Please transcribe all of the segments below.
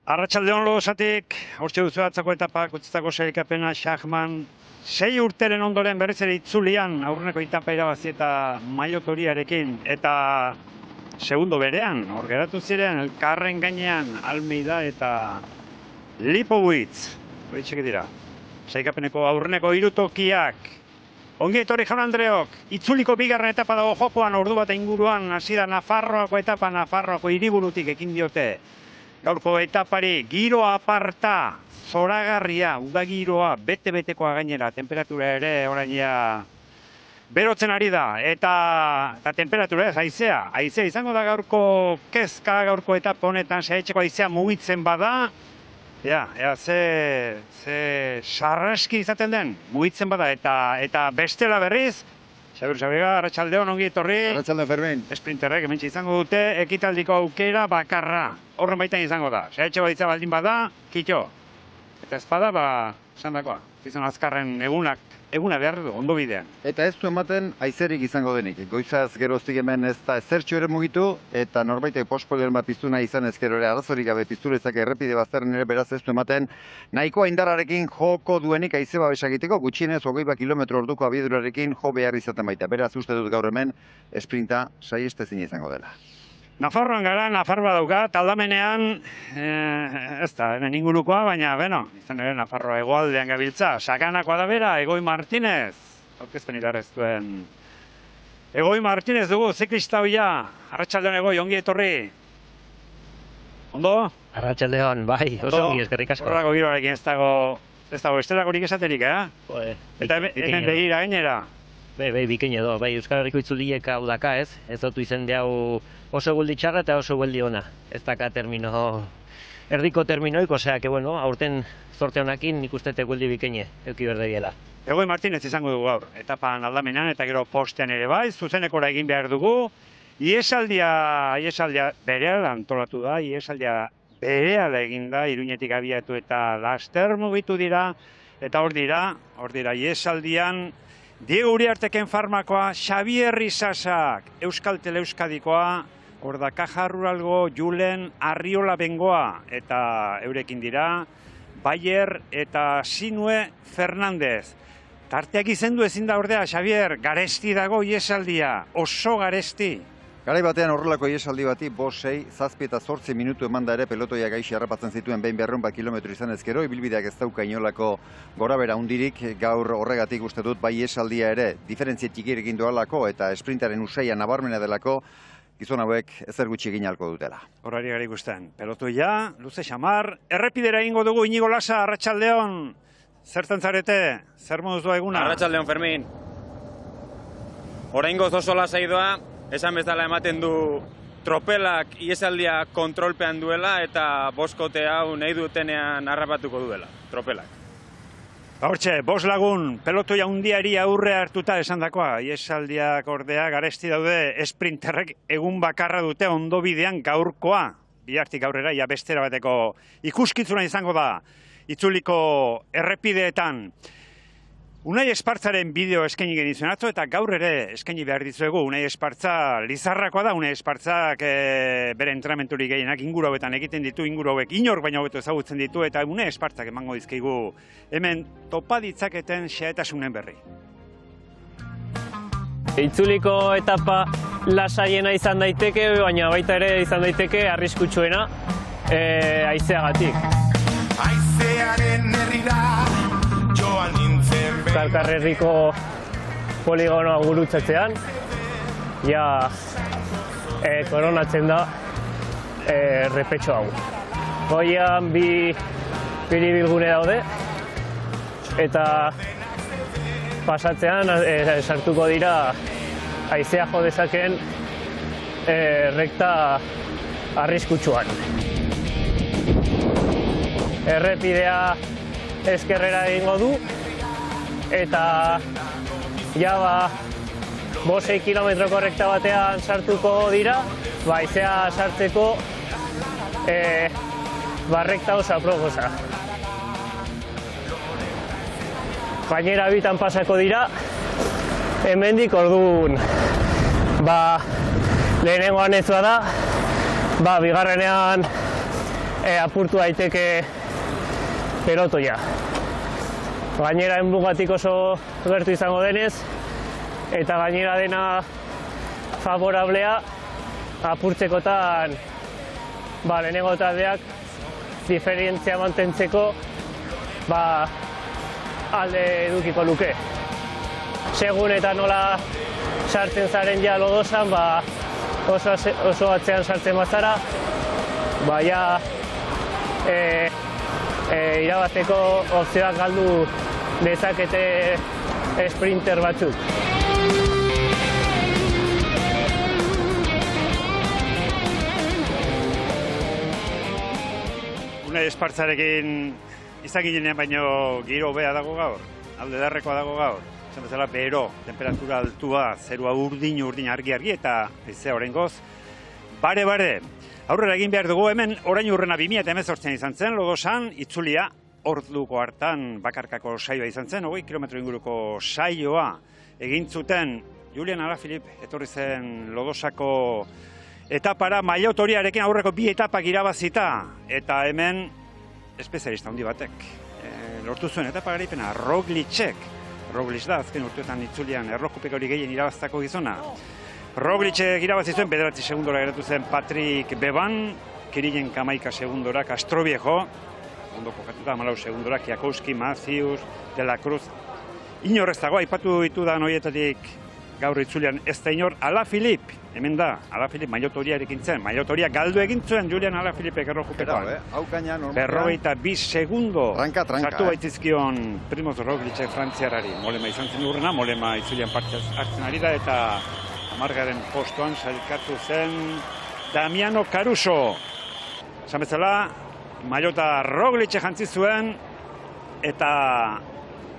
Arratsaldeon Lodosatik, hortxe duzu atzako etapak, utzitako sailkapena, Schachman, 6 urteren ondoren berriz ere itzulian aurreneko etapa irabazi eta Maillot horiarekin, eta segundo berean, hor geratu ziren, elkarren gainean, Almeida eta Lipowitz, horietxek dira, sailkapeneko aurreneko hirutokiak. Ongi etorri jaun Andreok, itzuliko bigarren etapa dago jokoan, ordu bat inguruan, hasi da Nafarroako etapa, Nafarroako hiriburutik ekin diote. Gaurko etapari, giroa aparta, zoragarria, uda giroa, bete-betekoa gainera, temperatura ere oraina berotzen ari da, eta temperatura ez, haizea izango da gaurko kezka, gaurko etapa honetan, saetxeko haizea mugitzen bada, ze sarraski izaten den, mugitzen bada, eta bestela berriz, Xabir Xabiga, arratsaldeon ongi etorri. Arratsaldeon Fermin. Esprinterrek hementxe izango dute, ekitaldiko aukera bakarra. Horren baitan izango da. Saetxe baditza baldin bada, kitxo. Eta ezpada, esan dakoa. Gizon azkarren eguna behar du, ondo bidean. Eta ez du ematen haizerik izango denik. Goizaz geroztik hemen ez da ezertxo ere mugitu, eta norbaitek postpolioen bat piztu nahi izan ezkero ere arazorik gabe piztu lezake errepide bazterren ere beraz ez du ematen nahikoa indarrarekin joko duenik haize babesa egiteko, gutxienez 20 kilometro orduko abiadurarekin jo behar izaten baita. Beraz uste dut gaur hemen esprinta saihestezina izango dela. Nafarroan gara, Nafarroa daukat, aldamenean, ez da, hemen ingurukoa, baina, izan ere Nafarroa hegoaldean gabiltza, sakanakoa da bera, Egoi Martinez, aurkezpen ilarrez duen. Egoi Martinez dugu, ziklista hoia, arratsaldeon Egoi, ongi etorri. Ondo? Arratsaldeon, bai, oso ongi eskerrik asko. Horrako giroarekin ez dago estelakorik esaterik, Eta hemen begira gainera. Bai, bikain edo, Euskal Herriko itzuliek hau daka ez dut izende hau oso guldi txarra eta oso guldi ona. Ez daka erdiko terminoik, osea, aurten zorte honakin nik uste guldi bikaine euki berdegiela. Egoi Martinez izango dugu gaur, etapan aldamenean eta gero postean ere bai, zuzenekora egin behar dugu. Iesaldia berehala antolatu da, iesaldia berehala egin da, Iruñetik abiatu eta laster mugitu dira, eta hor dira iesaldian, Diego Uriarteken farmakoa, Xabier Risasak, Euskaltel Euskadikoa, Ordakaja Ruralgo, Julen Arriola Bengoa, eta eurekin dira, Bayer eta Sinue Fernandez. Tarteak izendu ezin da ordea, Xabier, garesti dago iesaldia, oso garesti. Garai batean horrelako iesaldi bati 5, 6, 7 eta 8 minutu eman da ere pelotoia gaixi harrapatzen zituen behin 200 kilometro izan ezkero, ibilbideak ez dauka inolako gorabera hundirik, gaur horregatik uste dut bai iesaldia ere diferentzia txikirekin doalako eta esprintaren usaia nabarmena delako, gizon hauek ezer gutxi egin ahalko dutela. Horari gara ikusten, pelotoia, luze xamar, errepidera egingo dugu Inigo Lasa, arratsaldeon, zertan zarete, zer moduz doa eguna? Arratsaldeon Fermin. Oraingoz oso lasai doa, esan bezala ematen du tropelak iesaldia kontrolpean duela eta boskote hau nahi dutenean harrapatuko duela, tropelak. Hortxe, 5 lagun, pelotoia hundiari aurre hartuta esandakoa, iesaldiak ordea garesti daude esprinterrek egun bakarra dute ondo bidean gaurkoa. Bihartik aurrera, bestera bateko ikuskitzuna izango da, itzuliko errepideetan. Unai Espartzaren bideo eskaini genizuen atzo eta gaur ere eskaini behar dizuegu. Unai Espartza Lizarrakoa da, Unai Espartzak bere entrenamenturik gehienak inguru hauetan egiten ditu, inguru hauek inork baino hobeto ezagutzen ditu eta Unai Espartzak emango dizkigu hemen topa ditzaketen xehetasunen berri. Itzuliko etapa lasaiena izan daiteke, baina baita ere izan daiteke arriskutsuena haizeagatik. Haizearen herrira joan nintzen Karkarrerriko poligonoa gurutzatzean, koronatzen da repetxo hau. Goian bi biribilgune daude, eta pasatzean sartuko dira haizea jo dezaken rekta arriskutsuan. Errepidea ezkerrera egingo du, eta 5-6 kilometroko rekta batean sartuko dira, haizea sartzeko rekta oso aproposa. Gainera bitan pasako dira, hemendik orduan lehenengoan ez bada, bigarrenean apurtu daiteke pelotoia. Gainera enbugatik oso gertu izango denez, eta gainera dena favorablea apurtzekotan lehenengo taldeak diferentzia mantentzeko alde edukiko luke. Segun eta nola sartzen zaren ja lodosan, oso atzean sartzen bazara, irabazteko opzioak galdu dezakete sprinter batzuk. Unai Espartzarekin izan ginean baino giro hobea dago gaur, alde darrekoa dago gaur. Esan bezala bero, temperatura altua, zerua urdin argi eta haizea oraingoz. Bare, aurrera egin behar dugu hemen, orain urrena 2018 izan zen, Lodosan, itzulia, orduko hartan bakarkako saioa izan zen, 20 kilometro inguruko saioa egin zuten Julian Alaphilippe etorri zen Lodosako etapara Maillot-Horiarekin aurreko 2 etapak irabazita, eta hemen espezialista handi batek lortu zuen etapa garaipena, Roglicek. Roglic da, azken urteetan itzulian erlojupeko hori gehien irabaztako gizona. Roglicek irabazi zuen, 9 segundora geratu zen Patrick Beban, Kirilen 11 segundora Castroviejo, ondo kokatuta 14 segundora Kiakowski, Matthews, De la Cruz. Inor ez dago, aipatu ditu da noietatik gaur itzulian ez da inor, Alaphilippe, hemen da, Alaphilippe Maillot-Horiarekin zen, Maillot-Horia galdu egin zuen Julian Alaphilippe erlojupekoan. Haukaina normalan. 52 segundo Tranka. sartu baitzizkion Primoz Roglicek frantziarari. Molema izan zen urrena, Molema itzulian parte hartzen ari da, eta 10. postuan sailkatu zen Damiano Caruso. Esan bezala, Maillota Roglicek jantzi zuen, eta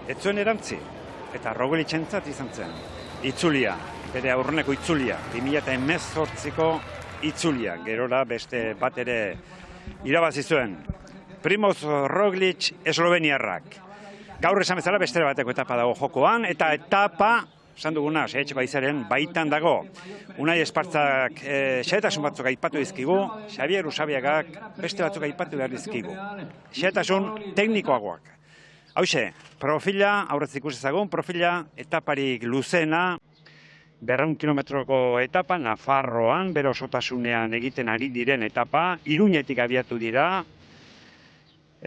ez zuen erantzi. Eta Roglickentzat izan zen. Itzulia, bere aurreneko itzulia, 2018ko itzulia, gerora beste bat ere irabazi zuen. Primoz Roglic esloveniarrak. Gaur esan bezala beste bateko etapa dago jokoan, eta etapa, esan duguna, Saetxeko aizaren baitan dago. Unai Espartzak xehetasun batzuk aipatu dizkigu, Xabier Usabiagak beste batzuk aipatu behar dizkigu. Xehetasun teknikoagoak. Hauxe, profila, aurretz ikusi ezagun, profila etaparik luzena, 200 kilometroko etapa, Nafarroan, bere osotasunean egiten ari diren etapa, Iruñetik abiatu dira,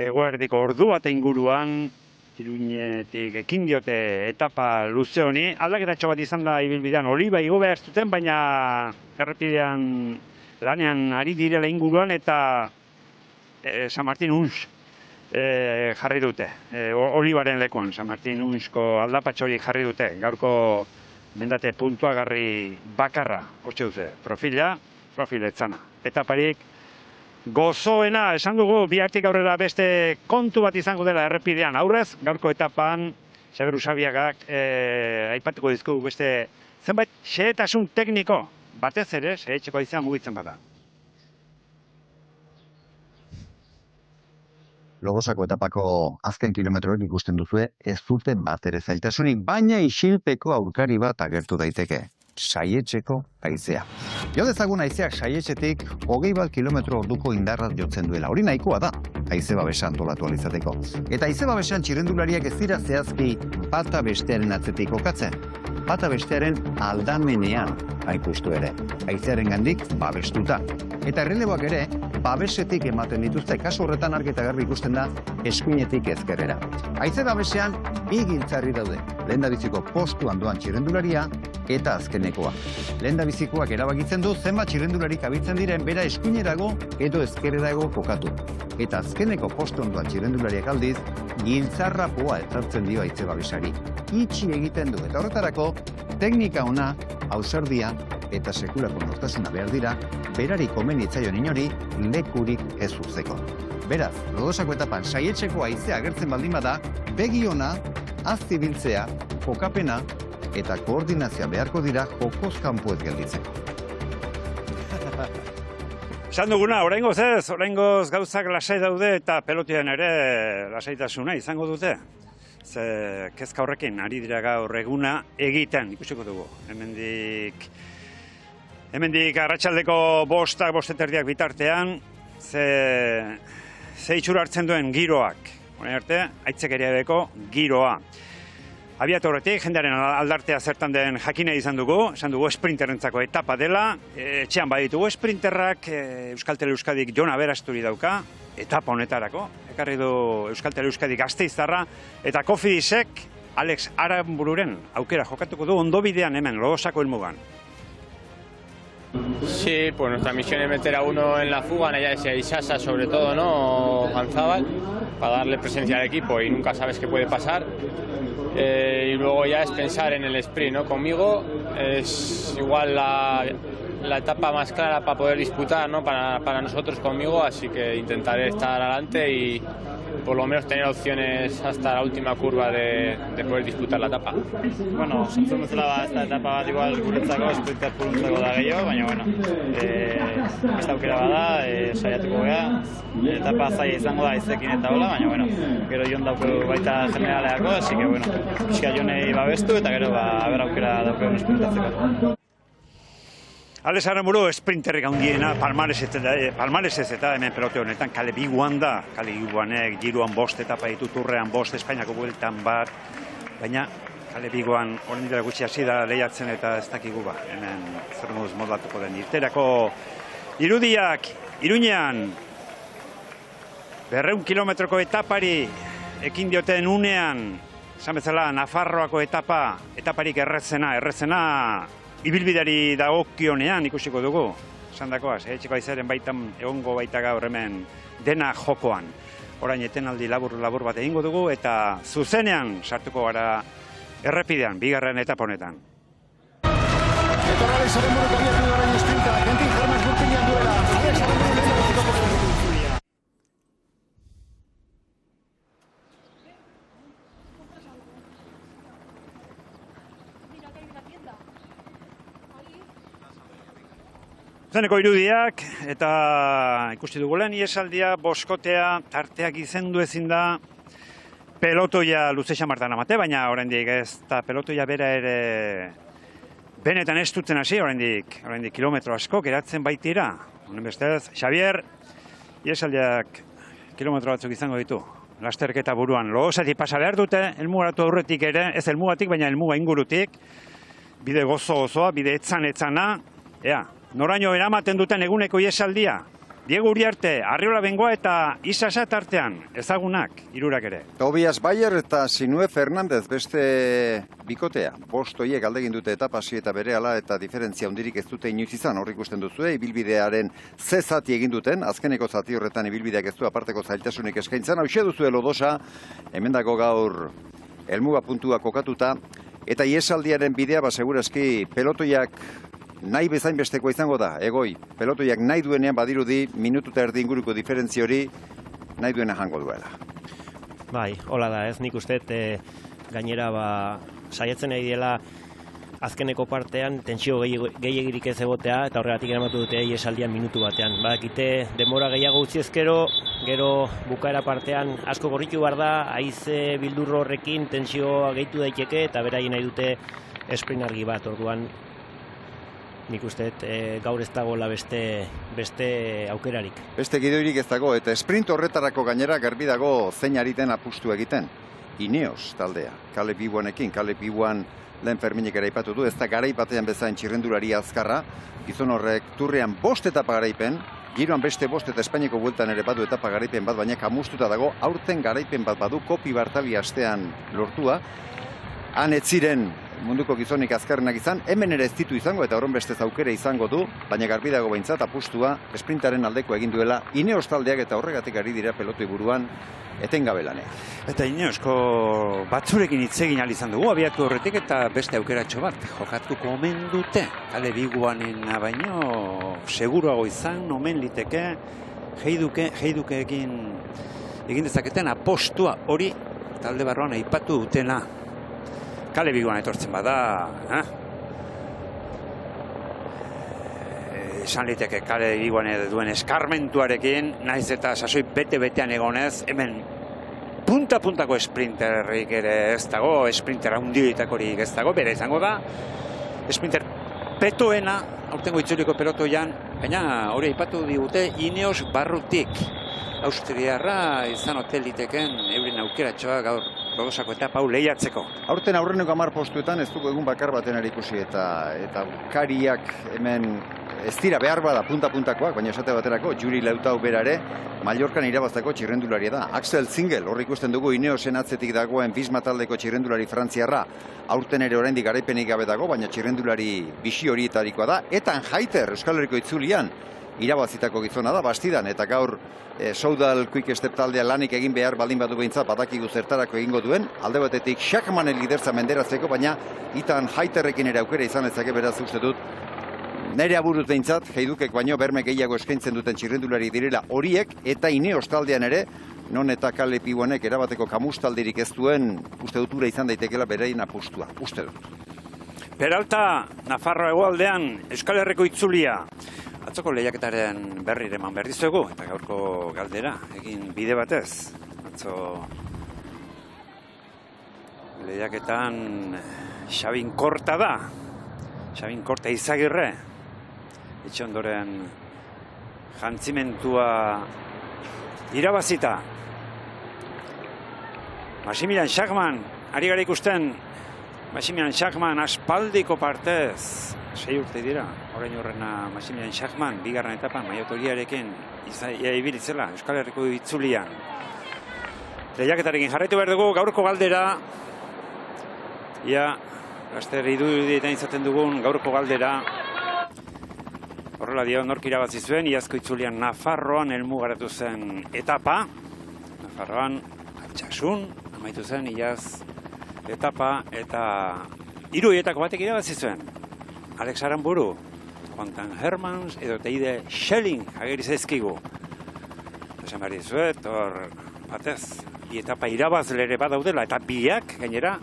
eguerdiko ordu bat inguruan, Iruñetik ekin diote etapa luze honi, aldaketatxo bat izan da ibilbidean, Oliba igo behar zuten, baina errepidean lanean ari direla inguruan, eta San Martin Uns jarri dute, Olibaren lekuan, San Martin Unsko aldapatxori jarri dute, gaurko mendate puntuagarri bakarra, hortxe duze, profiletzana. Etaparik gozoena, esan dugu, bihartik aurrera beste kontu bat izango dela errepidean aurrez, gaurko etapan, Xabier Usabiagak aipatuko dizkugu beste zenbait xehetasun tekniko, batez ere, Saetxeko aizean mugitzen bada. Lodosako etapako azken kilometroek ikusten duzue ez dute bat ere zailtasunik, baina isilpeko aurkari bat agertu daiteke. Saetxeko haizea. Jo dezagun haizeak Saetxetik 20 kilometro orduko indarraz jotzen duela. Hori nahikoa da, haize babesa antolatu alizateko. Eta haize babesan txirrendulariak ez dira zehazki bata bestearen atzetik kokatzen. Bata bestearen aldamenean haikustu ere. Haizearen gandik babestuta. Eta erreleboak ere, babesetik ematen dituzte, kasu horretan argi eta garbi ikusten da eskuinetik ezkerrera. Haize babesean bi giltzarri daude. Lehendabiziko postuan doan txirrendularia eta azkenekoa. Lehendabizikoak erabakitzen du zenbat txirrendularik abitzen diren bera eskuinerago edo ezkerrerago kokatu. Eta azkeneko postuan doan txirrendulariak aldiz, giltzarrapoa ezartzen dio haize babesari. Itxi egiten du eta horretarako teknika ona, ausardia eta sekulako nortasuna behar dira, berari komeni itzaion inori lekurik ez uzteko. Beraz, Lodosako etapan Saetxeko haizea agertzen baldin bada, begi ona, azti biltzea, kokapena eta koordinazioa beharko dira jokoz kanpo ez gelditzeko. Esan duguna, oraingoz ez, oraingoz gauzak lasai daude eta pelotean ere lasaitasuna izango dute. Ze kezka horrekin ari dira gaur eguna egiten, ikusiko dugu. Hemendik arratsaldeko bosteterdiak bitartean, ze itxura hartzen duen giroak. Horain arte, aitzekeriabeko giroa. Abiatu horretik, jendearen aldartea zertan den jakina izan dugu esprinterrentzako etapa dela. Etxean baditugu esprinterrak, Euskaltel Euskadik Jon Aberasturi dauka, etapa honetarako. Ekarri du Euskaltel Euskadik Gasteiztarra, eta Cofidisek Alex Aranbururen aukera jokatuko du ondo bidean hemen, Lodosako helmugan. Sí, pues nuestra misión es meter a uno en la fuga, Nayara Isasa sobre todo, ¿no? O Ganzábal, para darle presencia al equipo y nunca sabes qué puede pasar. Y luego ya es pensar en el sprint, ¿no? Conmigo es igual la etapa más clara para poder disputar, ¿no? Para nosotros conmigo, así que intentaré estar adelante y por lo menos tener opciones hasta la última curva de poder disputar la etapa. Bueno, zentzun bezala ez da etapa bat igual guretzako, sprinter puruntzako da gehiago, baina bueno, beste aukera bada, saiatuko gea, etapa zaila izango da izekin eta hola, baina bueno, gero Jon dauko baita generaleako, así que bueno, pixka Jonei babestu eta gero haber aukera dauko sprintatzeko. Alex Aranburu esprinterrik handiena, palmaresez eta hemen pelote honetan Kale Biguan da. Kale Biguanek giroan 5 etapa ditu, Turrean 5, Espainiako bueltan 1, baina Kale Biguan orain dela gutxi hasi da lehiatzen eta ez dakigu hemen zer moduz moldatuko den. Irterako irudiak, Iruñean 200 kilometroko etapari ekin dioten unean, esan bezala Nafarroako etaparik errezena, ibilbideari dagokionean ikusiko dugu, esan dakoaz, etxeko aizaren baitan egongo baita gaur hemen dena jokoan. Orain etenaldi labur bat egingo dugu eta zuzenean sartuko gara errepidean, 2. etapa honetan. Eta Alex Aranburu abiatu da orain esprinta, Quentin Hermes gurpilean duela, Alex Aranburu lehenagoziko potentziulia. Zeneko irudiak, eta ikusti dugu lehen iesaldia, boskotea, tarteak izendu ezin da, pelotoia luze xamartan amate, baina oraindik ez da pelotoia bera ere benetan ez dutzen hasi, oraindik kilometro asko geratzen baitira. Honen bestez, Xavier, iesaldiak kilometro batzuk izango ditu. Lasterketa buruan, Lodosatik pasa behar dute, helmugaratu aurretik ere, ez helmugatik, baina helmuga ingurutik, bide gozoa, bide etzana, noraino eramaten duten eguneko iesaldia. Diego Uriarte, Arriola Bengoa eta Isasa tartean, ezagunak, 3 ere. Tobias Bayer eta Sinue Fernandez beste bikotea. 5 hoiek aldegin dute etapa hasi eta berehala eta diferentzia hundirik ez dute inoiz izan. Hor ikusten duzue, ibilbidearen ze zati egin duten, azkeneko zati horretan ibilbideak ez du aparteko zailtasunik eskaintzen. Hauxe duzue Lodosa, hemendako gaur helmuga puntua kokatuta, eta iesaldiaren bidea segurazki pelotoiak nahi bezain besteko izango da, egoi, pelotoiak nahi duenean badirudi, minutu eta erdi inguruko diferentzia hori nahi duena jango duela. Bai, hola da, ez nik uste, gainera saiatzen nahi diela azkeneko partean tentsio gehiagirik ez egotea eta horregatik eramatu dute iesaldian minutu batean. Badakite denbora gehiago utzi ezkero, gero bukaera partean asko gorritu behar da, haize bildurro horrekin tentsioa gehitu daiteke eta beraien nahi dute sprint argi bat, orduan nik uste gaur ez dagoela beste aukerarik. Beste gidoirik ez dago, eta sprint horretarako gainera garbi dago zein ariten apustu egiten. Ineos taldea, Kale Biguanekin, Kale Biguan lehen Ferminek eraipatu du, ez da garaipatean bezain txirrendulari azkarra, gizon horrek Turrean 5 etapa garaipen, giroan beste 5 eta Espainiako bueltan ere badu etapa garaipen bat, baina kamustuta dago, aurten garaipen bat badu, Kopi Bartali astean lortua, han ez ziren munduko gizonik azkarrenak izan, hemen ere ez ditu izango eta horren bestez aukera izango du, baina garbi dago behintzat apustua sprintaren aldeko egin duela Ineos taldeak eta horregatik ari dira pelotoi buruan etengabe lanean. Eta Ineosko batzurekin hitz egin ahal izan dugu, abiatu horretik eta beste aukeratxo bat jokatuko omen dute. Kale Biguanena baino seguruago izan, omen liteke heidukeekin egin dezaketen apostua hori talde barruan aipatu dutena. Kale Biguan etortzen bada, esan liteke Kale Biguan duen eskarmentuarekin, naiz eta sasoi bete-betean egonez, hemen punta-puntako sprinterrik ere ez dago, sprinter handietakorik ez dago, bere izango da, sprinter petoena aurtengo itzuliko pelotoian, baina hori aipatu digute Ineos barrutik. Austriarra izan hoteliteken euren aukeratxoa gaur Lodosako etapa hau lehiatzeko. Aurten aurreneko 10 postuetan ez dugu egun bakar baten ikusi eta kariak hemen ez dira behar bada punta-puntakoak, baina esate baterako Juri Leutau berare Mallorcan irabaztako txirrendularia da. Axel Zingel, hor ikusten dugu Ineosen atzetik dagoen Visma taldeko txirrendulari frantziarra. Aurten ere oraindik garaipenik gabe dago, baina txirrendulari bisi horietarikoa da. Etan Jaiter, Euskal Herriko itzulian, irabazitako gizona da, Bastidan, eta gaur Soudal Quick Step taldea lanik egin behar baldin badu behintzat badakigu zertarako egingo duen, alde batetik Schachmannen liderza menderatzeko, baina Etan Jaiterrekin ere aukera izan ezake beraz uste dut, nire aburuz behintzat, Heidukek baino berme gehiago eskaintzen duten txirrendulari direla horiek, eta Ineos taldean ere, non eta Kale Pibonek erabateko kamustaldirik ez duen, uste dut ura izan daitekela berein apustua, uste dut. Peralta, Nafarroa hegoaldean, Euskal Herriko itzulia. Atzoko lehiaketaren berri eman behar dizuegu, eta gaurko galdera, egin bide batez. Atzo lehiaketan Xabin Korta da. Xabin Korta Izagirre. Etxe ondoren jantzimentua irabazita. Maximilian Schachmann, ari gara ikusten, Maximilian Schachmann aspaldiko partez. 6 urte dira, orain horrena Maximilian Schachmann, bigarren etapan, maiotoriarekin ibilitzela, Euskal Herriko itzulian. Lehiaketarekin jarraitu behar dugu, gaurko galdera, ia, laster idudietan izaten dugun gaurko galdera, horrela dio nork irabazi zuen, iazko itzulian Nafarroan helmugaratu zen etapa, Nafarroan Altsasun, amaitu zen iaz etapa, eta 3 horietako batek irabazi zuen. Alex Aramburu, Quentin Hermans edo Teide Schelling ageri zaizkigu. Esan behar dizuet, hor batez, bi etapa irabazle ere badaudela, eta biak, gainera,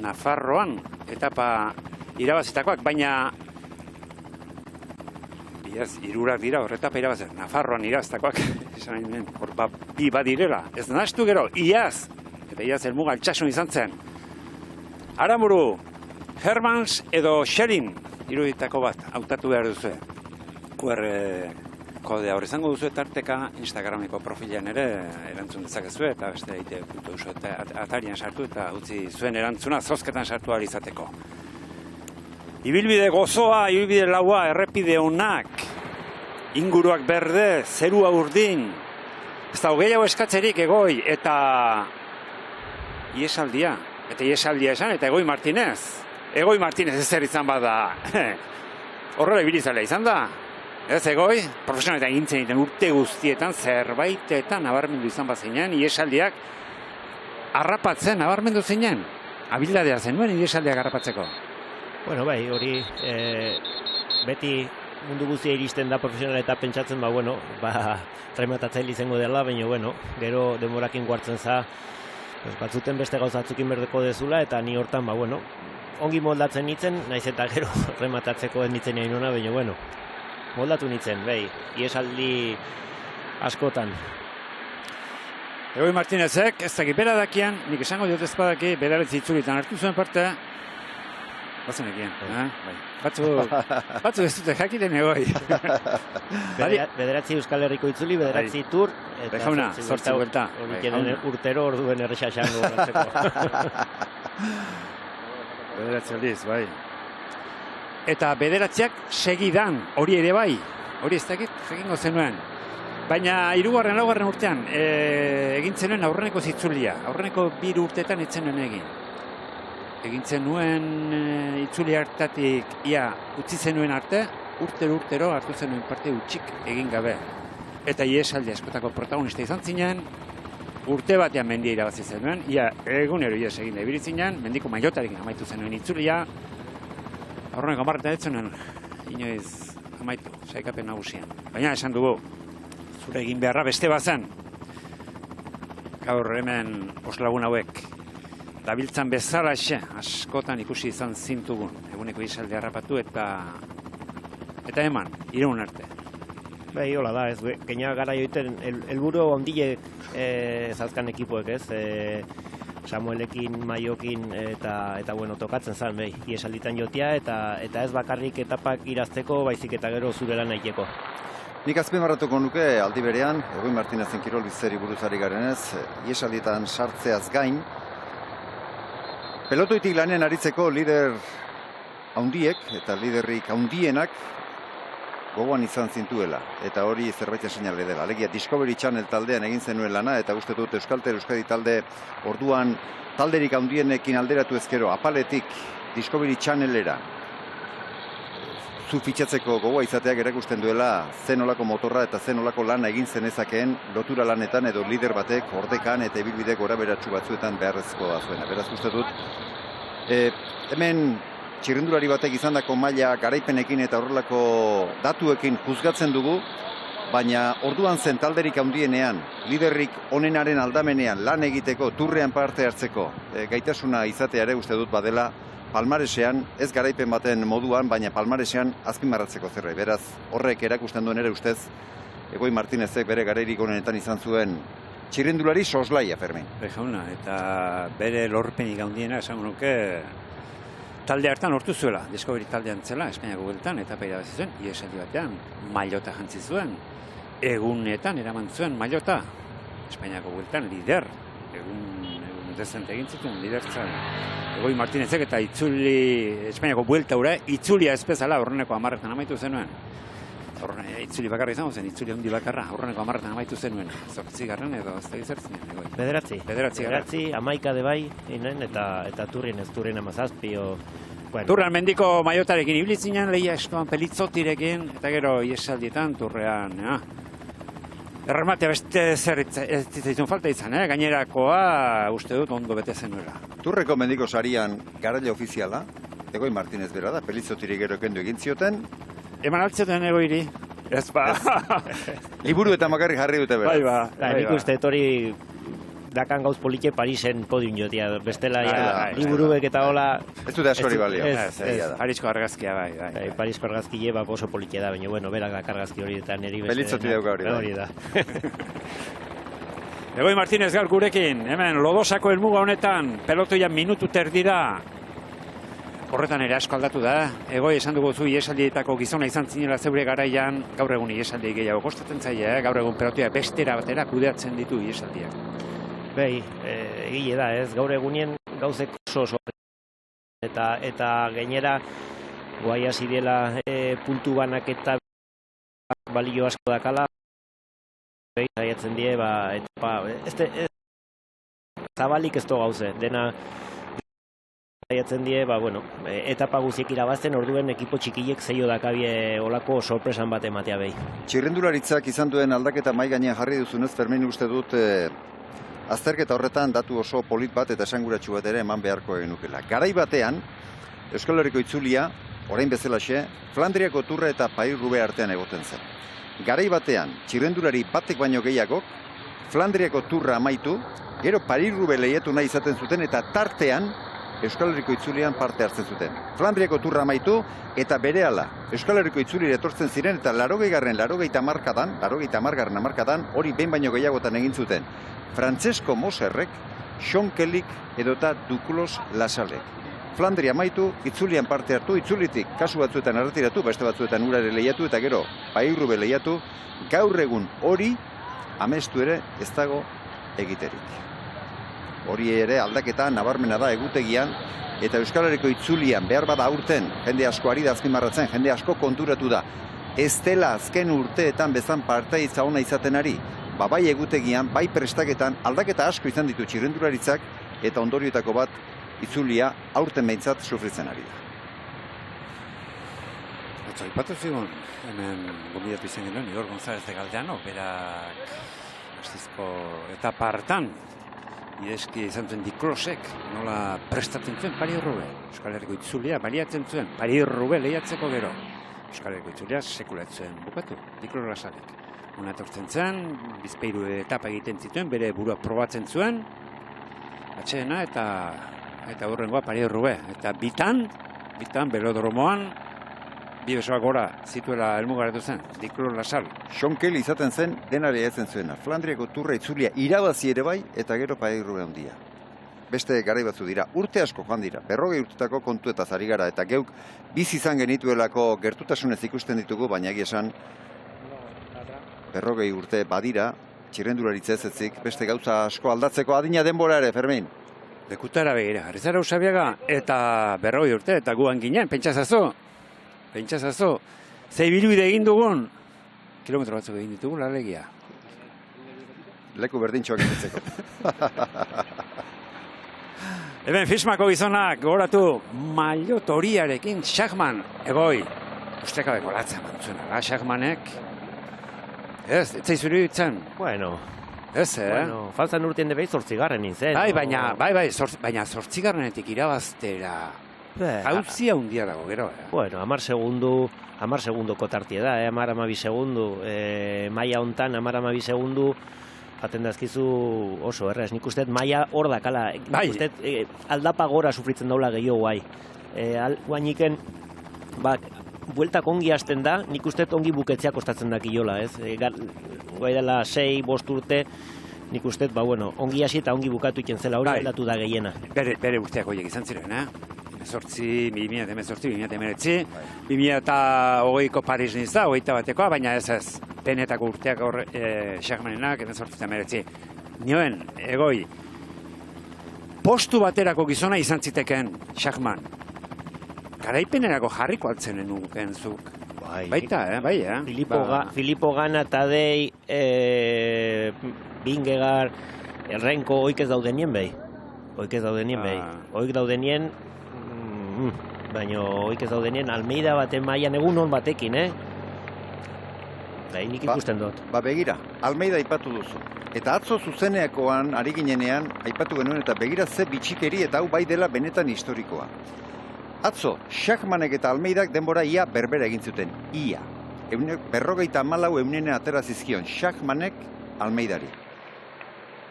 Nafarroan etapa irabazitakoak, baina iaz, 3 dira hor etapa irabazle, Nafarroan irabazitakoak, esan nahi hor bi badirela. Ez nahastu gero, iaz, eta iaz helmuga Altsasun izan zen. Aramburu, Hermans edo Schelling, 3 horietako bat, hautatu behar duzu. QR kodea hor izango duzu tarteka Instagrameko profilean ere erantzun dezakezu eta beste daite puntu duzu eta atarian sartu eta utzi zuen erantzuna zozketan sartu ahal izateko. Ibilbide gozoa, ibilbide laua, errepide onak, inguruak berde, zerua urdin, ez da hogei hau eskatzerik Egoi eta iesaldia, esan eta Egoi Martinez. Egoi Martinez ezer izan bada, horrela ibilizalea izan da. Ez Egoi, profesionaletan gintzen egiten urte guztietan, zerbaitetan nabarmendu izan bat zinen, iesaldiak harrapatzen nabarmendu zinen. Abildadea zenuen iesaldiak harrapatzeko. Bueno, bai, hori beti mundu guztia iristen da profesionaleta pentsatzen, rematatzaile izango dela, baina, gero demorakin guartzen za, batzuten beste gauzatzukin berdeko dezula, eta ni hortan, ongi moldatzen nitzen, naiz eta gero rematatzeko ez nitzen egin ona, baina, moldatu nitzen, iesaldi askotan. Egoi Martinezek, ez dakit bera dakian, nik esango diot ez badaki, beraretzi itzulitan hartu zuen parte, bazenekien, batzuk ez dute jakiten Egoi. Bederatzi Euskal Herriko itzuli, bederatzi tur, eta zortzi buelta. Urtero orduen errexaxango batzeko. Bederatzi aldiz, bai. Eta bederatziak segidan, hori ere bai. Hori ez dakit, jakingo zenuen. Baina 3. 4. urtean egin zenuen aurreneko zitzulia. Aurreneko 2 urteetan etzen nuen egin. Egin zenuen itzuli hartatik, utzi zenuen arte, urtero hartu zenuen parte utxik egin gabe. Eta iesaldi askotako protagonista izan zinen, urte batean mendia irabazi zenuen, egunero ies egin da ibiritzinen, mendiko maiotarekin amaitu zenuen itzulia, aurreneko 10 ez zenuen, inoiz amaitu, saikapen nagusian. Baina esan dugu, zure egin beharra beste bazen, gaur hemen oslagun hauek, dabiltzan bezalaxe, askotan ikusi izan zintugun, eguneko isaldi harrapatu eta eman, iraun arte. Bai, hola da, ez, gaina gara joiten, helburu handiek zazkan ekipoek, ez? Samuelekin, Maiokin eta bueno, tokatzen zen behi, iesalditan jotia eta ez bakarrik etapak irazteko, baizik eta gero zure lan egiteko. Nik azpimarratuko nuke aldi berean, Egoi Martinezen kirol bizeri buruzari garenez, iesaldietan sartzeaz gain, pelotoitik lanen aritzeko lider haundiek eta liderrik haundienak gogoan izan zintuela, eta hori zerbait seinale dela. Alegia Discovery Channel taldean egin zenuen lana, eta uste dut Euskadi talde orduan talderik haundienekin alderatu ezkero, apaletik Discovery Channelera zu fitxatzeko gogoa izateak erakusten duela zenolako motorra eta zenolako lana egin zenezakeen lotura lanetan edo lider batek ordekan eta ibilbide gora beratsu batzuetan beharrezkoa zuena. Beraz uste dut, hemen txirrindulari batek izandako maila garaipenekin eta horrelako datuekin juzgatzen dugu, baina orduan zen talderik handienean, liderrik onenaren aldamenean lan egiteko, turrean parte hartzeko gaitasuna izatea ere uste dut badela palmaresean, ez garaipen baten moduan, baina palmaresean azpimarratzeko zerbait. Beraz, horrek erakusten duen ere ustez, Egoi Martinezek bere garairik onenetan izan zuen txirrindulari soslaia, Fermin. Jauna, eta bere lorpenik handiena esan nuke talde hartan hortu zuela, Discovery taldean zela, Espainiako Bueltan, eta irabazi zuen, iesaldi batean, mailota jantzi zuen, egunetan eraman zuen mailota, Espainiako Bueltan, lider, egun dezente egin zituen, lidertzan. Egoi Martinezek eta itzuli, Espainiako Buelta ura, itzulia ez bezala horreneko 10etan amaitu zenuen. Itzuli bakarra izango zen, itzuli handi bakarra, horreneko 10etan amaitu zenuen. 8. edo ez da izertzen. Bederatzi, 11 de bai, eta turrien ez turrien 17. Turrean mendiko maiotarekin ibilitzinen, lehia eskoan pelitzotirekin, eta gero iesaldietan turrean, errematea beste zer ez zitzaizun falta izan, gainerakoa uste dut ondo bete zenuela. Turreko mendiko sarian garaile ofiziala, Egoi Martinez bera da, pelitzotirik gero kendu egin zioten. Eman altzioten Egoiri? Ez ba. Liburu eta makarri jarri dute bera. Bai ba. Nik uste etori dakan gauz politxe Parisen podium jotia, bestela liburuek eta hola... Ez dute askori balio. Parisko argazkia bai. Parisko argazki oso politxe da, baina bueno, berak dakar argazki hori eta niri beste... Pelitzoti dauka hori da. Egoi Martinez gaur gurekin, hemen Lodosako helmuga honetan, pelotoia minutu terdira. Horretan ere asko aldatu da. Egoi esan dugu zu iesaldietako gizona izan zinela zeure garaian, gaur egun iesaldi gehiago kostatzen zaie, gaur egun pelotoia bestera batera kudeatzen ditu iesaldiak. Bai, egile da, ez, gaur egunien gauzek oso eta gainera guai hasi dela puntu banak eta balio asko dakala, zaiatzen die, zabalik ez do gauze, dena zaiatzen die, etapa guziek irabazten, orduen ekipo txikilek zeio dakabie olako sorpresan bat ematea behi. Txirrindularitzak izan duen aldaketa mai gainean jarri duzunez, Fermin uste dut azterketa horretan datu oso polit bat eta esanguratsu bat ere eman beharko egin nukela. Garai batean, Euskal Herriko itzulia, orain bezalaxe, Flandriako turra eta Paris-Roubaix artean egoten zen. Garai batean, txirrendulari batek baino gehiagok, Flandriako turra amaitu, gero Paris-Roubaix lehiatu nahi izaten zuten eta tartean Euskal Herriko itzulian parte hartzen zuten. Flandriako turra amaitu eta berehala Euskal Herriko itzulira etortzen ziren eta 80. hamarkadan hori behin baino gehiagotan egin zuten. Francesco Moserrek, Sean Kellyk edota Duclos Lasalek. Flandria amaitu, itzulian parte hartu, itzulitik kasu batzuetan erretiratu, beste batzuetan urare lehiatu eta gero Paris-Roubaix lehiatu, gaur egun hori amestu ere ez dago egiterik. Hori ere aldaketa nabarmena da egutegian eta Euskal Herriko itzulian behar bada aurten jende asko ari da azpimarratzen, jende asko konturatu da. Ez dela azken urteetan bezan partaidetza ona izaten ari, bai egutegian, bai prestaketan aldaketa asko izan ditu txirrendularitzak eta ondorioetako bat itzulia aurten behintzat sufritzen ari da. Aipatu zigun, hemen gomidatu izan genuen, Igor González de Galdeano, berak hastizko etapa hartan, ideski izan zuen Duclosek, nola prestatzen zuen Paris-Roubaix. Euskal Herriko itzulia baliatzen zuen, Paris-Roubaix lehiatzeko gero. Euskal Herriko itzulia sekulatzen bukatu, Duclos Lasalek. Una etortzen zen, bizpairu etapa egiten zituen, bere burua probatzen zuen, atxeena eta horrengoa Paris-Roubaix. Eta bitan belodromoan, bi besoak gora zituela helmugaratu zen, Duclos Lasal. Sean Kelly izaten zen denari ezen zuena. Flandriako turra itzulia irabazi ere bai eta gero Paris-Roubaix handia. beste garai batzu dira. Urte asko joan dira, 40 urtetako kontuetaz ari gara, eta geuk bizi izan genituelako gertutasunez ikusten ditugu, baina egia esan 40 urte badira, txirrendularitza ez ezik, beste gauza asko aldatzeko adina denbora ere, Fermin. Lekutara begira, Arizara Usabiaga eta 40 urte, eta guan ginen, pentsazazo, ze ibilbide egin dugun, kilometro batzuk egin ditugun, alegia. Leku berdintxoak egitzeko. Hemen Fismako gizonak, gogoratu, Maiotoriarekin Schachmann, egoi, ustekabeko latzen mantzuena, Schachmannek, ez zaizuri ditzen. Bueno, Ez, bueno, faltan urtien debei 8. nintzen. Baina 8. irabaztera. Gauzia hundia dago, gero. Bueno, 10 segundoko tartie da, 10-12 segundu. Maia hontan 10-12 segundu, jaten dazkizu oso errez. Nik uste maia hor dakala. Bai. Uste aldapa gora sufritzen daula gehiago guai. Guainiken, bueltak ongi hasten da, nik uste ongi buketzea kostatzen dakiola, ez? Guai dela 6-5 urte, nik uste, ongi hasi eta ongi bukatu iten zela hori aldatu da gehiena. Bere urteak horiek izan ziren, 2018, 2020ko Paris nizta, 21koa, baina ez, penetako urteak hor Schachmannenak, 2018. Nioen, egoi, postu baterako gizona izan ziteken Schachmann. Garaipenerako jarriko altzen nuken zuk. Baita, bai, Filippo Ganna, Tadei, Vingegaard, Renko, oik ez daudenien behi. Oik daudenien, baina oik ez daudenien Almeida baten mailan egun hon batekin, nik ikusten dut. Begira, Almeida aipatu duzu. Eta atzo zuzeneakoan, ari ginenean, aipatu genuen eta begira ze bitxikeri eta hau bai dela benetan historikoa. Atzo, Schachmannek eta Almeidak denbora ia berbera egin zuten. Ia. 54 eunenen atera zizkion Schachmannek Almeidari.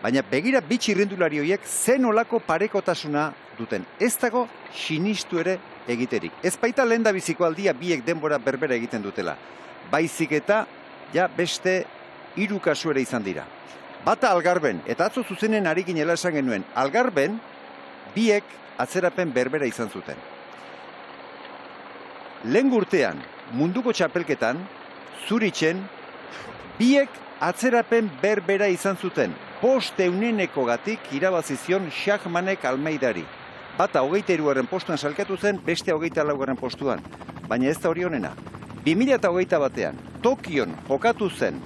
Baina begira bi txirrindulari horiek zen olako parekotasuna duten. Ez dago sinistu ere egiterik. Ez baita lehen da biziko aldia biek denbora berbera egiten dutela. Baizik eta beste 3 kasu ere izan dira. Bata Algarben, eta atzo zuzenen ari ginela esan genuen, Algarben biek atzerapen berbera izan zuten. Lehen urtean, munduko txapelketan, Zuritzen, biek atzerapen berbera izan zuten. 500 gatik irabazizion Schachmannek Almeidari. Bata 23. postuan salkatu zen, beste 24. postuan. Baina ez da hori honena. 2021 batean, Tokion jokatu zen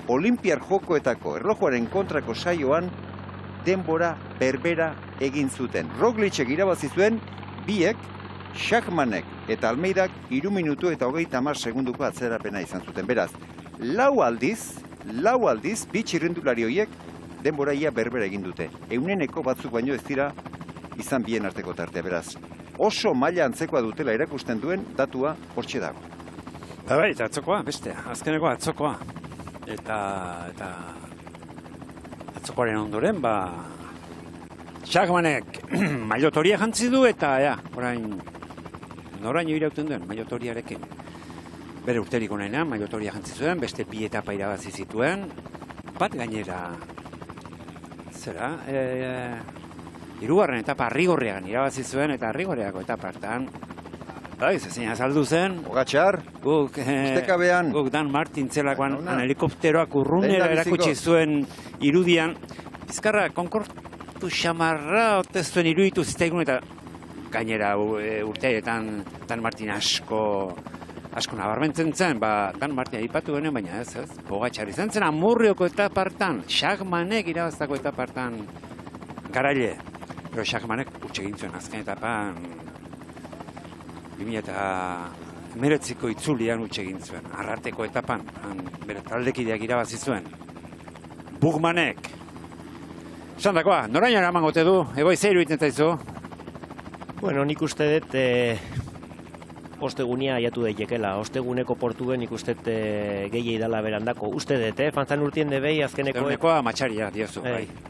Olimpiar Jokoetako erlojuaren kontrako saioan denbora berbera egin zuten. Roglicek irabazi zuen, biek, Schachmannek eta Almeidak 3 minutu eta 30 segunduko atzerapena izan zuten. Beraz, lau aldiz, bi txirrindulari horiek denbora ia berbera egin dute. Euneneko batzuk baino ez dira izan bien arteko tartea. Beraz, oso maila antzekoa dutela erakusten duen datua hortxe dago. Bai, eta atzokoa, beste, azkeneko atzokoa. Eta atzokoaren ondoren, Schachmannek Maiotoria jantzi du eta, noraino irauten duen Maiotoriarekin. Bere urterik onenean, Maiotoria jantzi zuen, beste 2 etapa irabazi zituen. Bat gainera, hirugarren etapa Arrigorriagan irabazi zuen, eta Arrigorriako etapa hartan, zein azaldu zen. Pogačar, ustekabean. Guk Dan Martin zelakoan helikopteroak urrunera erakutsi zuen irudian. Bizkarra, konkortu xamarra ote zuen iruditu zitaigun, eta gainera urteetan Dan Martin asko nabarmentzen zen, Dan Martin aipatu genuen, baina ez, Pogačar izan zen Amurrioko etapartan, Schachmannek irabaztako etapartan garaile. Pero Schachmannek utxe egin zuen azken etapan, 2019ko itzulian utxe egin zuen, Ararteko etapan, bere taldekideak irabazi zuen. Bugmanek. Zandakoa, noraino eraman gote du, egoi zeiru iten zaizu? Bueno, nik uste dut ostegunia aiatu daitekela. Osteguneko portuen nik uste gehiei dala berandako. Uste dut, fantzan urtien debei azkeneko... Egunekoa matxaria, diozu,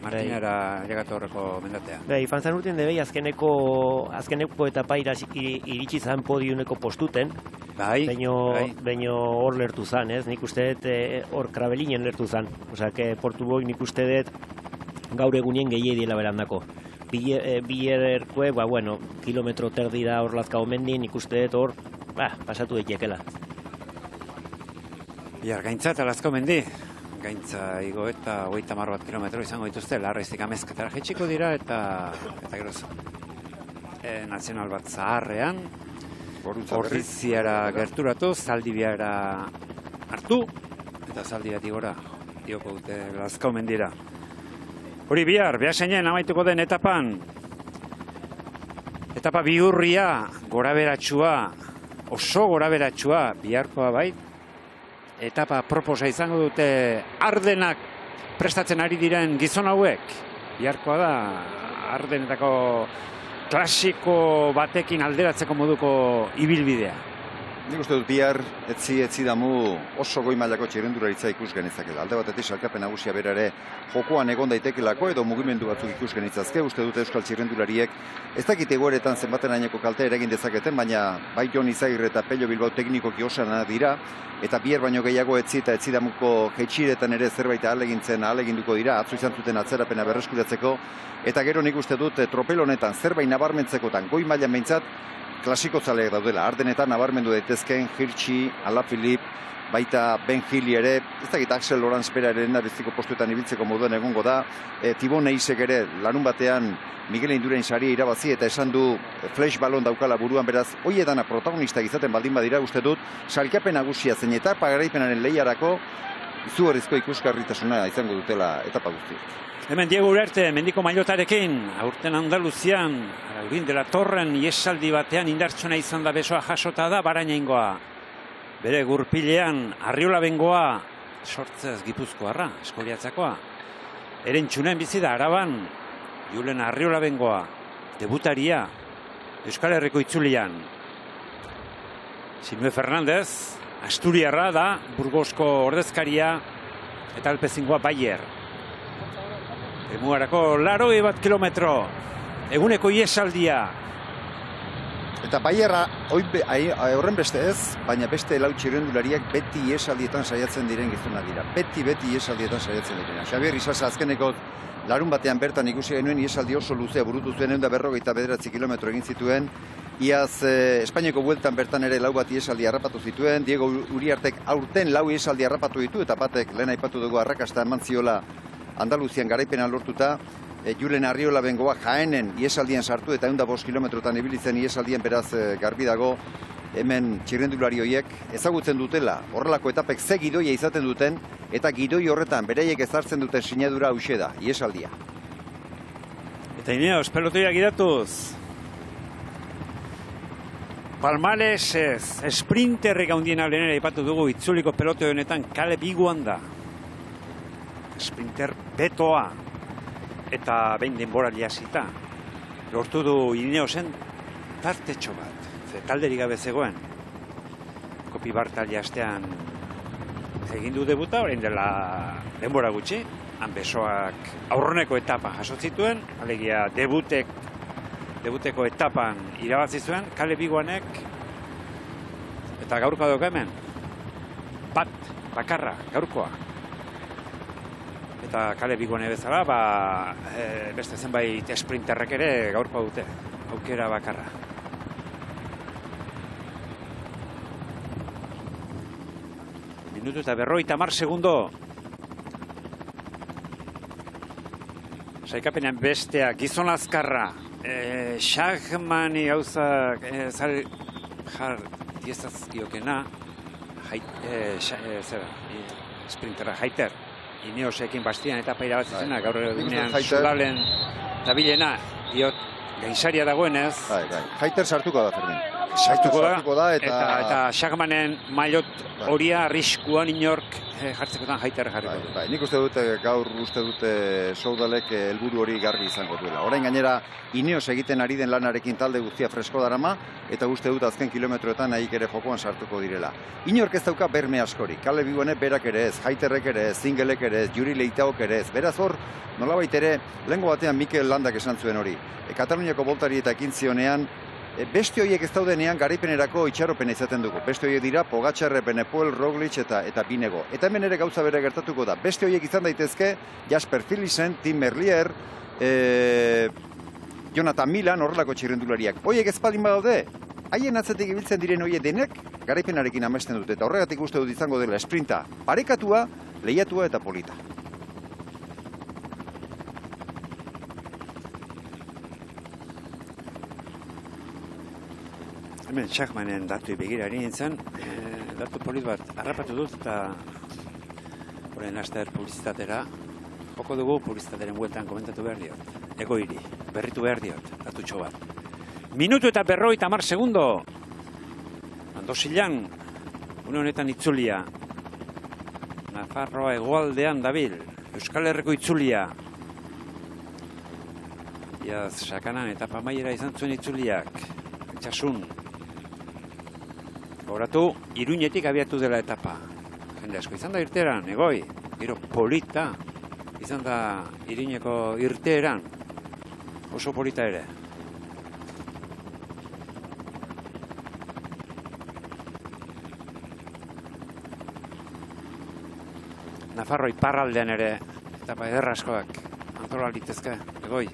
Martinera llegatu horreko mendatea. Fantzan urtien debei azkeneko etapa iritsi zan podiuneko postuten. Baino hor lertu zan, ez? Nik uste dut hor Krabelinen lertu zan. Osea, portu boik nik uste dut gaur egunien gehiei dela berandako. bilerkoe, bueno, kilometro terdi da hor Lazkao mendin, ikuste dut hor, pasatu daitekeela. Bihar gaintza eta Lazkao mendi. Gaintza igo eta 30 bat kilometro izango dituzte, Larreiztik Amezketara jaitsiko dira eta geroz nazional bat zaharrean, Ordiziara gerturatu, Zaldibiara hartu, eta Zaldibiatik gora, dioko dute Lazkao mendira. Hori bihar, Beasainen amaituko den etapa bihurria, goraberatsua, oso goraberatsua, biharkoa bai, etapa proposa izango dute Ardenak prestatzen ari diren gizon hauek. Biharkoa da Ardenetako klasiko batekin alderatzeko moduko ibilbidea. Nik uste dut bihar etzi damu oso goi mailako txirrendularitza ikus genezakela. Alde batetik sailkapen nagusia bera ere jokoan egon daitekelako edo mugimendu batzuk ikus genitzazke. Uste dut euskal txirrendulariek ez dakit egoeretan zenbaten aineko kalte eragin dezaketen, baina bai Jon Izagirre eta Pello Bilbao teknikoki osana dira, eta bihar baino gehiago etzi eta etzi damuko jetxiretan ere zerbait ahaleginduko dira, atzo izan zuten atzerapena berreskuratzeko, eta gero nik uste dut tropel honetan zerbait nabarmentzekotan goi mailan behintzat klasiko zaleak daudela. Ardenetan nabarmendu daitezkeen Hirschi, Alaphilippe, baita Ben Gili ere, ez dakit Axel Lorenz bera ere beziko postuetan ibiltzeko moduan egongo da, Tibon Eisek ere larun batean Miguel Indurain saria irabazi eta esan du flash balon daukala buruan, beraz, hoi edana protagonistak izaten baldin badira, uste dut, sailkapen nagusia zein etapa garaipenaren lehiarako izugarrizko ikusgarritasuna izango dutela etapa guztiak. Hemen Diego Uriarte, mendiko mailotarekin, aurten Andaluzian, Urin de la Torren iesaldi batean indartsona izan da besoa jasota da Barainaingoa. Bere gurpilean Arriola Bengoa, sortzez Gipuzkoarra, Eskoliatzakoa. Erentxunen bizi da Araban, Julen Arriola Bengoa, debutaria, Euskal Herriko itzulian. Sinue Fernandez, Asturiarra da, Burgosko ordezkaria, eta Alpezingoa Bayer. Emugarako 81 kilometro, eguneko iesaldia. Eta Bayerra horren beste ez, baina beste lau txirrendulariak beti iesaldietan saiatzen diren gizona dira. Beti iesaldietan saiatzen direna. Xabier Isasa azkeneko larun batean bertan ikusi genuen iesaldi oso luzea burutu zuen 159 kilometro egin zituen. Iaz Espainiako bueltan bertan ere lau bat iesaldi harrapatu zituen. Diego Uriartek aurten lau iesaldi harrapatu ditu eta batek lehen aipatu dugu arrakasta eman ziola Andaluzian garaipena lortuta, Julen Arriola Bengoa Jaenen iesaldian sartu eta 105 kilometrotan ibilitzen iesaldien, beraz garbi dago hemen txirrendulari horiek ezagutzen dutela horrelako etapek ze gidoia izaten duten eta gidoi horretan beraiek ezartzen duten sinadura hauxe da, iesaldia. Eta Ineos, pelotoia gidatuz. Palmares ez, sprinterrek handiena lehenera ipatu dugu itzuliko pelotoi honetan Caleb Iguan da. Sprinter betoa eta behin denbora liasita. Lortu du Ineosen tartetxo bat, ze talderik gabe zegoen. Kopi Bartali astean egin du debuta, orain dela denbora gutxi, han besoak aurreneko etapa jaso zituen, alegia debuteko etapan irabazi zuen, Caleb Iguanek, eta gaurkoa dauka hemen, bakarra, gaurkoa. Eta Caleb Iguane bezala, beste zenbait sprinterrek ere gaurkoa dute, aukera bakarra. Minutu eta 50 segundo. Sailkapenean bestea, gizon azkarra. Schachmani gauzak diezazkiokena, sprinterra, Haiter. Ineosekin Bastian etapa irabazi zena, gaur egunean sudalen dabilena, diot, gainsaria dagoenez. Haiter sartuko da, Fermin. Sartuko da, eta Schachmanen mailot horia arriskuan inork jartzekotan Haiter jarriko du. Nik uste dute, gaur uste dute Soudalek helburu hori garbi izango duela. Orain gainera, Ineos egiten ari den lanarekin talde guztia fresko darama, eta uste dut azken kilometroetan nahik ere jokoan sartuko direla. Inork ez dauka berme askorik. Caleb Iguane berak ere ez, Haiterrek ere ez, Zingelek ere ez, Juri Leitaok ere ez. Beraz hor, nolabait ere, lehengo batean Mikel Landak esan zuen hori. Kataluniako boltari eta ekin zionean, beste horiek ez daudenean garaipenerako itxaropena izaten dugu. Beste horiek dira Pogačar, Benepoel, Roglic eta Binego. Eta hemen ere gauza bere gertatuko da. Beste horiek izan daitezke Jasper Philipsen, Tim Merlier, Jonathan Milan, horrelako txirrendulariak. Hoiek ez baldin badaude, haien atzetik ibiltzen diren hoiek denek garaipenarekin amesten dute, eta horregatik uste dut izango dela esprinta parekatua, lehiatua eta polita. Hemen Schachmanen datu begira ari nintzen, datu polit bat harrapatu dut eta horren laster publizitatera joko dugu publizitateren bueltan komentatu behar diot. Egoiri, berritu behar diot, datutxo bat. Minutu eta 50 segundo. Andosilan, une honetan itzulia. Nafarroa hegoaldean dabil, Euskal Herriko itzulia. Iaz, Sakanan etapa amaiera izan zuen itzuliak. Itxasun. Gauratu, Iruñetik abiatu dela etapa. Jende asko izan da irteeran, egoi. Gero polita izan da Iruñeko irteeran. Oso polita ere. Nafarro iparraldean ere etapa ederraskoak antola litezke, egoi.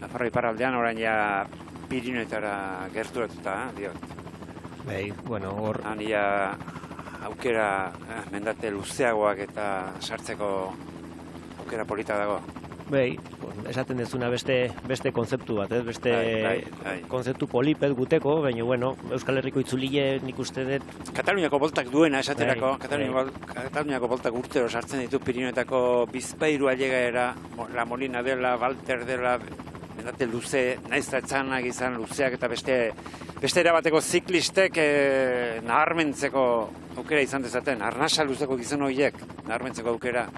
Nafarro iparraldean orain ja Pirinioetara gerturatuta, diot. Bai, bueno, hor... Ia aukera mendate luzeagoak eta sartzeko aukera polita dago. Bai, esaten dezuna beste konzeptu bat, beste konzeptu polipet guteko, baina, bueno, Euskal Herriko itzulile nik uste dut... Kataluniako boltak duena esaterako, Kataluniako boltak urtero sartzen ditu Pirinioetako Bizpairu ailegaera, La Molina dela, Walter dela, mendate luze, naiz etzanak izan luzeak eta beste erabateko ziklistek naharmentzeko aukera izan dezaten, arnasa luzeko gizon horiek naharmentzeko aukera.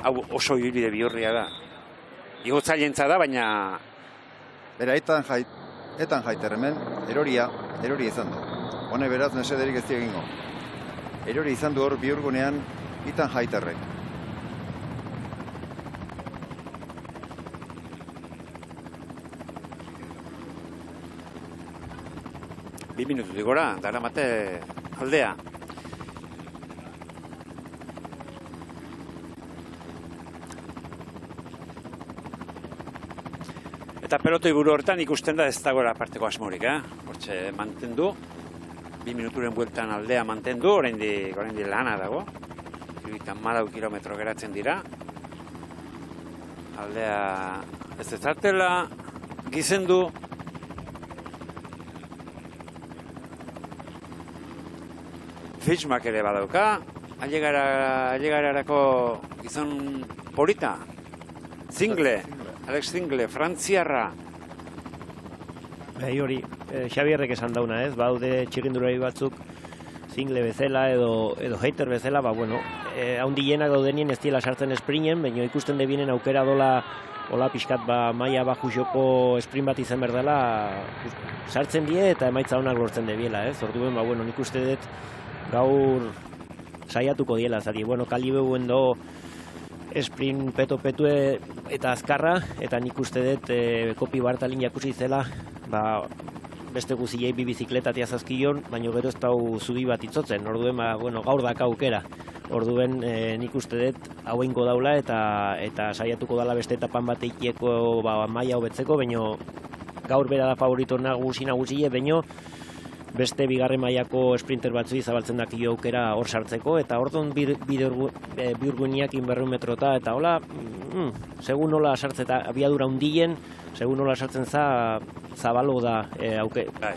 Hau oso ibilbide bihurria da. Igotzailentza da, baina... Bera, etan jaiter hemen, eroria izan du. Hone beraz, nesederik ez egingo. Erori izan du hor bihurgunean, itan jaiterrek. Bi minututik gora, daramate aldea. Eta pelotoi buru hortan ikusten da ez dagoela parteko asmorik, Hortxe mantendu, 2 minuturen bueltan aldea mantendu, oraindik lana dago. 34 kilometro geratzen dira. Aldea ez ezartela, gizendu. Fitchmak ere badauka, ailegararako gizon polita. Alex Zingle, frantziarra. Hori, Xabierrek esan dauna, ez? Baude txirrindulari batzuk Zingle bezala edo Heiter bezala, bueno, haundienak daudenien ez diela sartzen esprinen, baina ikusten debienen aukera dola hola pixkat maia bajusoko sprint bat izan berdala sartzen die eta emaitza honak lortzen debiela, ez? Orduen, bueno, nik uste dut gaur saiatuko diela, zari, bueno, kalibeu do sprint petue eta azkarra, eta nik uste dut Kopi Bartalin jakusi zela, beste guzilei bi bizikletatia zazkion, baina gero ez dau zubi bat itzotzen, orduen, bueno, gaur daka aukera. Orduen nik uste dut hauengo daula eta saiatuko dala beste etapan bat eikieko maila hobetzeko, baina gaur bera da favorito nagusile, baina beste bigarren mailako sprinter batzui zabaltzen dakio aukera hor sartzeko, eta ordon bihurguneak 200 metrota, eta hola, segun nola sartzeta abiadura hundien, segun nola sartzen zabalo da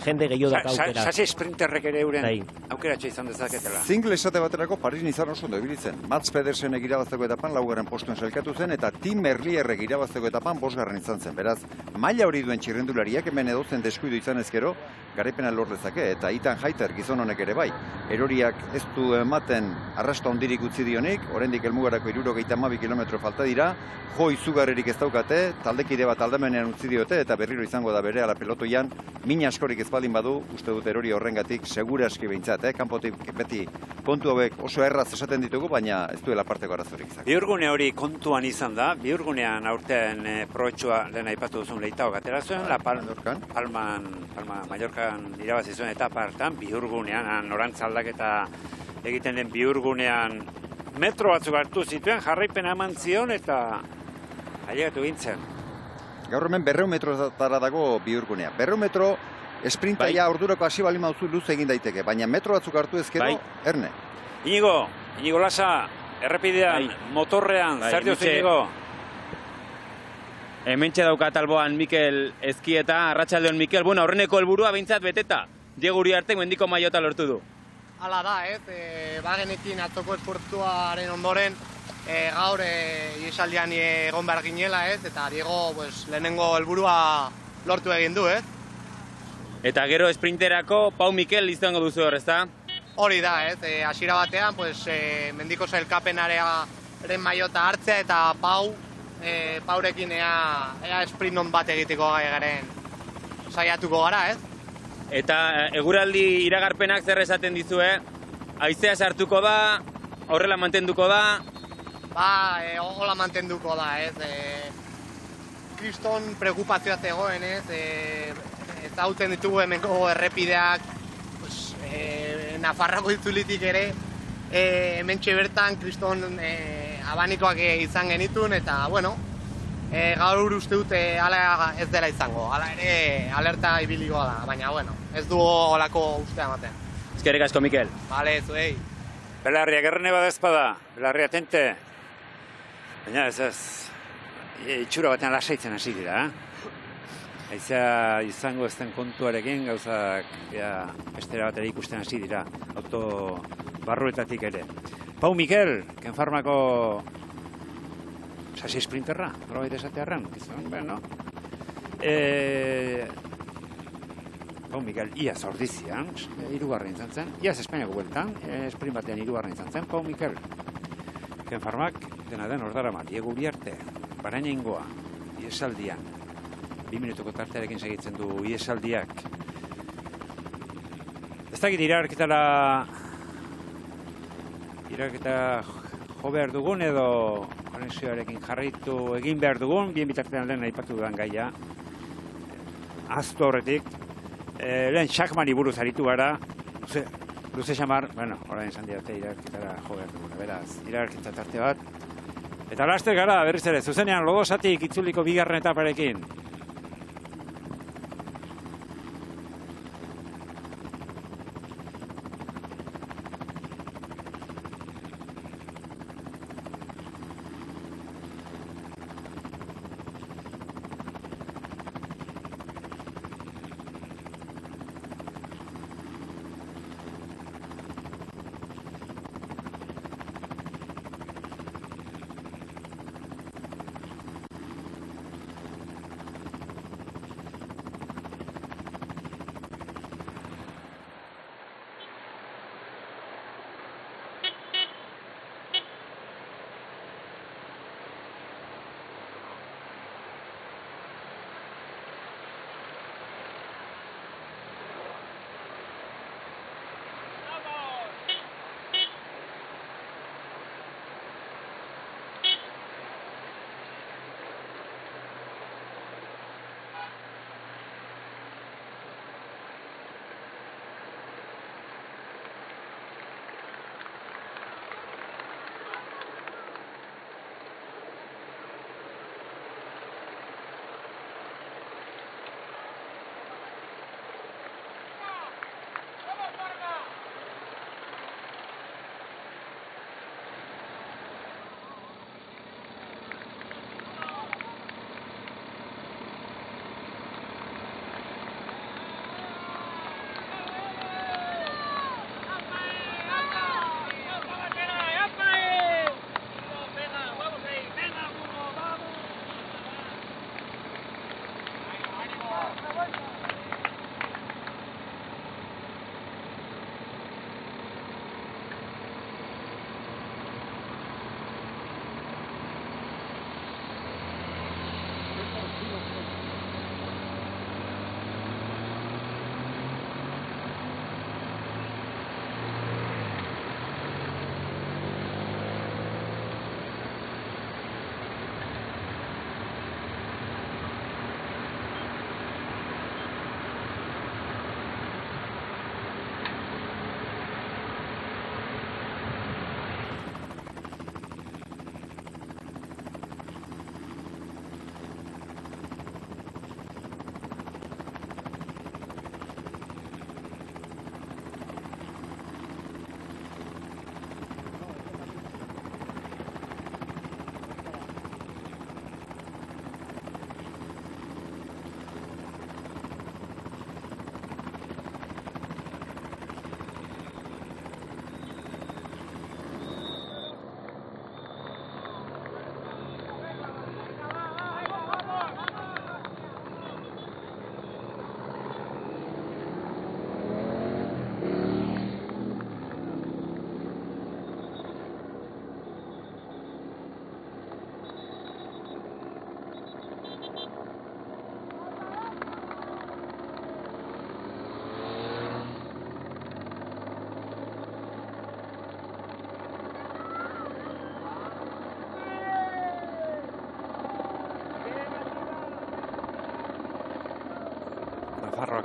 jende gehiago daka aukera. Sase sprinterrek ere euren aukeratxe izan dezaketela. Zingle esate baterako Paris-Nizan oso ondo ibilitzen. Mats Pedersenek irabazteko etapan 4. postuen sailkatu zen, eta Tim Merlierrek irabazteko etapan 5. izan zen. Beraz, maila hori duen txirrendulariak hemen edozen deskuidu izan ezkero, garaipena lor dezake, eta Itan Jaiter gizon honek ere bai. Eroriak ez du ematen arrasta hondirik utzi dionik, oraindik helmugarako 72 kilometro falta dira, jo izugarririk ez daukate, taldekide bat aldamenean utzi diote, eta berriro izango da bere ala pelotoian, min askorik ez baldin badu, uste dut Erori horrengatik segura aski behintzat, kanpotik beti kontu hauek oso erraz esaten ditugu, baina ez duela parteko arazorik izan. Bihurgune hori kontuan izan da, bihurgunean aurten proetxua lehen aipatu duzun Leitaok atera zuen, Palma Mallorcan irabazi zuen etapa hartan, bihurgunean, norantza aldaketa egiten den bihurgunean metro batzuk hartu zituen, jarraipena eman zion eta ailegatu gintzen. Gaur hemen 200 metrotara dago bihurgunea. 200 metro esprinta ja ordurako hasi bali mauzu luze egin daiteke, baina metro batzuk hartu ezkero, erne. Inigo Lasa, errepidean, motorrean, zer diozu Inigo? Hementxe daukat alboan Mikel Ezkieta, Arratsaldeon Mikel, bueno, aurreneko helburua behintzat beteta. Diego Uriarte mendiko maiota lortu du. Hala da, bagenekin atzoko esfortzuaren ondoren, gaur ihesaldian egon behar ginela, eta Diego lehenengo helburua lortu egin du, Eta gero esprinterako Pau Mikel izango duzu hor, ezta? Hori da, hasiera batean, mendiko sailkapenaren maiota hartzea eta Paurekin ea sprint bat egiteko gai garen saiatuko gara, Eta eguraldi iragarpenak zer esaten dizue? Haizea sartuko da, horrela mantenduko da? Hola mantenduko da, Kriston preokupazioa zegoen, ezagutzen ditugu hemengo errepideak, Nafarroko itzulitik ere, hementxe bertan kriston abanikoak izan genitun, eta, gaur uste dute hala ez dela izango, hala ere alerta ibilikoa da, baina, ez du olako ustea ematen. Eskerrik asko, Mikel. Bale, zuei. Belarria, gerrene badezpada, belarria tente. Baina ez, itxura batean lasaitzen hasi dira, Haizea izango ez den kontuarekin gauzak bestera batera ikusten hasi dira, auto barruetatik ere. Pau Mikel, Kenfarmako sasi sprinterra, probait esatearren, Pau Mikel, iaz ordizian, hirugarren izan zen, iaz Espainiako bueltan, sprint batean hirugarren izan zen, Pau Mikel. Kenfarmak dena den ordaramat, Diego Uriarte, Barainaingoa, iesaldian, 2 minutuko tartearekin segitzen du iesaldiak. Ez dakit iragarketa jo behar dugun edo konexioarekin jarraitu egin behar dugun, bien bitartean lehen aipatu dudan gaia. Aztu horretik, lehen Schachmanni buruz aritu gara, luze xamar, orain esan diate iragarketara jo behar dugun, beraz, iragarketa tarte bat. Eta laster gara, berriz ere, zuzenean Lodosatik itzuliko bigarren etaparekin.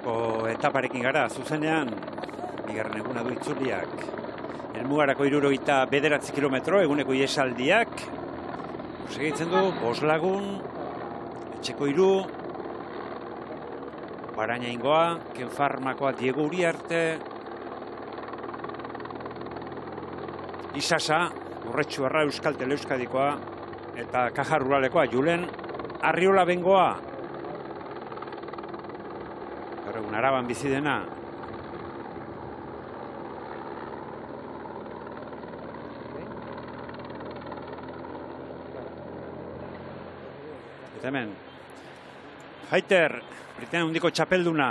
Pismako etaparekin gara, zuzenean, bigarren eguna du itzuliak. Helmugarako 79 kilometro, eguneko iesaldiak. Segitzen du, Boslagun, Etxeko 3, Barainaingoa, Kenfarmakoa, Diego Uriarte, Isasa, Urretxuarra, Euskaltel Euskadikoa, eta Kaja Ruralekoa, Julen Arriola Bengoa. Gaur egun Araban bizi dena. Eta hemen, Jaiter, Britania Handiko txapelduna.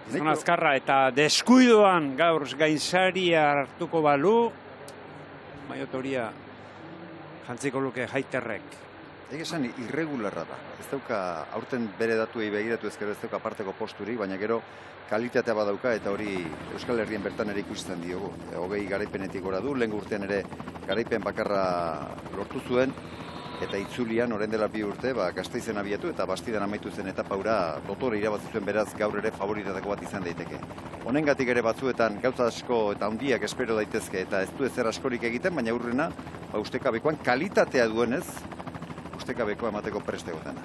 Gizon azkarra eta deskuidoan gaur gainsaria hartuko balu. Maiotoria jantziko luke Jaiterrek. Esan irregularra da. Ez dauka, aurten bere datuei begiratu ezkero ez dauka parteko posturik, baina gero kalitatea badauka eta hori Euskal Herrien bertan ere ikusten diogu. 20 garaipenetik gora du, lehen urtean ere garaipen bakarra lortu zuen, eta itzulian, orain dela 2 urte, Gasteizen abiatu eta Bastidan amaitu zen etapaura dotore irabazi zuen, beraz gaur ere favoritatako bat izan daiteke. Honengatik ere batzuetan gauza asko eta handiak espero daitezke eta ez du ezer askorik egiten, baina urrena ustekabekoan kalitatea duenez, ustekabekoa emateko preste egoten da.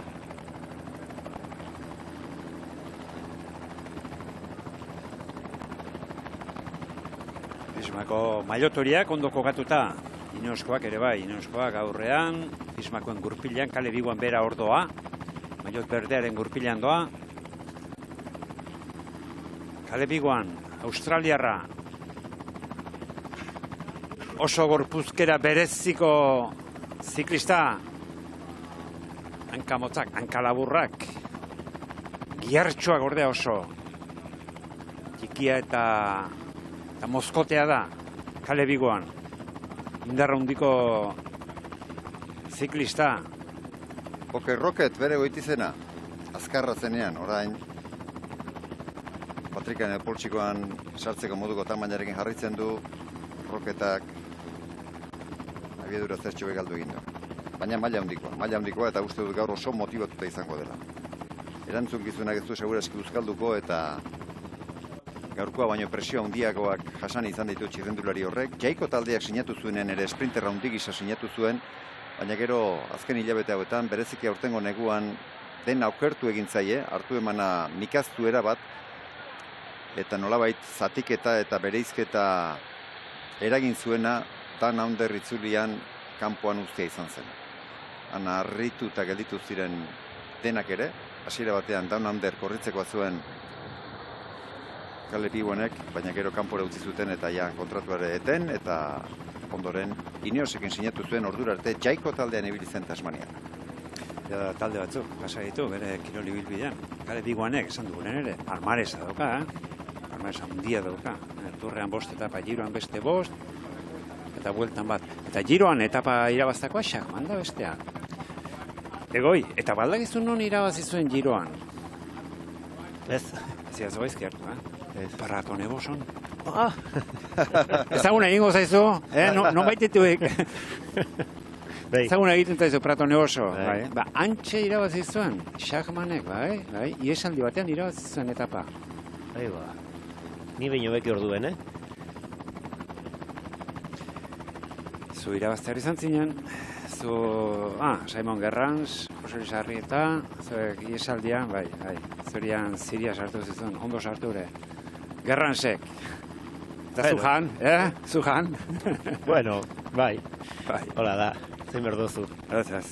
Pismako mailotoriak ondo kokatuta. Inoskoak ere bai, Inoskoak aurrean, Pismakoen gurpilean, Kale Biguan bera ordoa, maillot berdearen gurpilean doa. Kale Biguan, Australiarra, oso gorpuzkera bereziko ziklista, hankamotzak, hankalaburrak, gihartxoak ordea oso, txikia eta mozkotea da, Kale Biguan. Indarra hundiko ziklista. Poker Rocket bere goitizena, azkarra zenean, orain Patrikan Poltsikoan sartzeko moduko tamainarekin jarritzen du, Rocketak abiedura zertxo begaldu egin du. Baina maila handikoa eta uste dut gaur oso motibatuta izango dela. Erantzunkizunak ez du segurazki uzkalduko eta gaurkoa baino presio handiagoak jasan izan ditu txirrendulari horrek. Jaiko taldeak sinatu zuenen ere sprinter handi gisa sinatu zuen, baina gero azken hilabete hauetan bereziki aurtengo neguan dena okertu egin zaie, hartu emana mikaztu erabat, eta nolabait zatiketa eta bereizketa eragin zuena Dan Under itzulian kanpoan uztea izan zen. Han harritu eta gelditu ziren denak ere, hasiera batean Dan Under korritzekoa zuen Kale Biguanek, baina gero kanpora utzi zuten eta ja kontratuare eten, eta ondoren Ineosekin sinatu zuen ordura arte Jaiko taldean ibili zen Tasmanian. Ja, talde batzuk, pasa ditu, bere kiroli bilbidean. Kale Biguanek, esan dugunen ere, palmaresa dauka, palmaresa handia dauka. Turrean 5 etapa, Giroan beste 5, eta bueltan bat. Eta Giroan etapa irabaztakoa Schachmann da bestea. Egoi, eta baldakizun non irabazi zuen Giroan? Ez. Ez gaizki hartu, Parrato Neboson. Ah! Ezaguna egingo zaizu, non baitituek. Ezaguna egiten zaizu Prato Neboso. Antxe irabazi zuen, Schachmannek, bai, iesaldi batean irabazi zuen etapa. Bai, ni baino beki orduen, Zu irabazteari izan zinen, Simon Gerrans, Jose Luis Arrieta, zuek iesaldian, bai, zurian Siria sartu zizun, ondo sartu ere. Gerransek. Eta Zuhan, Zuhan. Bueno, bai. Hola da, zein berdozu. Gracias.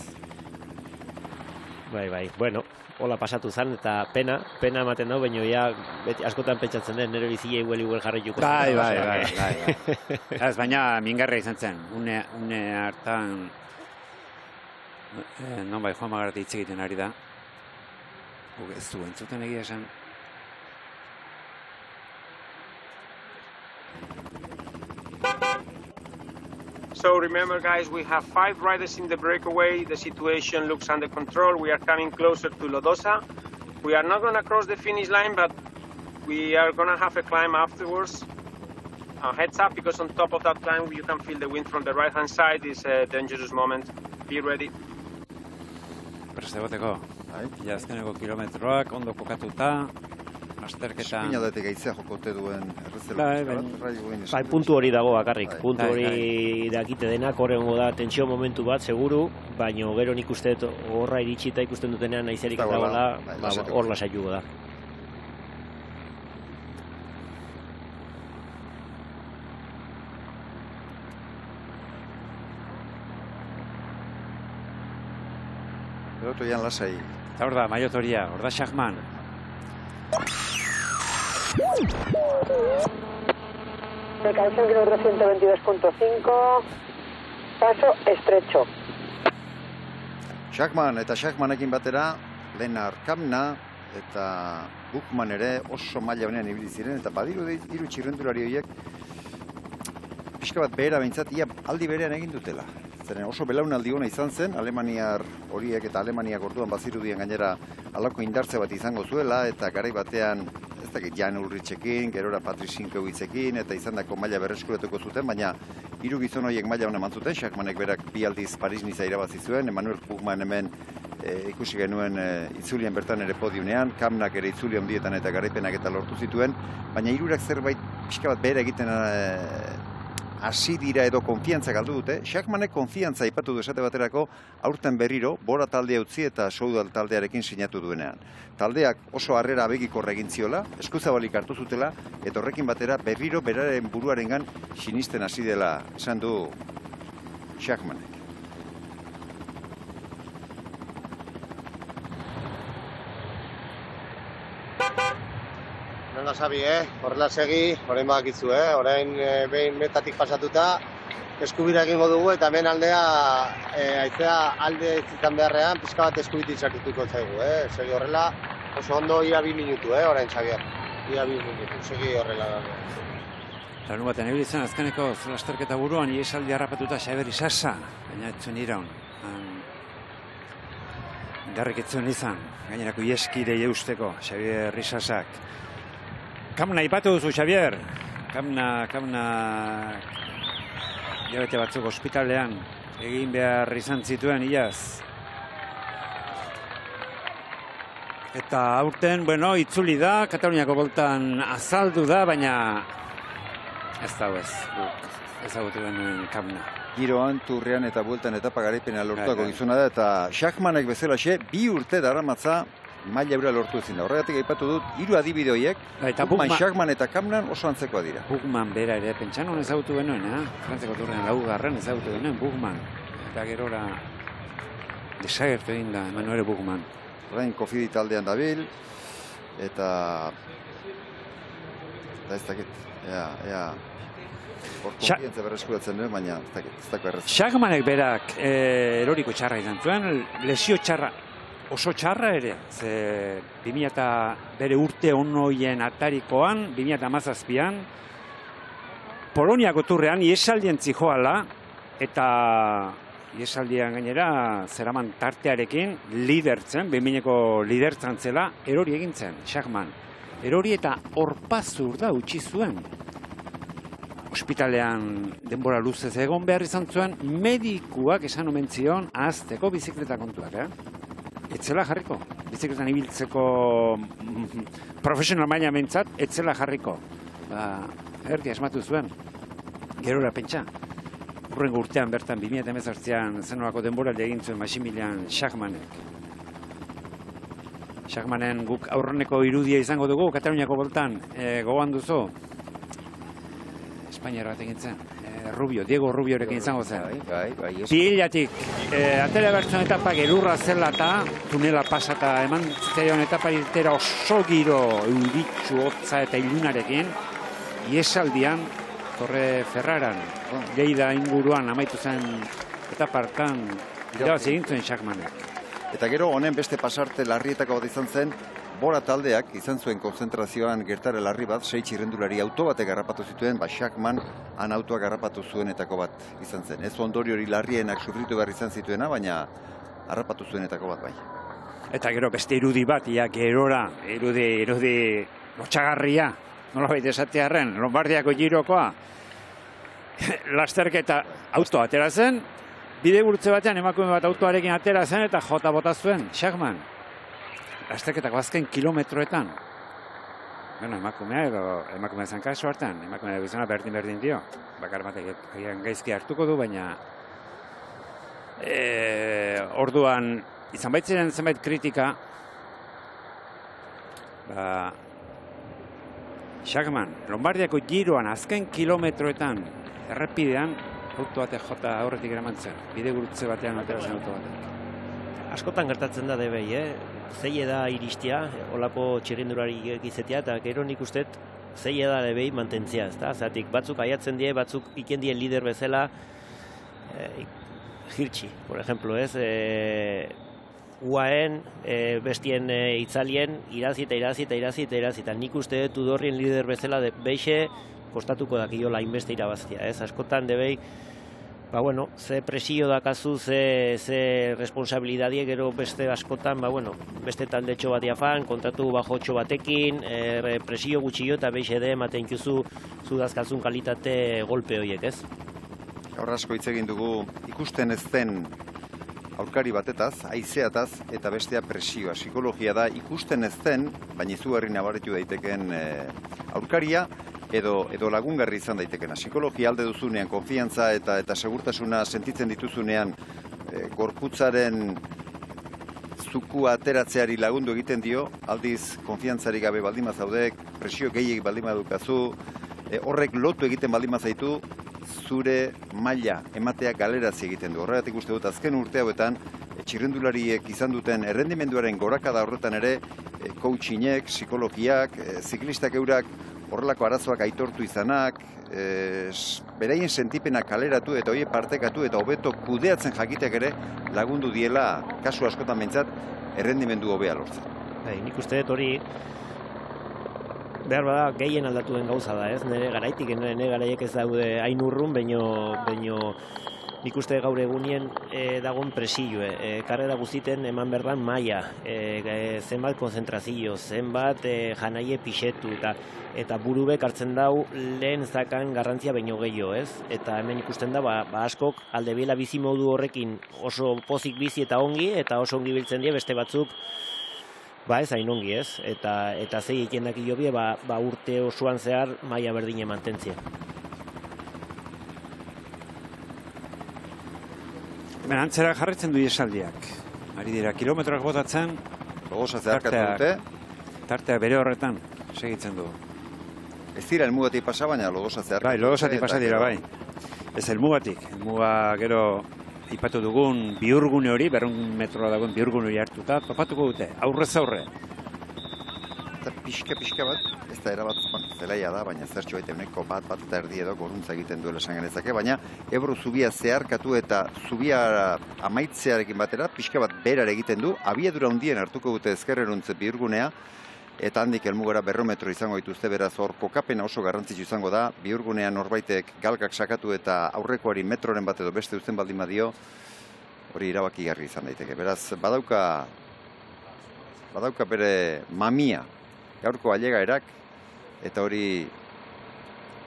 Bai, bueno, hola pasatu zen eta pena ematen dau, baina ja beti askotan pentsatzen den, nire bizilei huel jarrituko. Bai. Ez, baina mingarria izan zen, une hartan, non bai, Juan Magarate hitz egiten ari da. Ez du, entzuten egia esan. So remember guys, we have 5 riders in the breakaway. The situation looks under control. We are coming closer to Lodosa. We are not going to cross the finish line, but we are going to have a climb afterwards. Heads up, because on top of that climb you can feel the wind from the right hand side. It's a dangerous moment. Be ready. Preste goteko. Ja azkeneko kilometroak ondo kokatuta. lasterketa... Espinaldetik aitzea jokote duen errezela. Bai, puntu hori dago bakarrik. Puntu hori dakite denak, horrengo da tentsio momentu bat, seguru, baina gero nik uste horra iritsita ikusten dutenean naizerik dagoela, hor lasaiuko da. Erotoian lasai. Eta hor da, Maiotoria, hor da Schachmann. Precaución kilómetro 122.5, paso estrecho. Schachmann eta Schachmannekin batera, Lennart Kamna eta Buchmann ere oso maila honean ibili ziren, eta badirudi hiru txirrindulari horiek pixka bat behera behintzat, ia aldi berean egin dutela. Zeren oso belaunaldi ona izan zen, Alemaniar horiek eta Alemaniak orduan bazirudien gainera halako indartze bat izango zuela, eta garai batean ez dakit Jan Ulrichekin, gerora Patrick Sinkowitzekin, eta izandako maila berreskuratuko zuten, baina hiru gizon horiek maila ona eman zuten, Schachmannek berak 2 aldiz Paris-Niza irabazi zuen, Emmanuel Buchmann hemen ikusi genuen itzulien bertan ere podiunean, Kamnak ere itzuli handietan eta garaipenak eta lortu zituen, baina hirurak zerbait pixka bat behera egiten hasi dira edo konfiantza galdu dute. Schachmannek konfiantza aipatu du esate baterako aurten berriro Bora taldea utzi eta Soudal taldearekin sinatu duenean. Taldeak oso harrera abegikorra egin ziola, eskuzabalik hartu zutela, eta horrekin batera berriro beraren buruarengan sinisten hasi dela esan du Schachmannek. Nona sabi, horrela segi, orain badakizu, orain behin metatik pasatuta, eskubira egingo dugu eta hemen aldea, aizea alde izan beharrean, pixka bat eskubitik sartutuko zaigu, segi horrela, oso ondo ia 2 minutu, orain Xabier, ia 2 minutu, segi horrela. Larun batean ebili zen azkeneko lasterketa buruan, iesaldi harrapatuta Xabier Isasa, baina etzuen iraun. Indarrik etzuen izan, gainerako ieskide eusteko Xabier Isasak. Kamna ipatu duzu, Xabier. Kamna jabete batzuk ospitalean egin behar izan zituen, iaz. Eta aurten, bueno, itzuli da, Kataluniako boltan azaldu da, baina ez da ezagutu genuen Kamna. Giroan, turrean eta bueltan etapa garaipena lortuako gizona da, eta Schachmannek bezalaxe 2 urte daramatza maila eura lortu ezin da. Horregatik aipatu dut, 3 adibide horiek, Buchmann, Schachmann eta Kamnan oso antzekoa dira. Buchmann bera ere, pentsan hon ezagutu genuen, Frantzeko turrean 4. ezagutu genuen, Buchmann. Eta gerora desagertu egin da, Emmanuel Buchmann. Orain Kofidi taldean dabil, eta ez dakit, hor konfiantza berreskuratzen duen, baina ez dakit errezen. Schachmannek berak eroriko txarra izan zuen, lesio txarra, oso txarra ere, ze 2000 bere urte onoien atarikoan, 2017an, Poloniako turrean iesaldien zijoala, eta iesaldian gainera zeraman tartearekin lidertzen, 2000ko lidertzen zela, erori egintzen, Schachmann. Erori eta horpazur da utzi zuen. Ospitalean denbora luzez egon behar izan zuen, medikuak esan omen zion ahazteko bizikleta kontuak, Etzela jarriko, bizikletan ibiltzeko profesional maila mentzat, etzela jarriko. Erdi asmatu zuen, gerora pentsa. Urrengo urtean bertan 2018an zenolako denbora egin zuen Maximilian Schachmannek. Schachmannen guk aurreneko irudia izango dugu, Kataluniako boltan, gogoan duzu. Espainiar bat egin zen. Diego Rubiorekin izango zen. Pilatik, atera bertzen etapak elurra zela eta tunela pasata eman zitzaion etapa irtera oso giro euritxu, hotza eta ilunarekin. Iesaldian, Torre Ferraran, Lleida inguruan amaitu zen etapa hartan irabazi egin zuen Schachmannek. Eta gero honen beste pasarte larrietako bat izan zen, Bora taldeak izan zuen konzentrazioan gertare larri bat, 6 txirrendulari auto batek harrapatu zituen, Schachmann han autoak harrapatu zuenetako bat izan zen. Ez ondorio hori larrienak sufritu behar izan zituena, baina harrapatu zuenetako bat bai. Eta gero beste irudi bat, gerora, irudi lotxagarria, nolabait esatearren, Lombardiako girokoa, lasterketa auto atera zen, bide gurutze batean emakume bat autoarekin atera zen eta jota bota zuen, Schachmann. Lasterketako azken kilometroetan. bueno, emakumea edo emakumea zen kasu hartan, emakumea gizona berdin dio. Bakar batek gaizki hartuko du, baina orduan izan baitziren zenbait kritika, Schachmann, Lombardiako giroan azken kilometroetan errepidean auto batek jota aurretik eramantzen, bide gurutze batean atera zen auto batek. Askotan gertatzen da debei, zeie da iristia, olako txirrindulari izatea, eta gero nik uste zeie da debei mantentzia, ezta? Zeratik batzuk aiatzen die, batzuk ikendien lider bezala, Hirschi, por ejemplo, ez? UAEn, bestien itzalien, irazi eta nik uste Tudorrien lider bezala beixe kostatuko dakiola inbeste irabaztia, ez? Askotan debei, ze presio dakazu, ze responsabilidadie gero beste askotan, beste taldetxo bat jafan, kontratu bajotxo batekin, presio gutxio eta beixe de ematen juzu zudazkazun kalitate golpe horiek, ez? Gaur asko hitz egin dugu ikusten ez den aurkari batetaz, haizeataz eta bestea presioa. Psikologia da ikusten ez den, baina izugarri nabaritu daiteken aurkaria edo lagungarri izan daitekena. Psikologia alde duzunean, konfiantza eta segurtasuna sentitzen dituzunean gorputzaren zukua ateratzeari lagundu egiten dio, aldiz konfiantzari gabe baldin bazaude, presio gehiegi baldin badukazu, horrek lotu egiten baldin bazaitu, zure maila ematea galerazi egiten du. Horregatik uste dut azken urte hauetan txirrendulariek izan duten errendimenduaren gorakada horretan ere coachinek, psikologiak, ziklistak eurak horrelako arazoak aitortu izanak, beraien sentipenak kaleratu eta horiek partekatu eta hobeto kudeatzen jakiteak ere lagundu diela kasu askotan behintzat errendimendu hobea lortzen. Nik uste dut hori behar bada gehien aldatu den gauza da, ez? Nire garaitik, nire garaiek ez daude hain urrun, baino nik uste gaur egunien dagoen presioe. Karrera guztiten eman berdan maia, zenbat konzentrazio, zenbat janaie pixetu, eta burubek hartzen dau lehen zakan garrantzia baino gehiago, ez? Eta hemen ikusten da, askok alde biela bizi modu horrekin oso pozik bizi eta ongi, eta oso ongi biltzen die beste batzuk ez hain ongi, ez? Eta zei ikendak hilobie, urte osoan zehar maila berdine mantentzia. Hemen antzera jarretzen du esaldiak. Ari dira, kilometroak botatzen, Lodosa zeharkatu dute. Tartea bere horretan segitzen du. Ez dira helmugatik pasa, baina Lodosa zeharkatu dute. Bai, Lodosatik pasa dira, bai. Ez helmugatik. Helmuga gero ipatu dugun bihurgune hori, 200 metroa dagoen bihurgune hori hartuta, topatuko dute, aurrez aurre. Eta pixka bat, ez da erabat, zelaia da, baina zertxo baita euneko bat eta erdi edo goruntza egiten duela esan genezake, baina Ebro zubia zeharkatu eta zubia amaitzearekin batera, pixka bat berar egiten du, abiadura hundien hartuko dute ezkerreruntze bihurgunea, eta handik helmugara 200 metro izango dituzte, beraz hor kokapena oso garrantzitsu izango da, bihurgunean norbaitek galgak sakatu eta aurrekoari metroren bat edo beste uzten baldin badio, hori erabakigarri izan daiteke. Beraz, badauka bere mamia, gaurko ailegaerak, eta hori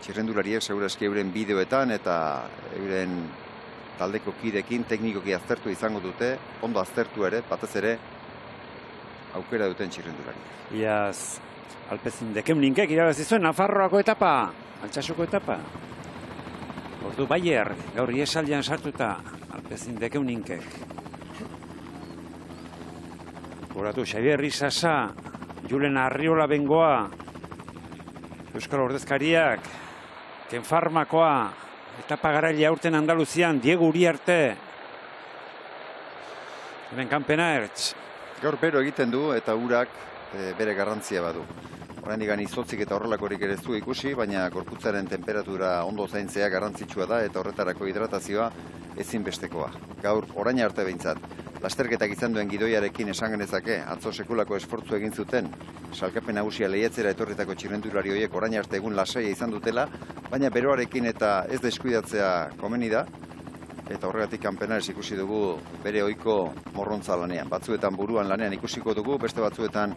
txirrendulariek segurazki euren bideoetan eta euren taldeko kidekin teknikoki aztertu izango dute, ondo aztertu ere, batez ere, aukera duten txirrendulari. Iaz, Alpezin Dekeunikek irabazi zuen Nafarroako etapa, Altsasuko etapa. Ordu Bayer, gaur iesaldian sartuta, Alpezin Dekeunikek. Goratu, Xabier Risasa, Julen Arriola Bengoa, Euskal Ordezkariak, Ken Farmakoa, etapa garaile aurten Andaluzian, Diego Uriarte, hemen kanpena ertz. Gaur bero egiten du eta urak bere garrantzia badu. Oraindik izotzik eta horrelakorik ere ez du ikusi, baina gorputzaren temperatura ondo zaintzea garrantzitsua da eta horretarako hidratazioa ezinbestekoa. Gaur orain arte behintzat, lasterketak izan duen gidoiarekin esan genezake, atzo sekulako esfortzu egin zuten, salkapen nagusia lehiatzera etorritako txirrendulari horiek orain arte egun lasaia izan dutela, baina beroarekin eta ez deskuidatzea komeni da, eta horregatik kanpenares ikusi dugu bere ohiko morrontza lanean. Batzuetan buruan lanean ikusiko dugu, beste batzuetan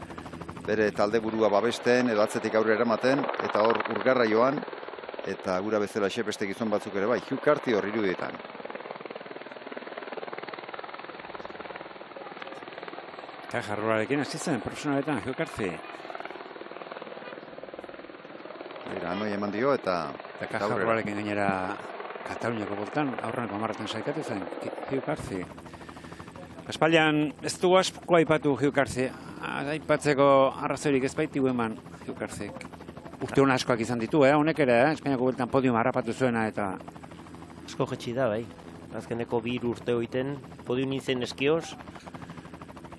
bere talde burua babesten edo atzetik aurrera eramaten, eta hor urgarra joan, eta gura bezala beste gizon batzuk ere bai, Hugh Carty hor irudietan. Jarrolarekin hasi zen, profesionaletan, Hugh Carty. eman dio eta Kajarroarekin gainera Kataluniako boltan aurreneko hamarretan saikatu zen Hugh Carthy. Espalian ez dugu asko aipatu Hugh Carthy. Aipatzeko arrazoirik ez baitu eman Hugh Carthy. Urte hona askoak izan ditu, honek ere, Espainiako boltan podium harrapatu zuena eta... Asko jetxi da, bai. Azkeneko 2 urte hoiten podium nintzen eskioz.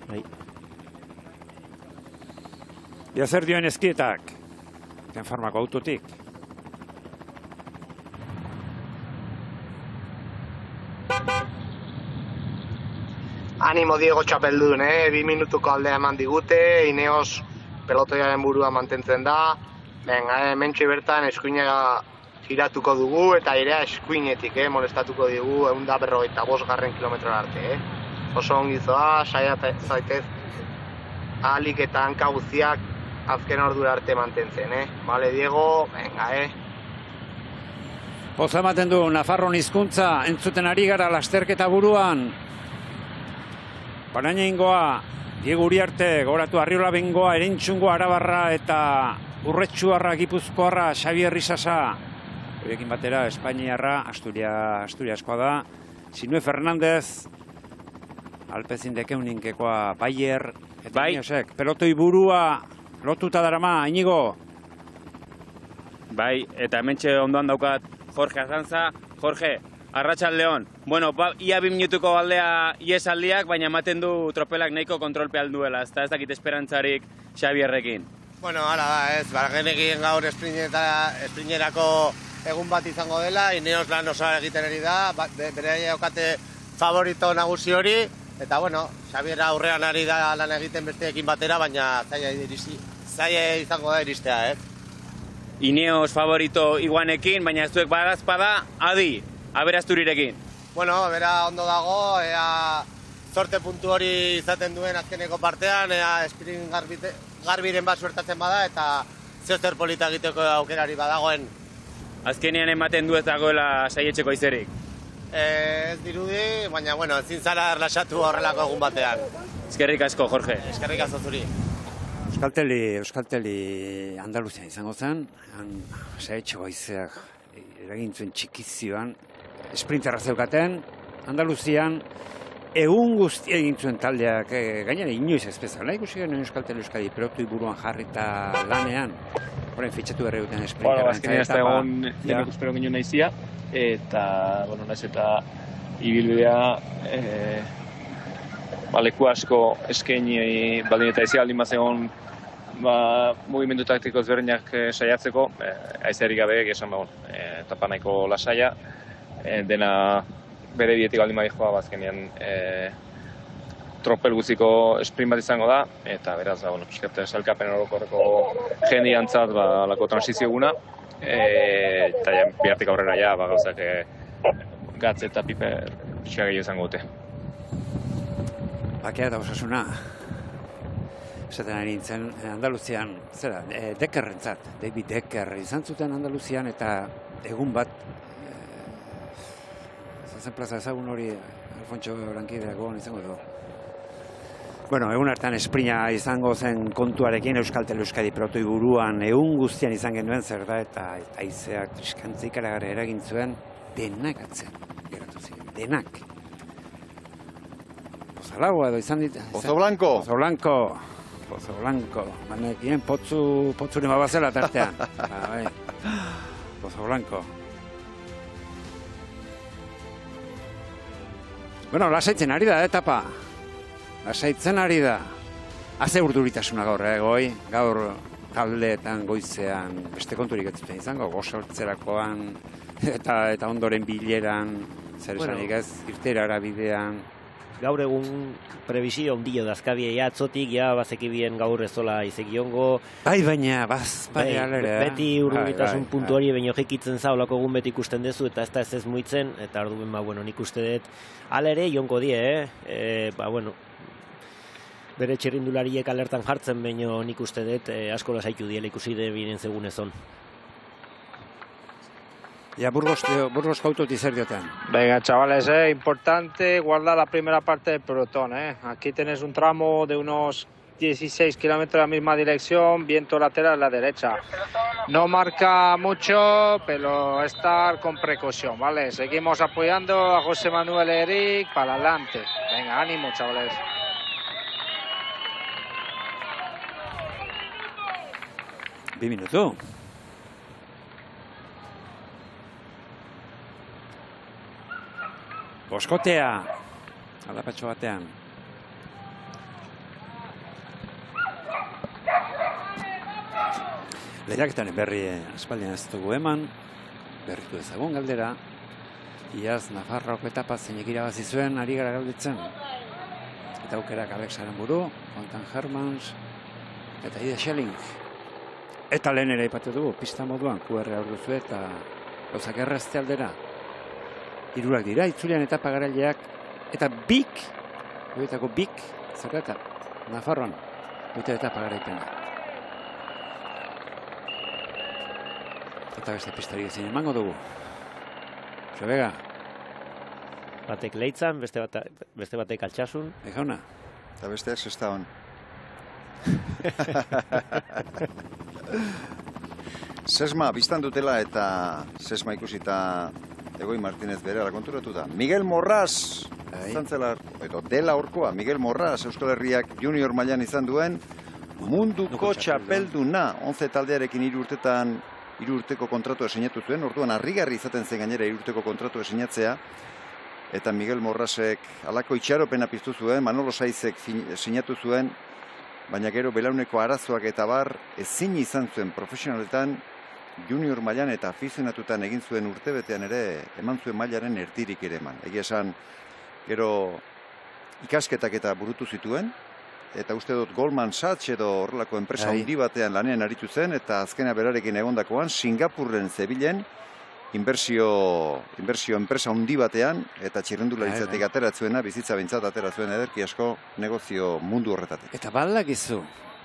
Bai. Ia zer dioen eskietak? Den formako autotik. Animo Diego txapeldun, 2 minutuko aldea eman digute, Ineos pelotoiaren burua mantentzen da. Venga, mentxe bertan eskuinera giratuko dugu eta airea eskuinetik, molestatuko digu 155 kilometrora arte. Oso ongi zoa, zaitez ahalik eta hanka guztiak azken ordura arte mantentzen, Vale, Diego, venga, Poza ematen du, Nafarron hizkuntza entzuten ari gara lasterketa buruan. Parainengoa, Diego Uriarte, goratu Arriola Bengoa, Erentxungo Arabarra eta Urretxuarra, Gipuzkoarra, Xabier Risasa. Horiekin batera, Espainiarra, Asturiaskoa da. Sinue Fernandez, Alpezin Dekeunninkekoa, Bayer, eta Ineosek. Pelotoi burua, lotuta darama, Inigo. Bai, eta hementxe ondoan daukat Jorge Azanza. Jorge, arratsaldeon. Bueno, ia 2 minutuko aldea iesaldiak, baina ematen du tropelak nahiko kontrolpean duela, ez dakit esperantzarik Xabierrekin. Bueno, hala da, Bargenekin gaur esprinerako egun bat izango dela, Ineos lan osoa egiten ari da, bere daukate favorito nagusi hori, eta bueno, Xabier aurrean ari da lan egiten besteekin batera, baina zaila izango da iristea, Ineos favorito iguanekin, baina ez duek badazpada, adi, aberasturirekin. Bueno, bera ondo dago, ea sorte puntu hori izaten duen azkeneko partean, ea sprint garbiren bat suertatzen bada, eta zeozer polita egiteko aukerari badagoen. Azkenean ematen du ez dagoela saietxeko izerik. Ez dirudi, baina bueno, ezin zara erlaxatu horrelako egun batean. Eskerrik asko, Jorge. Eskerrik asko zuri. Euskalteli Andaluzian izango zen, saietxeko izeak eragintzuen txikizioan, sprinterra zeukaten, Andaluzian, egun guztia egin zuen taldeak, gainera inoiz ez bezala, ikusi genuen Euskaltel Euskadi pelotoi buruan jarrita lanean, horrein fitxatu berri duten sprinterra. Bueno, azkenean ez da egon denek espero ginen nahizia, eta, bueno, naiz eta ibilbidea leku asko eskaini baldin eta izia aldin bazegon mugimendu taktiko ezberdinak saiatzeko, aizerik gabe esan etapa nahiko lasaia, dena bere bietik aldin badikoa bazkenean tropel guziko sprint bat izango da, eta beraz, piskate salkapen orokorreko jendiantzat lako transizio eguna, eta bihartik aurrera gauzak gatz eta piper pixka gehiago izango dute. Bakea eta osasuna, esaten ari nintzen, Andaluzian, zera, Deckerrentzat, David Decker izan zuten Andaluzian, eta egun bat, zazen plaza ezagun hori, Alfonso Lankidea gogon izango du. Bueno, egun hartan esprina izango zen kontuarekin Euskaltel Euskadi pelotoi buruan, egun guztian izan genuen zer da, eta aizeak triskantza ikaragarri eragin zuen, denak atzen, geratu ziren, denak. Pozalagoa edo izan dit... Pozo Blanco! Pozo Blanco. Banekien, potzurin babazela tartean. Pozo Blanco. Bueno, lasaitzen ari da, etapa. Lasaitzen ari da. Haze urduritasuna gaur, goi. Gaur taldeetan goizean beste konturik ez zuten izango. Gosortzerakoan eta ondoren bileran. Zer esanik ez, irterara bidean. Gaur egun prebizio ondilo dazkabie atzotik, bazekibien gaur ez zola izekiongo. Bai, baina, alere. Beti urrubitasun puntu hori baino jekitzen zaolako egun beti ikusten dezu, eta ez muitzen, eta orduan, nik uste dut, alere, jonko die, bere txirrindulariek alertan jartzen, baino nik uste dut, asko lasaitu diela ikusi debinen segunezon. Ya Burgos Cautotis zer dioten. Venga, chavales, importante guardar la primera parte del pelotón. Aquí tenéis un tramo de unos 16 kilómetros en la misma dirección, viento lateral a la derecha. No marca mucho, pero estar con precaución, ¿vale? Seguimos apoyando a José Manuel Eric para adelante. Venga, ánimo, chavales. Bi minutu. Boskotea, aldapatxo batean. Lehiaketaren berri aspaldian ez dugu eman, berritu ezagun galdera. Iaz Nafarroako etapa zeinek irabazi zuen ari gara galdetzen. Eta aukerak Alex Aranburu, Fontan Hermans eta Ida Schelling. Eta lehen ere aipatu dugu, pista moduan QR aurduzu eta gauzak errazte aldera. Hirurak dira, itzulean etapa garaileak, eta bik, horietako bik, zer eta Nafarroan, dute etapa garaipena. Eta beste pistari ezin emango dugu. Rebega. Batek leitzan, beste batek altxasun. Jauna. Eta besteak zesta hon. Sesma biztan dutela eta Sesma ikusita Egoi Martinez berera konturatu da. Miguel Morras, zantzelar, dela horkoa, Miguel Morras, Euskal Herriak junior mailan izan duen munduko txapelduna. 11 taldearekin 3 urteko kontratua sinatu zuen, orduan harrigarri izaten zen gainera 3 urteko kontratua sinatzea, eta Miguel Morrasek halako itxaropena piztu zuen, Manolo Saizek sinatu zuen, baina gero belauneko arazoak eta bar ezin izan zuen profesionaletan, junior mailan eta afizionatutan egin zuen urtebetean ere eman zuen mailaren erdirik ere eman. Egia esan, gero ikasketak eta burutu zituen, eta uste dut Goldman Sachs edo horrelako enpresa handi batean lanean aritu zen, eta azkena berarekin egondakoan Singapurren zebilen inbertsio enpresa handi batean, eta txirrendularitzatik ateratzuena, bizitza bintzat ateratzuen ederki asko negozio mundu horretatik. Eta baldakizu,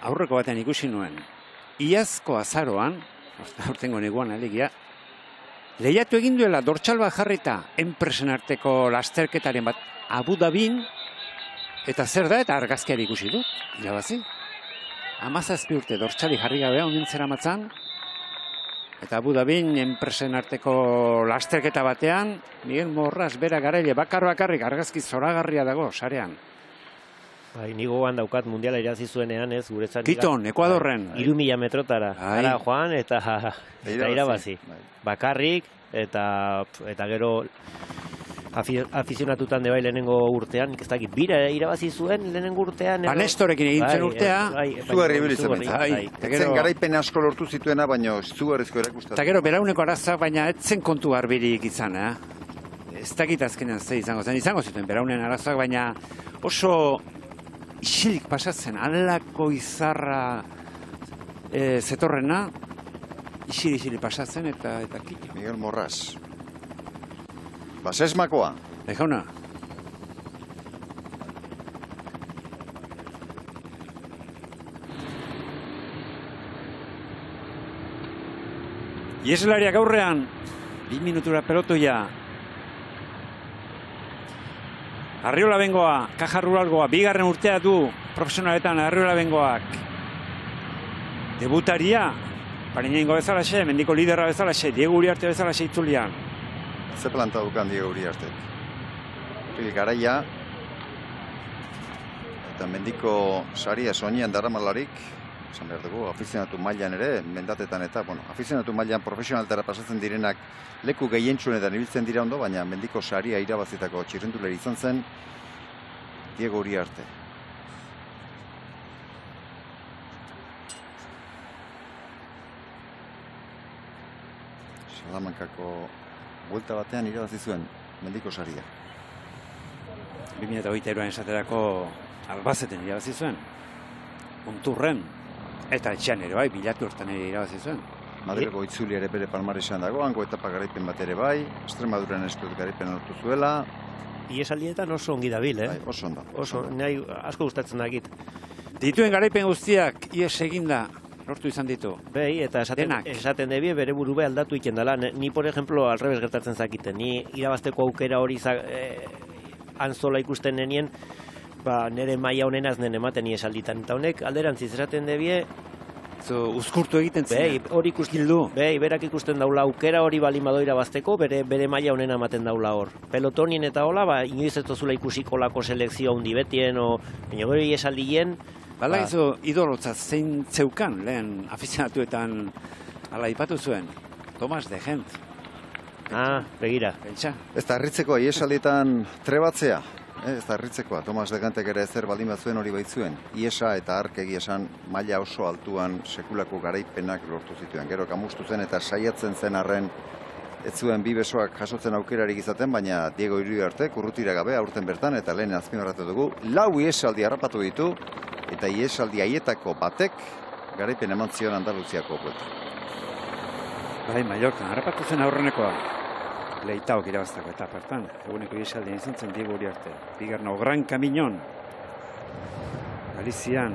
aurreko batean ikusi nuen, iazko azaroan, aurtengo neguan alegia, lehiatu egin duela dortxal bat jarrita enpresen arteko lasterketaren bat Abu Dhabin, eta zer da, eta argazkiari ikusi dut, irabazi. 17 urte dortxali jarri gabea onintzera matzan, eta Abu Dhabin enpresen arteko lasterketa batean, Miguel Morras bera garaile bakarrik argazki zoragarria dago, sarean. Bai, ni gogoan daukat mundiala irabazi zuenean, ez, guretzat. Kiton, Ekuadorren. 3.000 metrotara. Ara joan, eta irabazi. Bakarrik, eta gero afizionatutan de bai lehenengo urtean, ez dakit, bira irabazi zuen lehenengo urtean. Panestorekin egin zen urtea. Zugarri ibilitzen bintzen. Etzen garaipen asko lortu zituena, baina zugarrizko erakustatu. Eta gero berauneko arazoak, baina etzen kontu garbirik izan, ez dakit azkenean ze izango zen. Izango zituen beraunen arazoak, baina oso isilik pasatzen, alako izarra zetorrena, isilik pasatzen eta kito. Miguel Morras. Sesmakoa. Jauna. Ieslariak aurrean, 2 minutura pelotoia. Arriola Bengoa, Caja Ruralgoa, 2. urtea du profesionaletan Arriola Bengoak. Debutaria, Pariñaingo bezalaxe, mendiko liderra bezalaxe, Diego Uriarte bezalaxe itzulian. Ze planta dukan Diego Uriarte. Garaia, eta mendiko saria soinean daramalarik, esan behar dugu, afizionatu mailan ere, mendatetan eta, afizionatu mailan profesionaltara pasatzen direnak leku gehientsunetan ibiltzen dira ondo, baina mendiko saria irabazitako txirrenduleri izan zen Diego Uriarte. Salamankako buelta batean irabazi zuen mendiko saria. 2023an esaterako Albazeten irabazi zuen. Unturren eta etxean ere bai, bilatu hortan ere irabazi zuen. Madrilgo itzuli ere bere palmaresan dago, hango etapa garaipen bat ere bai, Extremaduran eskut garaipen lortu zuela. Iesaldietan oso ongi dabil, Bai, oso ondo. Oso, nahi asko gustatzen dakit. Dituen garaipen guztiak ies eginda lortu izan ditu. Bai, eta esaten debi bere burube aldatu iten dela. Ni, por ejemplo, al revés gertatzen zakiten. Ni irabazteko aukera hori antzola ikusten nenien, nire maila honenaz nen ematen iesalditan. Eta honek alderantziz esaten debie, uzkurtu egiten zen. Hori ikusten berak ikusten daula aukera hori balin badoira bazteko, bere maila honena ematen daula hor. Pelotonien eta hola, inoiz ez tozula ikusiko lako selekzio handi betien, baina gero iesaldien. Bala izo idolotzat zein zeukan lehen afizionatuetan ala ipatu zuen. Tomas de Gent. Begira. Pentsa. Ez da harritzeko iesaldietan trebatzea. Ez da harritzekoa, Tomas de Gentek ere ezer baldin batzuen hori baitzuen. Iesa eta ark egia esan maila oso altuan sekulako garaipenak lortu zituen. Gero kamustu zen eta saiatzen zen arren ez zuen bi besoak jasotzen aukerarik izaten, baina Diego Iriarte urrutira gabe aurten bertan eta lehen azpimarratu dugu. 4 iesaldi harrapatu ditu eta iesaldi haietako batek garaipen eman zion Andaluziako buelta. Bai, Mallorca, harrapatu zen aurrenekoa. Leitaok irabaztako eta partan, eguneko iesaldien izan zen Diego Uriarte. Bigarno, Gran Caminon. Galizian.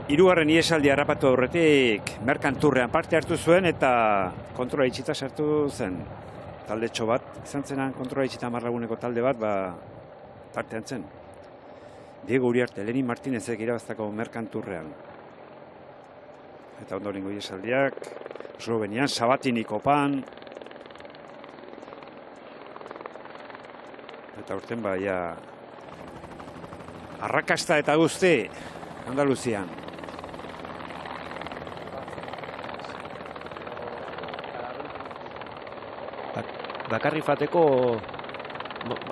3. iesaldi harrapatu aurretik Merkanturrean parte hartu zuen eta kontrola itxita sartu zen. Talde txo bat, izan zenan kontrola itxita marlaguneko talde bat, parte hartzen. Diego Uriarte, Lenin Martinezek irabaztako Merkanturrean. Eta ondorengo iesaldiak, Eslovenian, Sabatini kopan. Eta urten arrakasta eta guzti Andaluzian. Bakarri fateko,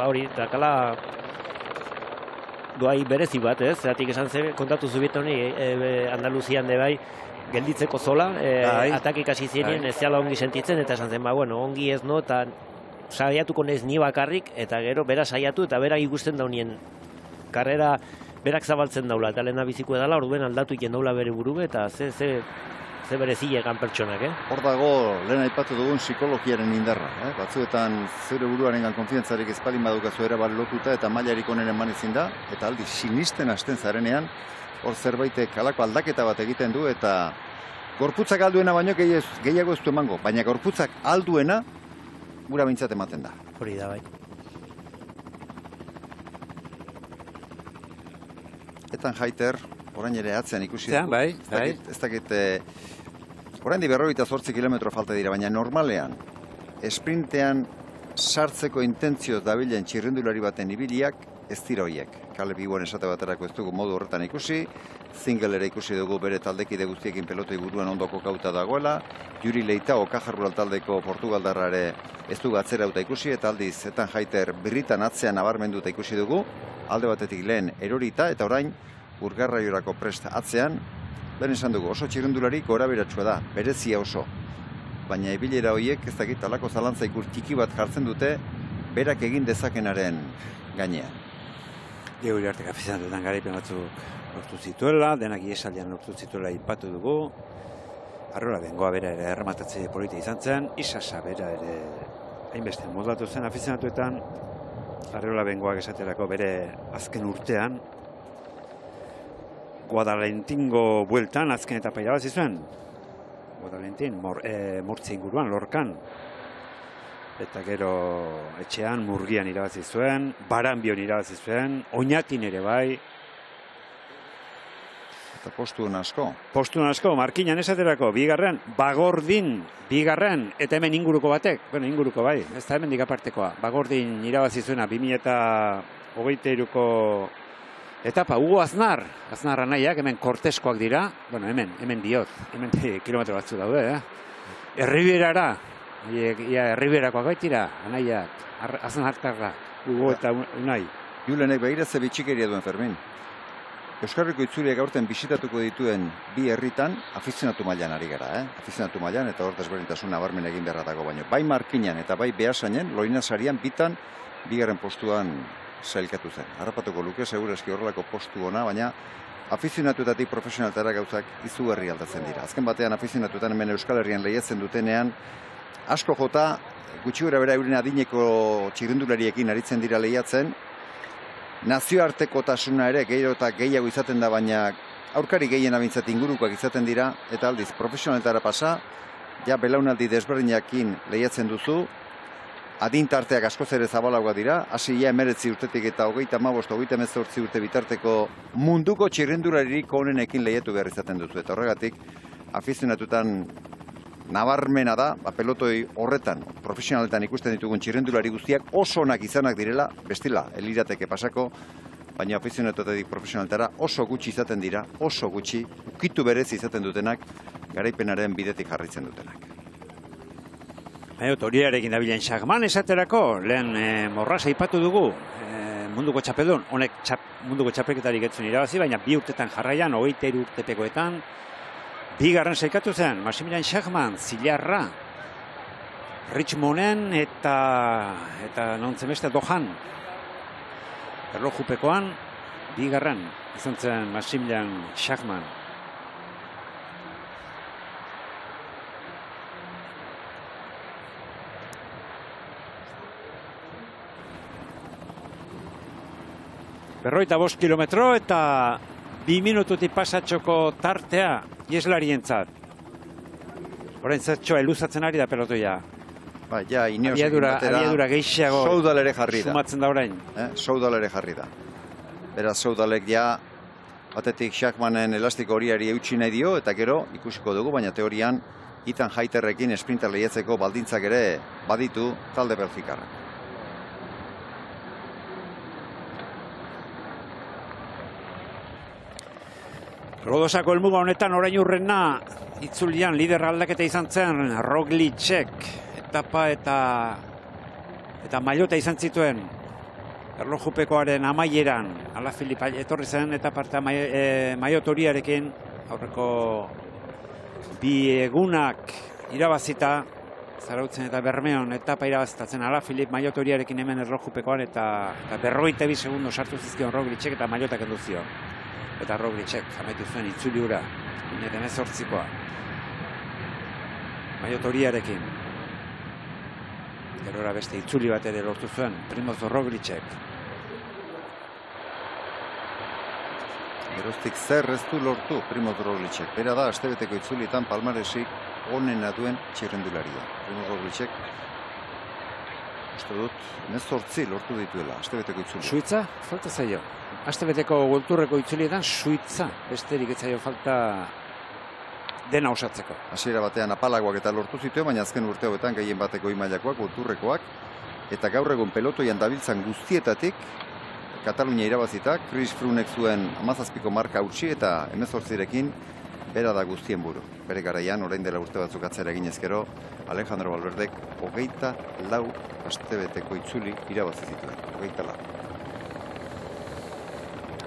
hori, dakala doai berezi bat, ez? Zeratik esan ze, kontatu zubietan honi, Andaluzian de bai, gelditzeko zola, atakik hasi zienien ez zela ongi sentitzen, eta esan zen, ongi ez no, eta saiatuko nez ni bakarrik, eta gero bera saiatu, eta berak ikusten daunien karrera berak zabaltzen daula, eta lehena biziko edala, orduen aldatu iken daula bere burube, eta ze berezilegan pertsonak, Hor dago, lehen aipatu dugun psikologiaren indarra, Batzuetan zure buruarengan konfiantzarik ezpalin badukazu ere lotuta, eta mailarik onen eman ezin da, eta aldi sinisten hasten zarenean, hor zerbaitek halako aldaketa bat egiten du, eta gorputzak alduena baino gehiago ez du emango, baina gorputzak alduena gura bintzat ematen da. Hori da, bai. Etan Jaiter, orain ere atzean ikusi dugu. Bai. Ez dakit, orain di 48 kilometro falta dira, baina normalean, esprintean sartzeko intentzioz dabilen txirrindulari baten ibiliak, ez dira horiek. Caleb Ewan esate baterako ez dugu modu horretan ikusi, Zingle ere ikusi dugu bere taldekide guztiekin pelotoi buruan ondoko kauta dagoela, Juri Leitao Cajarrural taldeko Portugaldarra ere ez dugu atzerauta ikusi, eta aldiz Etan Jaiter birritan atzean nabarmenduta ikusi dugu, alde batetik lehen erorita, eta orain urgarraiorako prest atzean, lehen esan dugu oso txirrindulari gora beratsua da, berezia oso. Baina ibilera horiek ez dakit alako zalantza ikur txiki bat jartzen dute, berak egin dezakenaren gainean. Diego Uriartek afizionatuetan garaipen batzuk lortu zituela, denak iesaldian lortu zituela ipatu dugu. Arrola Bengoa bera ere errematatzaile polita izan zen, Isasa bera ere hainbeste moldatu zen afizionatuetan. Arrola Bengoak esaterako bere azken urtean, Guadalentingo bueltan azken etapa irabazi zuen. Guadalentin, Murtzi inguruan, Lorkan. Eta gero etxean Murgian irabazi zuen, Baranbion irabazi zuen, Oñatin ere bai. Eta postuen asko. Postuen asko, Markinan esaterako, bigarren, Bagordin, bigarren, eta hemen inguruko batek, inguruko bai, ez da hemen digapartekoa. Bagordin irabazi zuena 2023ko etapa, Hugo Aznar anaiak, hemen korteskoak dira, hemen diot, hemen kilometro batzu daude, Erribierara, Herriberakoak baitira, anaiak, Aznartarra, Hugo eta Unai. Julenek begiratze bitxikeria duen Fermin. Euskal Herriko itzuliak aurten bisitatuko dituen bi herritan afizionatu mailan ari gara, Afizionatu mailan eta hor desberdintasun nabarmen egin beharra dago baino. Bai Markinan eta bai Beasainen, Loinasarian bitan bigarren postuan sailkatu zen. Harrapatuko luke segurazki horrelako postu ona, baina afizionatuetatik profesionaltara gauzak izugarri aldatzen dira. Azken batean afizionatuetan hemen Euskal Herrian lehiatzen dutenean, asko jota, gutxi gora bera euren adineko txirrindulariekin aritzen dira lehiatzen, nazioartekotasuna ere gehiago eta gehiago izaten da, baina aurkari gehien abintzat ingurukoak izaten dira, eta aldiz profesionaletara pasa, ja belaunaldi desberdinakin lehiatzen duzu, adintarteak askoz ere zabalagoa dira, hasi ja 19 urtetik eta 35-38 urte bitarteko munduko txirrendularirik onenekin lehiatu behar izaten duzu. Eta horregatik, afizionatutan nabarmena da, pelotoi horretan, profesionaletan ikusten ditugun txirrendulari guztiak oso onak izanak direla, bestela, elirateke pasako, baina afizionatuetatik profesionaletara oso gutxi izaten dira, oso gutxi, ukitu berez izaten dutenak, garaipenaren bidetik jarritzen dutenak. Horiarekin dabilen Schachmann esaterako, lehen Morras aipatu dugu, munduko txapeldun, honek munduko txapelketarik etzuen irabazi, baina 2 urtetan jarraian, 23 urtepekoetan, bigarren sailkatu zen, Maximilian Schachmann, zilarra, Richmonden eta nontzemeste Dohan, erlojupekoan, bigarren izan zen Maximilian Schachmann. Berroita 5 kilometro eta 2 minututik pasatxoko tartea ieslarientzat. Horain zertxoa eluzatzen ari da pelotoia. Ba, ja, Ineosekin batera, abiadura gehiago Soudal ere jarri da. sumatzen da orain. Soudal ere jarri da. Beraz, Soudalek ja, batetik Schachmannen elastiko horiari eutxi nahi dio, eta gero ikusiko dugu, baina teorian, Ethan Hayterrekin esprinter lehiatzeko baldintzak ere baditu talde belgikarrak. Rodosako helmuga honetan orain urrena itzulian lider aldaketa izan zen Roglicek etapa eta mailota izan zituen erlojupekoaren amaieran Alaphilippe etorri zen etapa eta maillot horiarekin aurreko 2 egunak irabazita Zarautzen eta Bermeon etapa irabazitatzen Alaphilippe maillot horiarekin hemen erlojupekoan eta 52 segundo sartu zizkion Roglicek eta mailotak kendu zion. Eta Roglicek amaitu zuen itzuli hura, 18koa. Maillot horiarekin. Gerora beste itzuli bat ere lortu zuen, Primoz Roglicek. Geroztik zer ez du lortu Primoz Roglicek. Bera da, astebeteko itzulietan palmaresik onena duen txirrendularia. Primoz Roglicek, uste dut, 18 lortu dituela, astebeteko itzuli. Suitza, falta zaio. Astebeteko golturreko itzulietan Suitza, besterik ez zaio falta dena osatzeko. Hasiera batean apalagoak eta lortu zituen, baina azken urte hauetan gehien bateko imailakoak, golturrekoak, eta gaur egun pelotoian dabiltzan guztietatik, Katalunia irabazitak, Chris Froonek zuen 17ko marka utzi eta 18rekin bera da guztien buru. Bere garaian, orain dela urte batzuk atzera egin ezkero, Alejandro Valverdek 24 astebeteko itzuli irabazi zituen. 24.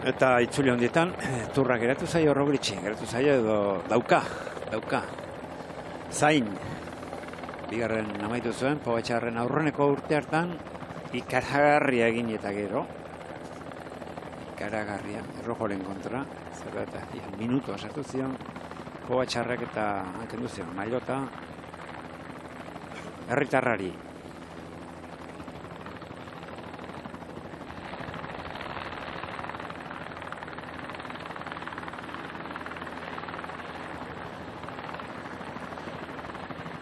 Eta itzuli hondietan, turra geratu zaio Roglicek, geratu zaio edo dauka. Zain, bigarren amaitu zuen, Pogačarren aurreneko urte hartan, ikaragarria egin eta gero. Ikaragarria, errojoren kontra, zer eta minutua sartu zion, Pogačarrek eta kendu zion, mailota, herritarrari.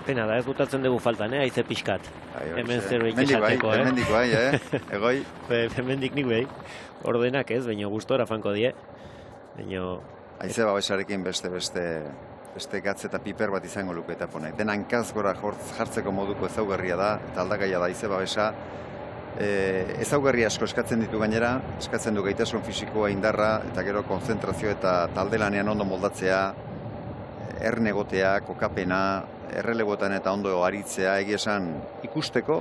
Pena da, ez botatzen dugu faltan, haize pixkat. Hemen zero ikizateko, Hemendik bai, egoi. Hemendik nik behi. Ordenak ez, baina gustora fanko die. Haize babesarekin beste gatz eta piper bat izango luke eta ponek. Den hankaz gora jartzeko moduko ezaugarria da, eta aldagaia da haize babesa. Ezaugarri asko eskatzen ditu gainera, eskatzen du gaitasun fisikoa, indarra, eta gero konzentrazio eta taldelanean ondo moldatzea, ernegotea, kokapena, errelebotan eta ondo aritzea, egia esan ikusteko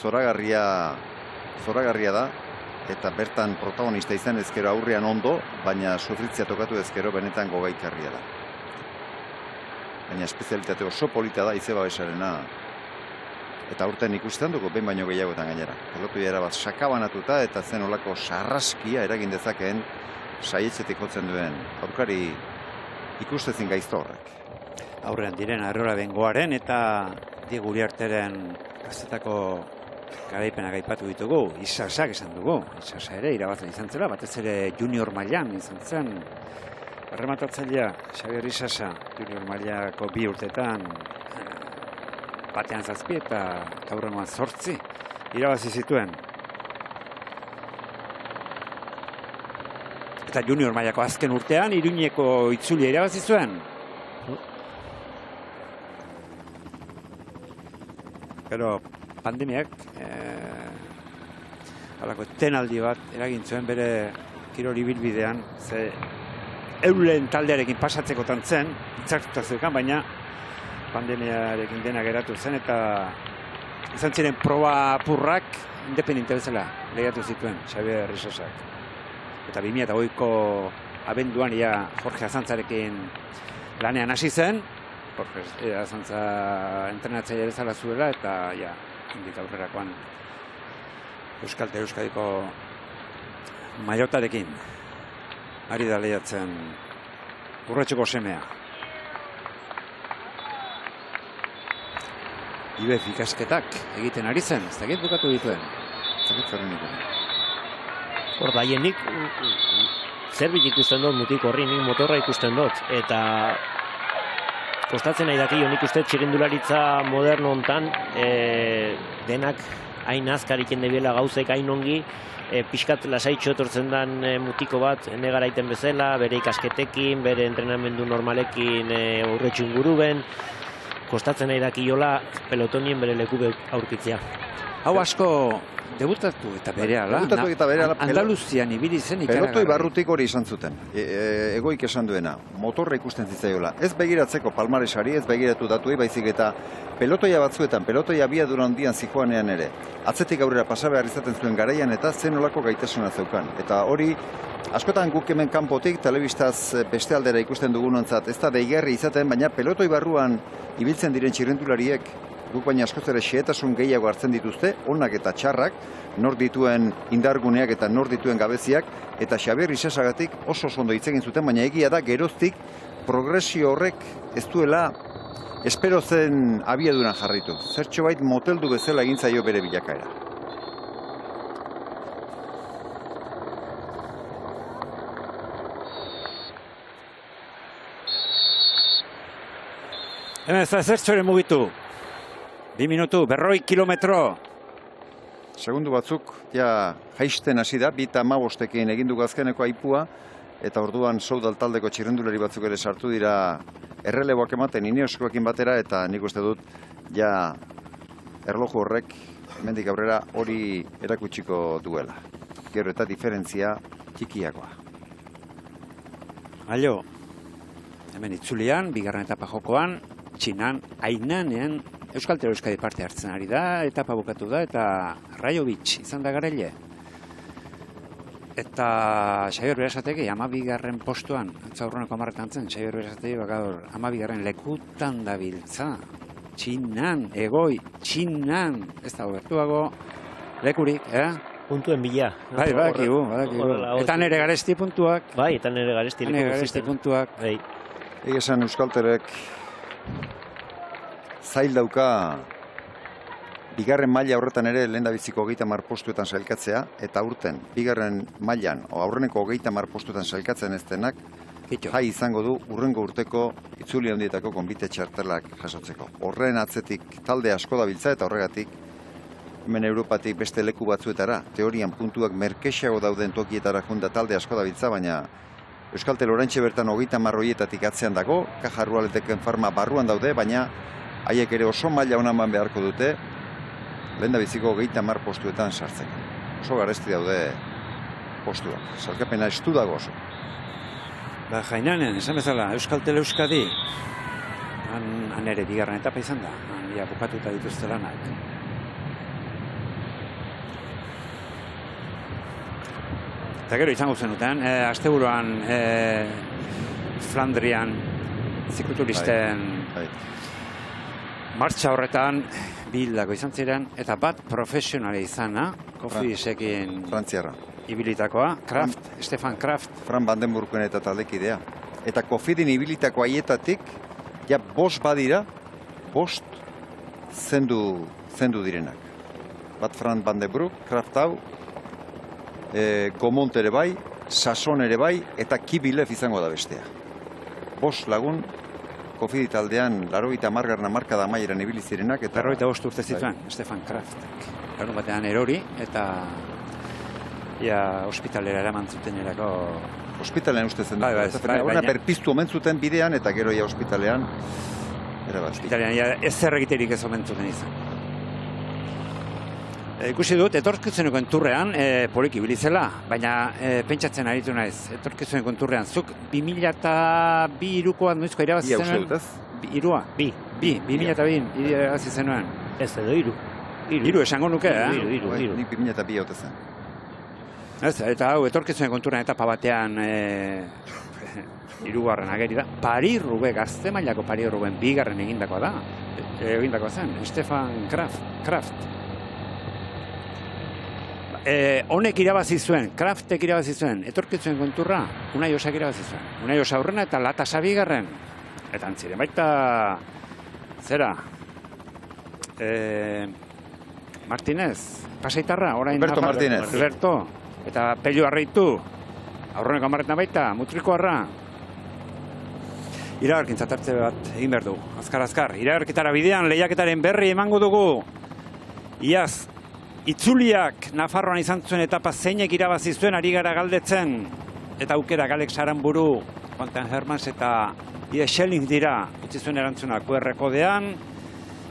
zoragarria da, eta bertan protagonista izan ezkero aurrean ondo, baina sufritzea tokatu ezkero benetan gogaikarria da. Baina espezialitate oso polita da haize babesarena, eta aurten ikusten dugu behin baino gehiagotan gainera. Pelotoia erabat sakabanatuta eta zen olako sarraskia eragin dezakeen saietxetik jotzen duen aurkari ikustezin gaizto horrek. Aurrean diren Arrola Bengoaren eta Diego Uriarteren gaztetako garaipenak aipatu ditugu, Isasak esan dugu, Isasa ere irabazle izan zela, batez ere junior mailan izan zen, errematatzailea Xabier Isasa, junior mailako 2 urtetan batean 7 eta aurrengoan 8 irabazi zituen. Eta junior mailako azken urtean Iruñeko itzulia irabazi zuen. Gero pandemiak halako tenaldi bat eragin zuen bere kirol ibilbidean, ze eulen taldearekin pasatzekotan zen, hitzartuta zeukan, baina pandemiarekin dena geratu zen eta izan ziren proba apurrak independente bezala lehiatu zituen Xabier Risosak. Eta 2008ko abenduan ia Jorge Azantzarekin lanean hasi zen, Jorge Azantza entrenatzaile bezala zuela eta ja, indik aurrerakoan Euskadiko maiotarekin ari da lehiatzen Urretxuko semea. IBEF ikasketak egiten ari zen, ez dakit bukatu dituen. Ez dakit zerrenik. Hor daienik, zerbit ikusten dut mutik horri, nik motorra ikusten dut. Eta kostatzen nahi daki, nik uste txirindularitza moderno hontan denak hain azkariken debiela gauzek hain ongi, pixkat lasaitxo etortzen den mutiko bat negaraiten bezala, bere ikasketekin, bere entrenamendu normalekin Urretxu inguruben, kostatzen nahi dakiola pelotonien bere leku aurkitzea. Hau asko debutatu eta berehala, Andaluzian ibili zen ikaragarri. Pelotoi barrutik hori izan zuten, egoik esan duena, motorra ikusten zitzaiola. Ez begiratzeko palmaresari, ez begiratu datuei, baizik eta pelotoia batzuetan, pelotoia abiadura handian zikoanean ere. Atzetik aurrera pasa behar izaten zuen garaian eta zen olako gaitasuna zeukan. Eta hori, askotan guk hemen kanpotik, telebistaz beste aldera ikusten dugunontzat, ez da deigarri izaten, baina pelotoi barruan ibiltzen diren txirrindulariek, guk baina askoz ere xehetasun gehiago hartzen dituzte, onak eta txarrak, nor dituen indarguneak eta nor dituen gabeziak, eta Xabier Isasagatik oso ondo hitz egin zuten, baina egia da geroztik progresio horrek ez duela espero zen abiaduran jarritu. Zertxo bait moteldu bezala egin zaio bere bilakaera. Hemen ez da zertxoren mugitu. 2 minutu, 40 kilometro. Segundu batzuk, ja jaisten hasi da, 2:15 egindu azkeneko aipua, eta orduan Soudal taldeko txirrindulari batzuk ere sartu dira erreleboak ematen Ineoskoekin batera, eta nik uste dut, ja erloju horrek, hemendik aurrera hori erakutsiko duela. Gero eta diferentzia txikiagoa. Aio, hemen itzulian, bigarren etapa jokoan, Txinan, Ainanen, Euskaltel Euskadi parte hartzen ari da, etapa bukatu da, eta Rajovic izan da garaile. Eta Xabier Berasategi 12. postuan, atzaurreneko 10 zen, Xabier Berasategi bakador 12. lekutan dabiltza. Txinan, egoi, Txinan, ez da gertuago lekurik, Puntuen bila. Bai, badakigu. Eta nere Garesti puntuak. Bai, eta nere Garesti puntuak. Bai. Egesan Euskaltelek zail dauka bigarren maila horretan ere lehendabiziko 30 postuetan sailkatzea, eta aurten bigarren mailan aurreneko 30 postuetan sailkatzen ez denak jai izango du urrengo urteko itzuli handietako konbite txartelak jasotzeko. Horren atzetik talde asko dabiltza eta horregatik hemen Europatik beste leku batzuetara, teorian puntuak merkexago dauden tokietara junda talde asko dabiltza, baina Euskaltel oraintxe bertan 30 horietatik atzean dago, Caja Ruralteken Farma barruan daude, baina haiek ere oso maila onaman beharko dute lehendabiziko 30 postuetan sartzeko. Oso garesti daude postuak, salkapena estu dago oso. Ba, Jainanen, esan bezala, Euskaltel Euskadi, han ere bigarren etapa izan da, han bukatuta dituzte lanak. Eta gero izango zenuten, asteburuan Flandrian zikloturisten martxa horretan bildako izan ziren, eta bat profesionale izana, Kofidisekin Frantziarra ibilitakoa, Stefan Kraft. Fran Vandenburgen eta taldekidea. Eta Kofidin ibilitako haietatik, ja 5 badira, 5 zendu direnak. Bat Fran Vandenburg, Kraft hau, Gomont ere bai, Sasson ere bai, eta Kibilev izango da bestea. 5 lagun Cofidi taldean 80. hamarkada amaieran ibili zirenak. 45 urte zituen, Stefan Kraftek. Larun batean erori eta ospitalera eraman zutenerako. Ospitalean uste zen. Baina berpiztu omen zuten bidean eta gero ja ospitalean. Ospitalean ez zer egiterik ez omen zuten izan. Ikusi dut, etorkizunekoen turrean poliki bilizela, baina pentsatzen aritu naiz, etorkizunekoen turrean. Zuk 2002-koan noizko irabazi zenuen? Irua? 2002 irabazi zenuen. Ez edo iru. Iru esango nuke, Iru. Nik 2002 haute zen. Ez, eta hau, etorkizunekoen turrean etapa batean hirugarren ageri da. Paris-Roubaix, gazte mailako Paris-Roubaix bigarren egindakoa da. Egindakoa zen, Stefan Kraft. Honek irabazi zuen, Kraftek irabazi zuen, etorkitzuen konturra, Unai Osak irabazi zuen. Unai Osa aurrena eta Latasa bigarren. Eta antziren baita, zera, Martinez, pasaitarra, orain Alberto Martinez. Alberto, eta Pello Arreitu, aurreneko hamarretan baita, Mutrikoarra. Iragarkintza tarte bat egin behar du, azkar. Iragarkitara bidean lehiaketaren berri emango dugu. Iaz, itzuliak Nafarroan izan zuen etapa zeinek irabazi zuen ari gara galdetzen. Eta aukera Alex Aramburu, Quentin Hermans eta Ide Schelling dira. Utzi zuen erantzuna QR kodean,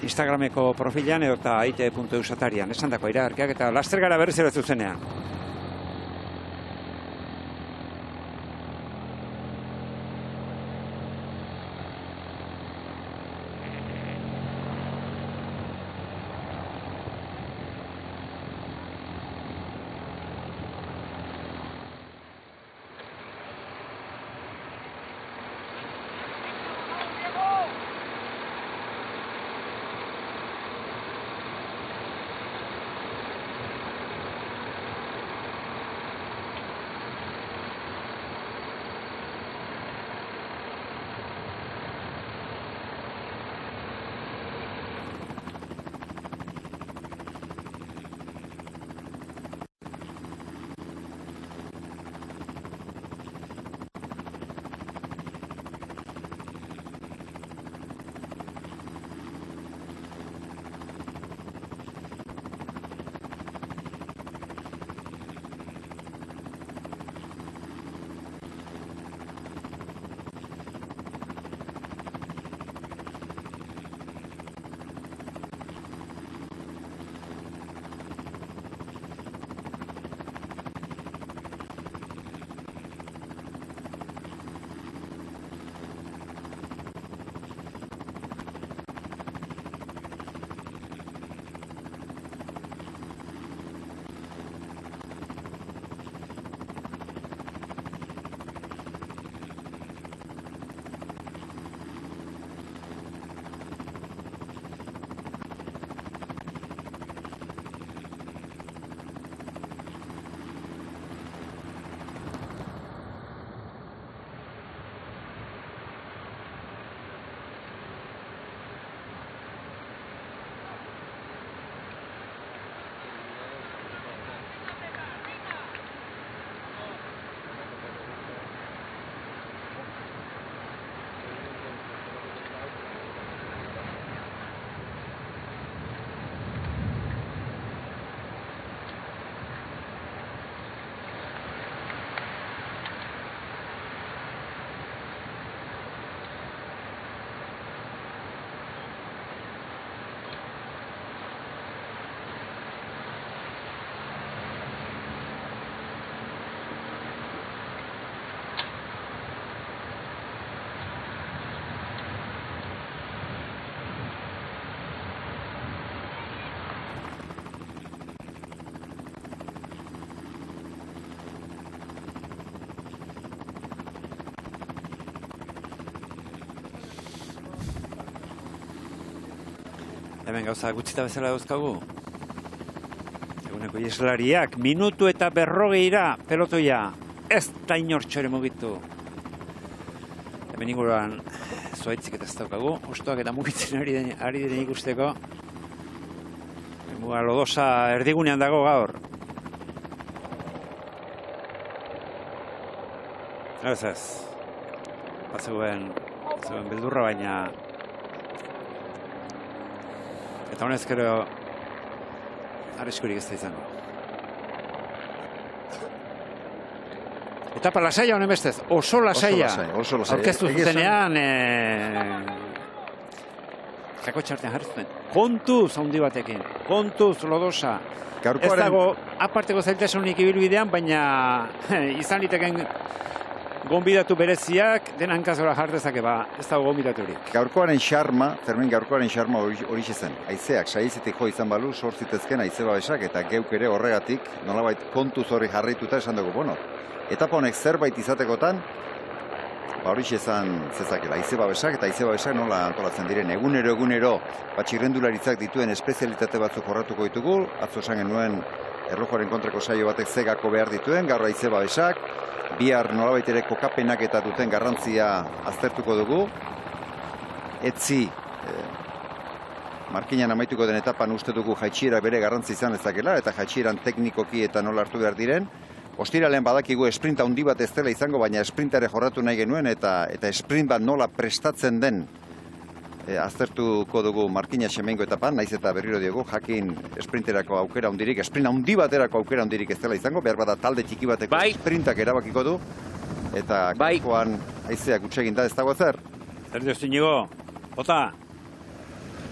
Instagrameko profilan edo eta IT.eus atarian. Esan dako iragarkiak eta laster gara berriz ere zuzenean. Hemen gauza gutxita bezala dauzkagu. Eguneko ieslariak, minutu eta 40 pelotoia. Ez da inortxore mugitu. Hemen inguruan zuaitzik eta ez daukagu. Ostoak eta mugitzen ari den ikusteko. Muga Lodosa erdigunean dago gaur. Ez. Bazegoen zuen beldurra, baina eta honez gero arriskurik ez da izango. Etapa lasaia honen bestez, oso lasaia. Oso lasai. Aurkeztu zutenean, jako txartean jarri zuten. Kontuz handi batekin, kontuz Lodosa. Ez dago aparteko zailtasunik ibilbidean, baina izan liteken gonbidatu bereziak den hankazora jardezake, ez dago gonbidaturik. Gaurkoaren xarma, Fermin, gaurkoaren xarma hori zen. Haizeak, saizetik jo izan balu, sortzitezken haize babesak, eta geuk ere horregatik, nolabait kontuz hori jarrituta esan dugu, bueno, etapa honek zerbait izatekotan, hori izan zezakela, haize babesak eta haize babesak nola antolatzen diren. Egunero, txirrendularitzak dituen espezialitate batzuk jorratuko ditugu, atzo esan genuen erlojuaren kontrako saio batek zegako behar dituen, gaur haize babesak, bihar nolabait ere kokapenak eta duten garrantzia aztertuko dugu. Etzi, markinan amaituko den etapan uste dugu jaitsiera bere garrantzi izan ezakela, eta jaitsieran teknikoki eta nola hartu behar diren. Ostiralean badakigu esprinta handi bat ez dela izango, baina sprintare jorratu nahi genuen, eta sprint bat nola prestatzen den aztertuko dugu markina semengo etapan, naiz eta berriro diogu, jakin sprinterako aukera hundirik, sprint handi baterako aukera hundirik ez dela izango, behar bada talde txiki bateko sprintak erabakiko du, eta gaurkoan haizeak utsegin da ez dago zer. Zer dio Zinigo, Ota?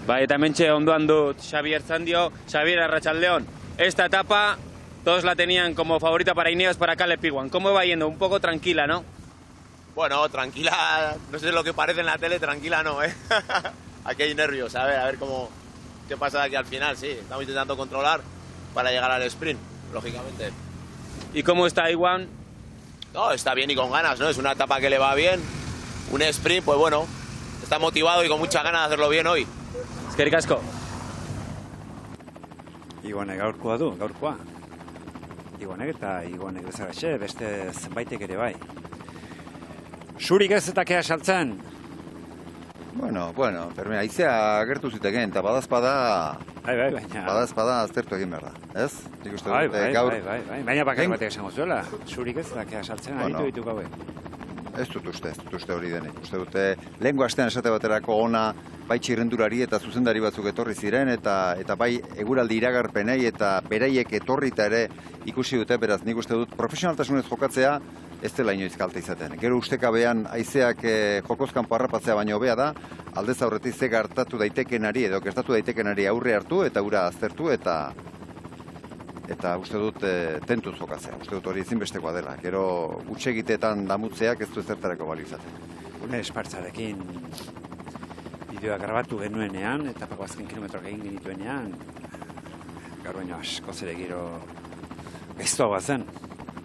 Bai, eta mentxe ondoan dut Xavier Zandio, Xavier Arratsaldeon. Esta etapa todos la tenían como favorita para Ineos, para Caleb Ewan. ¿Cómo va yendo? Un poco tranquila, ¿no? Bueno, tranquila, no sé lo que parece en la tele, tranquila no, ¿eh? Aquí hay nervios, a ver qué pasa de aquí al final, sí. Estamos intentando controlar para llegar al sprint, lógicamente. ¿Y cómo está Ewan? No, está bien y con ganas, ¿no? Es una etapa que le va bien. Un sprint, pues bueno, está motivado y con muchas ganas de hacerlo bien hoy. Eskerrik asko. Igonek gaurkoa du, gaurkoa. Igonek eta Igonek bezalaxe, beste zenbaitek ere bai. Zurik ez eta kea saltzen? Bueno, Fermin, haizea agertu ziteken, eta badazpada aztertu egin behar da, ez? Bai, baina bakar batek esango zuela, zurik ez eta kea saltzen aritu ditu gaue. Ez dut uste hori denik. Uste dute, lehenko astean esate baterako ona, bai txirrendulari eta zuzendari batzuk etorri ziren, eta bai eguraldi iragarpenei eta beraiek etorrita ere ikusi dute, beraz nik uste dut profesionaltasunez jokatzea ez dela inoiz kalte izaten. Gero ustekabean haizeak jokozkanpo harrapatzea baino hobea da, aldez aurretik ze gertatu daitekenari edo gertatu daitekenari aurre hartu eta ura aztertu eta uste dut tentuz jokatzea. Uste dut hori ezinbestekoa dela. Gero hutsegiteetan damutzeak ez du ezertarako balio izaten. Une Espartzarekin bideoa grabatu genuenean, etapako azken kilometroak egin genituenean, gaur baino asko zere giro gaiztoa zen.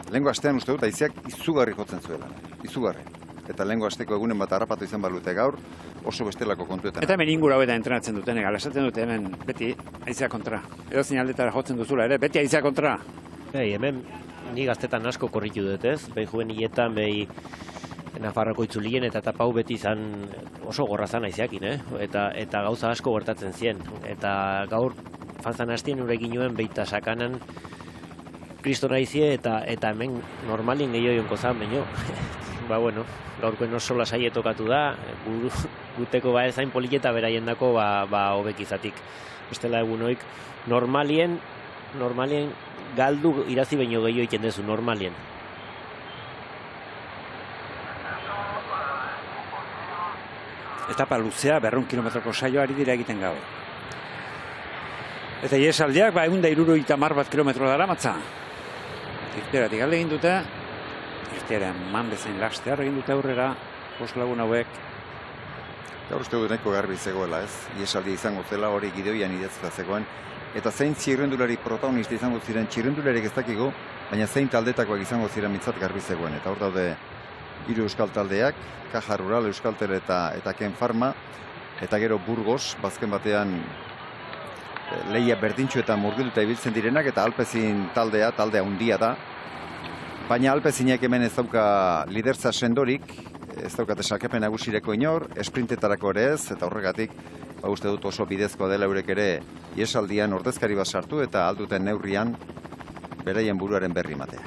Lehenko astean uste dut haizeak izugarri jotzen zuela. Izugarri. Eta lehenko asteko egunen bat harrapatu izan balute gaur, oso bestelako kontuetan. Eta hemen inguru hauetan entrenatzen duten, esaten dute hemen beti haizea kontra. Edo zinaldetara jotzen duzula ere, beti haizea kontra. Hemen ni gaztetan asko korritu dut ez, behi juvenilletan, behi Nafarroko itzulien eta etapa hau beti izan oso gorra zan haizeakin, eta gauza asko gertatzen zien. Eta gaur fanzan hastien urekin nuen beita sakanan kriston haizie eta hemen normalin gehiago jonko zan, baino. Bueno, gaurkoen oso lasai tokatu da, guteko ezain poliketa beraien dako hobek izatik. Bestela egunoik normalien galdu irazi baino gehiago egiten dezu, normalien. Etapa luzea, 200 kilometroko saioa ari dira egiten gabe. Eta iesaldiak, 170 kilometro dara matza. Irteeratik alde egin dute, irteeran man bezain lastear egin dute aurrera, lagun hauek. Gaur uste dut nahiko garbi zegoela, ez? Iesaldia izango zela hori gideoian idatzita zegoen. Eta zein txirrendulari protagonista izango ziren txirrendularik ez dakigu, baina zein taldetakoak izango ziren mitzat garbi zegoen. Eta hor daude 3 euskal taldeak, Caja Rural, Euskaltel eta Ken Pharma, eta gero Burgos, bazken batean lehia berdintxu eta murgilduta ibiltzen direnak, eta Alpezin taldea handia da. Baina Alpezinek hemen ez dauka lidertza sendorik, ez daukate salkapen nagusireko inor, esprintetarako ere ez, eta horregatik uste dut oso bidezkoa dela eurek ere iesaldian ordezkari bat sartu eta alduten neurrian beraien buruaren berri matea.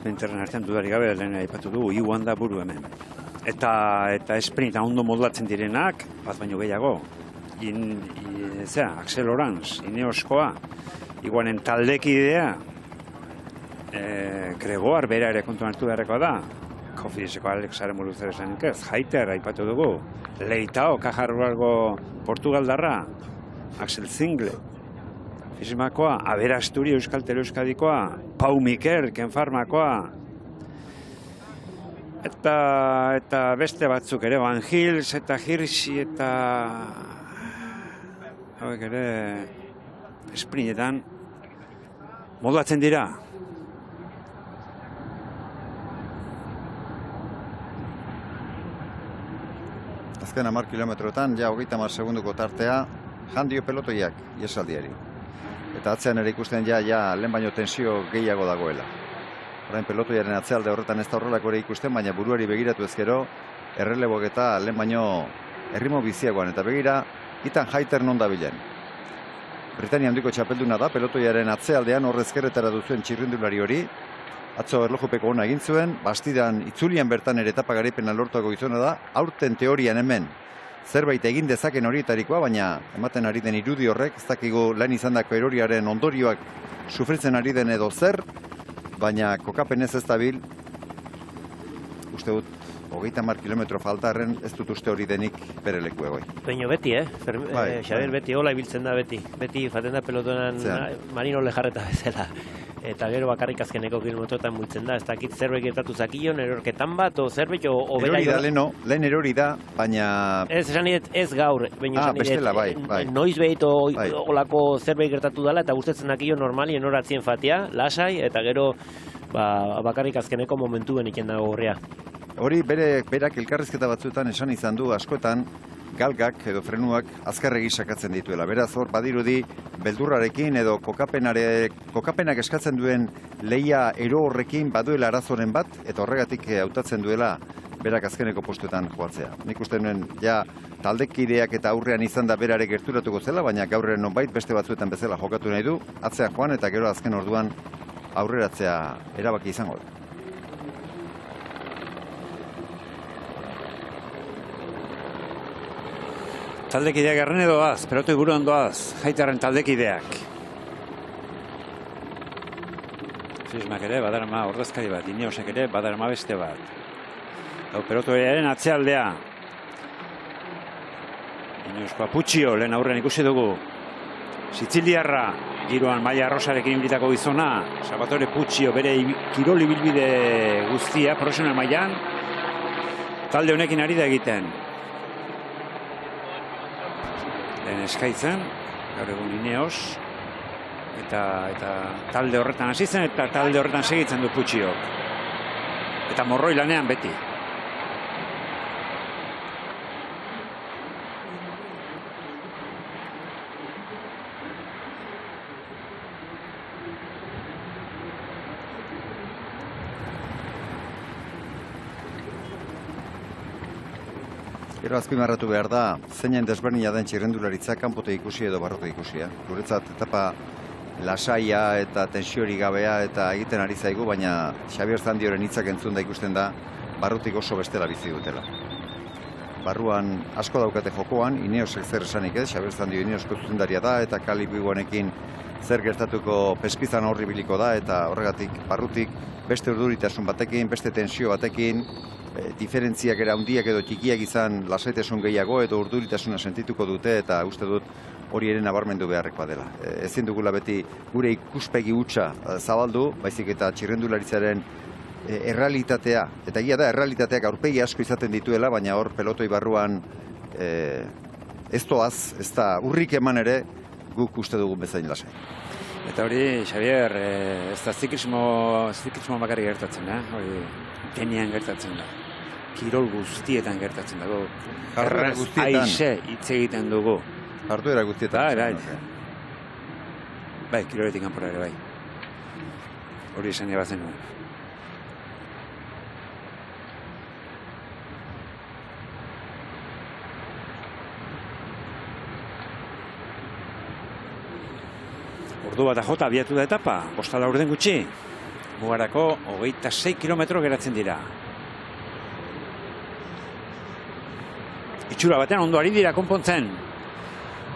sprinterren artean dudarik gabe lehen aipatu dugu, Iwan da buru hemen. Eta sprinta ondo moldatzen direnak, bat baino gehiago. Axel Oranz, Ineoskoa, Iwanen taldekidea, Gregoar bera ere kontuan hartu beharreko da. Kofideseko Alex Aremuru zer esanik ez, Jaiter aipatu dugu, Leitao, Kajarruargo Portugaldarra, Axel Zingle, Fismakoa, Abera Asturi Euskaltel Euskadikoa, Pau Mikel, Kenfarmakoa, eta beste batzuk ere, Van Hils eta Hirsi eta hauek ere sprintetan moldatzen dira. Azken 10 kilometrotan, ja 30 segunduko tartea, jandio pelotoiak iesaldiari. Eta atzean ere ikusten ja lehen baino tensio gehiago dagoela. Orain pelotoiaren atzealde horretan ez da horrelako ere ikusten, baina buruari begiratu ezkero, errelebok eta lehen baino erritmo biziagoan. Eta begira, Ethan Hayter non dabilen. Britania handiko txapelduna da, pelotoiaren atzealdean horrezkerretara duzuen txirrindulari hori. Atzo erlojupeko ona egin zuen, Bastidan itzulian bertan ere etapa garaipena lortuako gizona da, aurten teorian hemen zerbait egin dezaken horietarikoa, baina ematen ari den irudi horrek, ez dakigu lan izandako eroriaren ondorioak sufritzen ari den edo zer, baina kokapenez ez dabil, uste dut, 30 kilometro faltarren ez dut uste hori denik bere leku egoi. Baina beti, Xabier, beti, hola ibiltzen da beti. Beti faten da pelotonan Marino Lejarreta bezala. Eta gero bakarrik azkeneko kilometrotan muitzen da. Ez dakit zerbait gertatu zakion, erorketan bat, o zerbait, o bera... Erori da, lehen erori da, baina... Ez, esan diet, ez gaur. Bestela, bai. Noiz behit olako zerbait gertatu dela, eta gustatzen dakion normalien horatzien fatea, lasai, eta gero bakarrik azkeneko momentuen iken dago horrea. Hori berak elkarrizketa batzuetan esan izan du askotan galgak edo frenuak azkarregi sakatzen dituela. Beraz hor badirudi beldurrarekin edo kokapenak eskatzen duen lehia ero horrekin baduela arazoren bat eta horregatik hautatzen duela berak azkeneko postuetan joatzea. Nik uste nuen taldekideak eta aurrean izan da berare gerturatuko zela, baina gaurren nonbait beste batzuetan bezala jokatu nahi du, atzean joan eta gero azken orduan aurreratzea erabaki izango da. Taldekideak erren doaz, pelotoi buruan doaz, Hayterren taldekideak. Fismak ere, badarama ordezkari bat, Ineosek ere, badarama beste bat. Pelotoiaren atzealdea. Ineoskoa Puccio, lehen aurrean ikusi dugu. Sitziliarra, giroan Maia Rosarekin inbitako gizona. Salvatore Puccio, bere kirol ibilbide guztia, profesional mailan, talde honekin ari da egiten. Eskaitzen, gaur egun Ineos, eta talde horretan hasi zen, eta talde horretan segitzen du Pucciok. Eta morroi lanean beti. Gero azpimarratu behar da, zeinen desberdina den txirrendularitza kanpote ikusi edo barrote ikusia. Guretzat etapa lasaia eta tensiori gabea eta egiten ari zaigu, baina Xabier Zandioren hitzak entzun da ikusten da barrutik oso bestela bizi dutela. Barruan asko daukate jokoan, Ineosek zer esanik ez, Xabier Zandio Ineosko zuzendaria da eta Kalibuanekin zer gertatuko peskizan horri biliko da eta horregatik barrutik beste urduritasun batekin, beste tensio batekin, diferentziak era handiak edo txikiak izan lasaitasun gehiago edo urduritasuna sentituko dute eta uste dut hori ere nabarmendu beharrekoa dela. Ezin dugula beti gure ikuspegi hutsa zabaldu, baizik eta txirrendularitzaren errealitatea, eta egia da errealitateak aurpegi asko izaten dituela, baina hor pelotoi barruan ez doaz, ez da urrik eman ere guk uste dugun bezain lasai. Eta hori, Xabier, ez da ziklismo bakarrik gertatzen, hori tenean gertatzen da. Kirol guztietan gertatzen dago. Jarduera guztietan. Aize hitz egiten dugu. Jarduera guztietan. Bai, kiroletik kanpora ere bai. Hori esan ebatzen nuen. Ordu bat jota abiatu da etapa, 5 laurden gutxi. mugarako 26 kilometro geratzen dira. Itxura batean ondo ari dira konpontzen.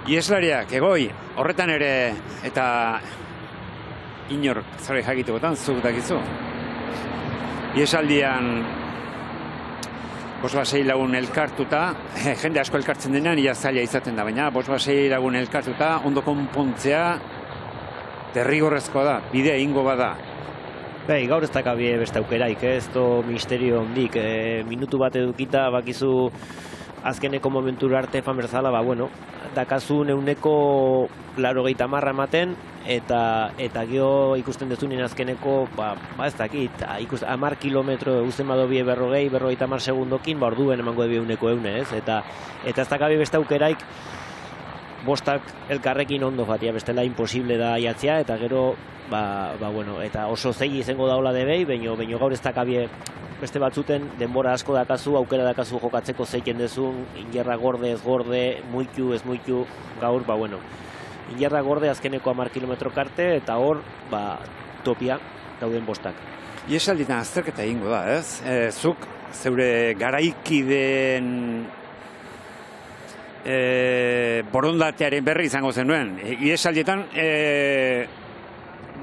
Ieslariak, egoi, horretan ere, eta inor zare jakitukotan, zuk dakizu. Iesaldian, 5-6 lagun elkartuta, jende asko elkartzen denean, ia zaila izaten da, baina 5-6 lagun elkartuta, ondo konpontzea, derrigorrezkoa da, bidea ingo bada. Bai, gaur ez dakabie beste aukeraik, ez do misterio hondik, minutu bat edukita, bakizu azkeneko momentura arte fan berzala, bueno, dakazun euneko 80 ematen, eta gero ikusten dezunin azkeneko, ez dakit, 10 kilometro eusten badobie 40-50 segundokin, orduen emango debie euneko eune, ez? Eta ez dakabie beste aukeraik, bostak elkarrekin ondo jatia, bestela imposible da jatzea, eta gero, bueno, eta oso zei izango daula debei, baino gaur ez dakabie beste batzuten denbora asko dakazu, aukera dakazu jokatzeko zeiken dezun, ingerra gorde, ez gorde, muitu, ez muitu, gaur, bueno, ingerra gorde azkeneko 10 kilometro karte, eta hor, topia dauden bostak. Iesalditan azterketa egingo da, ez? Zuk zeure garaikideen borondatearen berri izango zenuen. Iesaldietan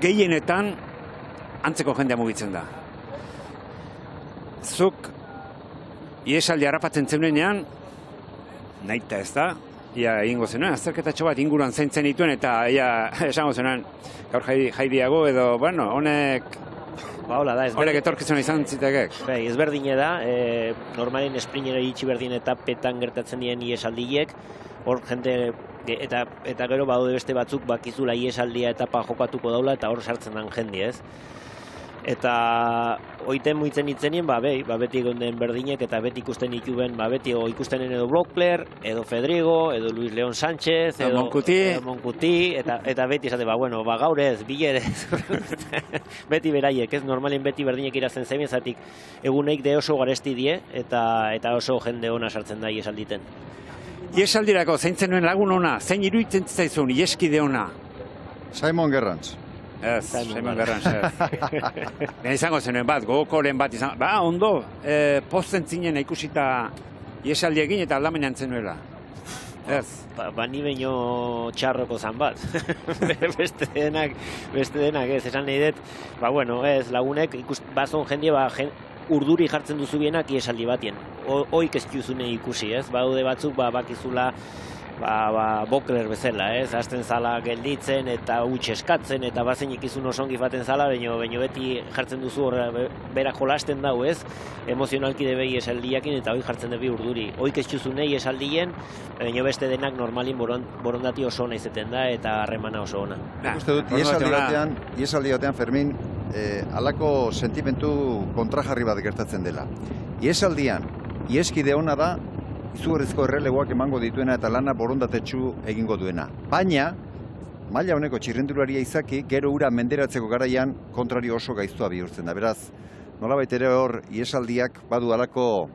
gehienetan antzeko jendea mugitzen da. Zuk iesaldi harrapatzen zeunean, nahita ez da, ia egingo zenuen, azterketatxo bat inguruan zaintzen dituen, eta ia esango zenuen, gaur jaidiago edo, bueno, honek etorkizuna izan zitekek. Bai, ezberdine da, normalen esprinera itxi berdin etapetan gertatzen diren iesaldiek, hor jende, eta gero badaude beste batzuk bakizula iesaldia etapa jokatuko daula, eta hor sartzen den jende, ez? Eta oiten muitzen itzenien, beti gonden berdinek, eta beti ikusten dituen, beti ikustenen edo Blockler, edo Fedrigo, edo Luis León Sánchez, edo Moncuti, eta beti esate, bueno, gaur ez, bilerez, beti beraiek, ez, normalen beti berdinek irazten zein, zatik eguneik de oso garesti die, eta oso jende ona sartzen da iesalditen. Iesaldirako zeintzen nuen lagun ona, zein iruditzen zaizun, ieskide ona? Simon Gerrans. Ez, Simon Gerrans, ez. Baina izango zenuen bat, gogokoren bat izan, ondo, posten zinen ikusita iesaldiekin eta aldamenean zenuela. Ez. Ni baino txarroko zan bat. Beste denak ez, esan nahi dut, bueno, ez, lagunek, bazon jendie, urduri jartzen duzu bienak iesaldi batien. Oik ez juzune ikusi, ez, baude batzuk, bakizula, Bokler bezala, ez, hasten zala gelditzen eta huts eskatzen eta bazen ikizun osongi faten zala, baino beti jartzen duzu hor bera jolasten dau, ez, emozionalki debei esaldiakin eta hoi jartzen debi urduri. Hoik ez juzunei esaldien, baino beste denak normalin borondati oso ona izeten da eta harremana oso ona. Uste dut, iesaldi batean, Fermin, halako sentimentu kontrajarri bat gertatzen dela. Iesaldian, ieskide ona da, izugarrizko errelegoak emango dituena eta lana borondatetsu egingo duena. Baina, maila honeko txirrendularia izaki, gero ura menderatzeko garaian kontrario oso gaiztua bihurtzen da. Beraz, nolabait ere hor, iesaldiak badu halako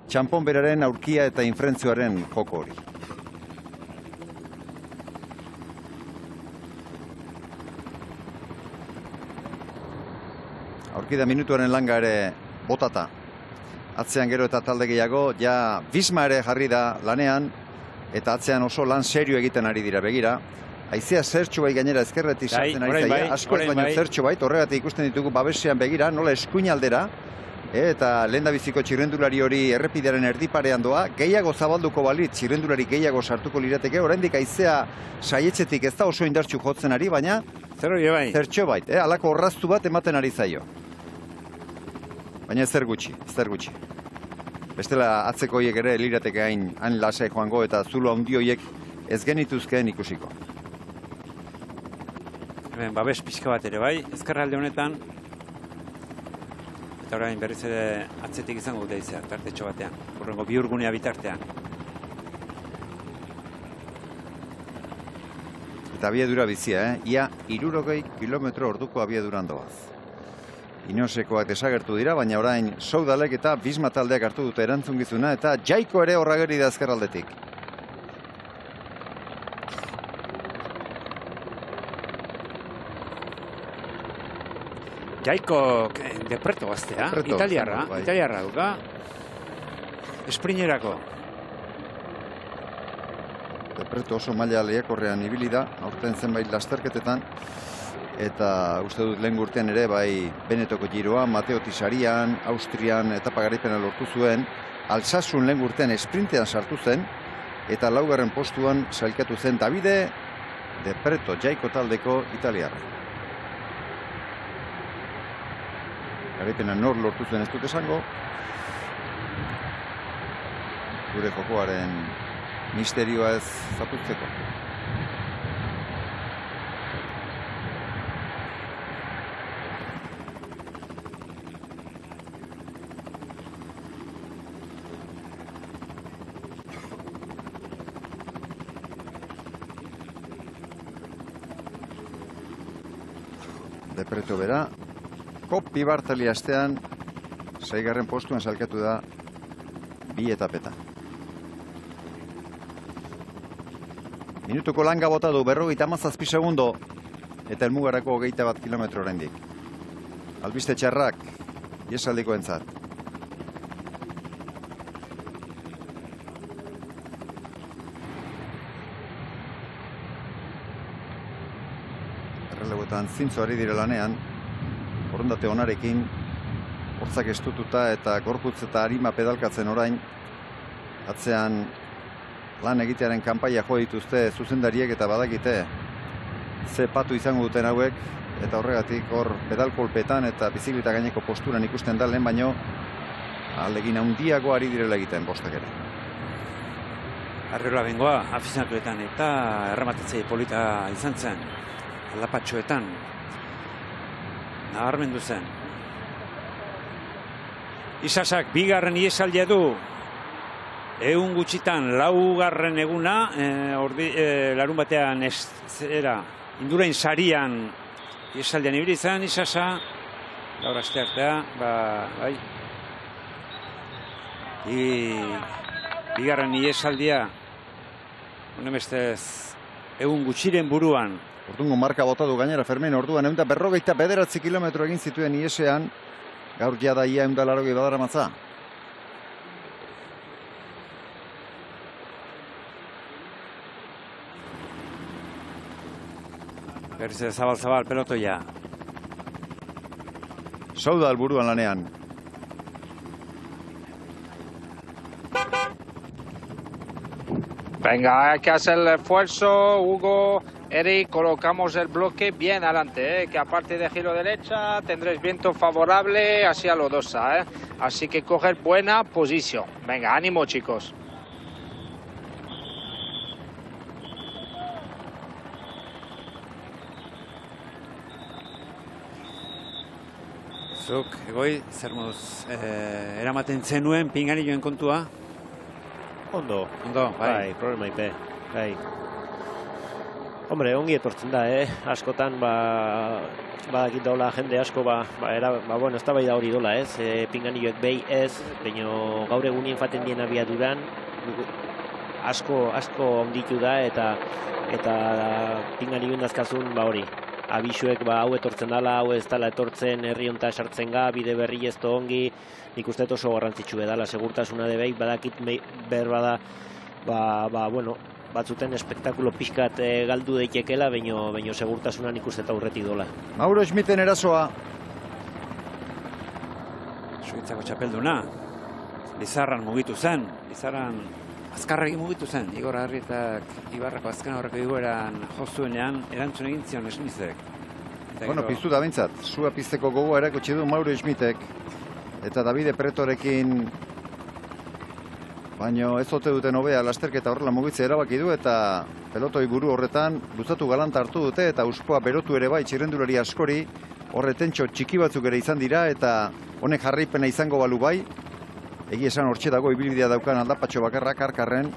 txanpon beraren aurkia eta infrentzioaren joko hori. Aurkida minutuaren langa ere botata. Atzean gero eta talde gehiago, ja Visma ere jarri da lanean, eta atzean oso lan serio egiten ari dira, begira. Haizea zertxo bai gainera ezkerretik sartzen ari zaia, asko ez baino zertxo bait, horregatik ikusten ditugu babesean begira, nola eskuin aldera, eta lehendabiziko txirrendulari hori errepidearen erdiparean doa, gehiago zabalduko balit, txirrendulari gehiago sartuko lirateke, oraindik haizea saietxetik ez da oso indartsu jotzen ari, baina zertxo bait, halako orraztu bat ematen ari zaio. Baina zer gutxi. Bestela atzeko hiek ere lirateke hain lasai joango eta zulo handi horiek ez genituzkeen ikusiko. Hemen babes pixka bat ere bai, ezkerralde honetan, eta orain berriz ere atzetik izango dute izan, tartetxo batean, horrengo bihurgunea bitartean. Eta abiadura bizia, ia 60 kilometro orduko abiaduran doaz. Inosekoak desagertu dira, baina orain Soudalek eta Visma taldeak hartu dute erantzungizuna eta Jaiko ere horrageri da ezkerraldetik. Jaiko Depreto gaztea, Depreto, italiarra, bai. italiarra duka. Esprinerako. Depreto oso maila lehiakorrean ibili da, aurten zenbait lasterketetan, eta uste dut lehen urtean ere, bai Benetoko Giroa, Mateo Tisarian, Austrian etapa garaipena lortu zuen, Alsasun lehen urtean esprintean sartu zen, eta laugarren postuan sailkatu zen Davide Depreto, Jaiko taldeko italiarra. Garaipena nor lortu zuen ez dut esango, gure jokoaren misterioa ez zapuzteko. Depreto bera, Kopi Bartali astean, 6. postuan salkatu da 2 etapetan. Minutuko langa bota du 57 segundo eta helmugarako 21 kilometro oraindik. Albiste txarrak iesaldiko entzat. Erreleboetan zintzo ari dire lanean, borondate onarekin, hortzak estututa eta gorputz eta arima pedalkatzen orain, atzean lan egitearen kanpaia jo dituzte zuzendariek eta badakite ze patu izango duten hauek, eta horregatik hor pedalkolpetan eta bizikleta gaineko posturan ikusten da lehen baino ahalegin handiago ari direla egiten bostak ere. Arriola bengoa, afizatuetan eta errematetze polita izan zen, aldapatxoetan, nabarmendu zen. Isasak, 2. iesaldia du, egun gutxitan 4. eguna, larun batean Indurain sarian iesaldian ibili izan, Isasa, gaur aste artea, bai. 2. iesaldia, honemestez, egun gutxiren buruan. Ordungo marka bota du gainera Fermin orduan, 159 kilometro egin zituen iesean, gaur jada ia 180 badaramatza. Berriz zabal pelotoia. Sauda alburuan lanean. Venga, hay que hacer el esfuerzo, Hugo, Eric, colocamos el bloque bien adelante, que aparte de giro derecha tendréis viento favorable hacia Lodosa, así que coger buena posición. Venga, ánimo chicos. Zuk, egoi, zer moduz, eramaten zenuen pinganilloen kontua? Ondo, bai. problema ipe, bai. Hombre, ongi etortzen da, askotan, badakit daula jende asko, bueno, ez da bai da hori dola, pinganilloek behi ez, baina gaur egunien faten dien abiaduran, asko onditu da, eta pinganilloen dazkazun, hori. Abisuek hau etortzen dala, hau ez dala etortzen, herri honta esartzen ga, bide berri ez ongi, nik uste oso garrantzitsu edala, segurtasuna de behi, badakit behar bada, bueno, batzuten espektakulo pixkat galdu daitekela, baino segurtasuna nik uste aurretik dola. Mauro Schmidten erasoa. Suitzako txapelduna, Lizarran mugitu zen, azkarregi mugitu zen, Igor Arrietak Ibarrako azken horreko igueran jozuenean erantzun egin zion Schmidtek. Bueno, piztu da bintzat, sua pizteko gogoa erakutsi du Mauro Schmidtek eta Davide Pretorekin, baino ez ote duten hobea lasterketa horrela mugitzea erabaki du eta pelotoi buru horretan luzatu galanta hartu dute eta uspoa berotu ere bai txirrendulari askori, horretentxo txiki batzuk ere izan dira eta honek jarraipena izango balu bai. Egi esan hortxe dago ibilbidea daukan aldapatxo bakarrak arkarren,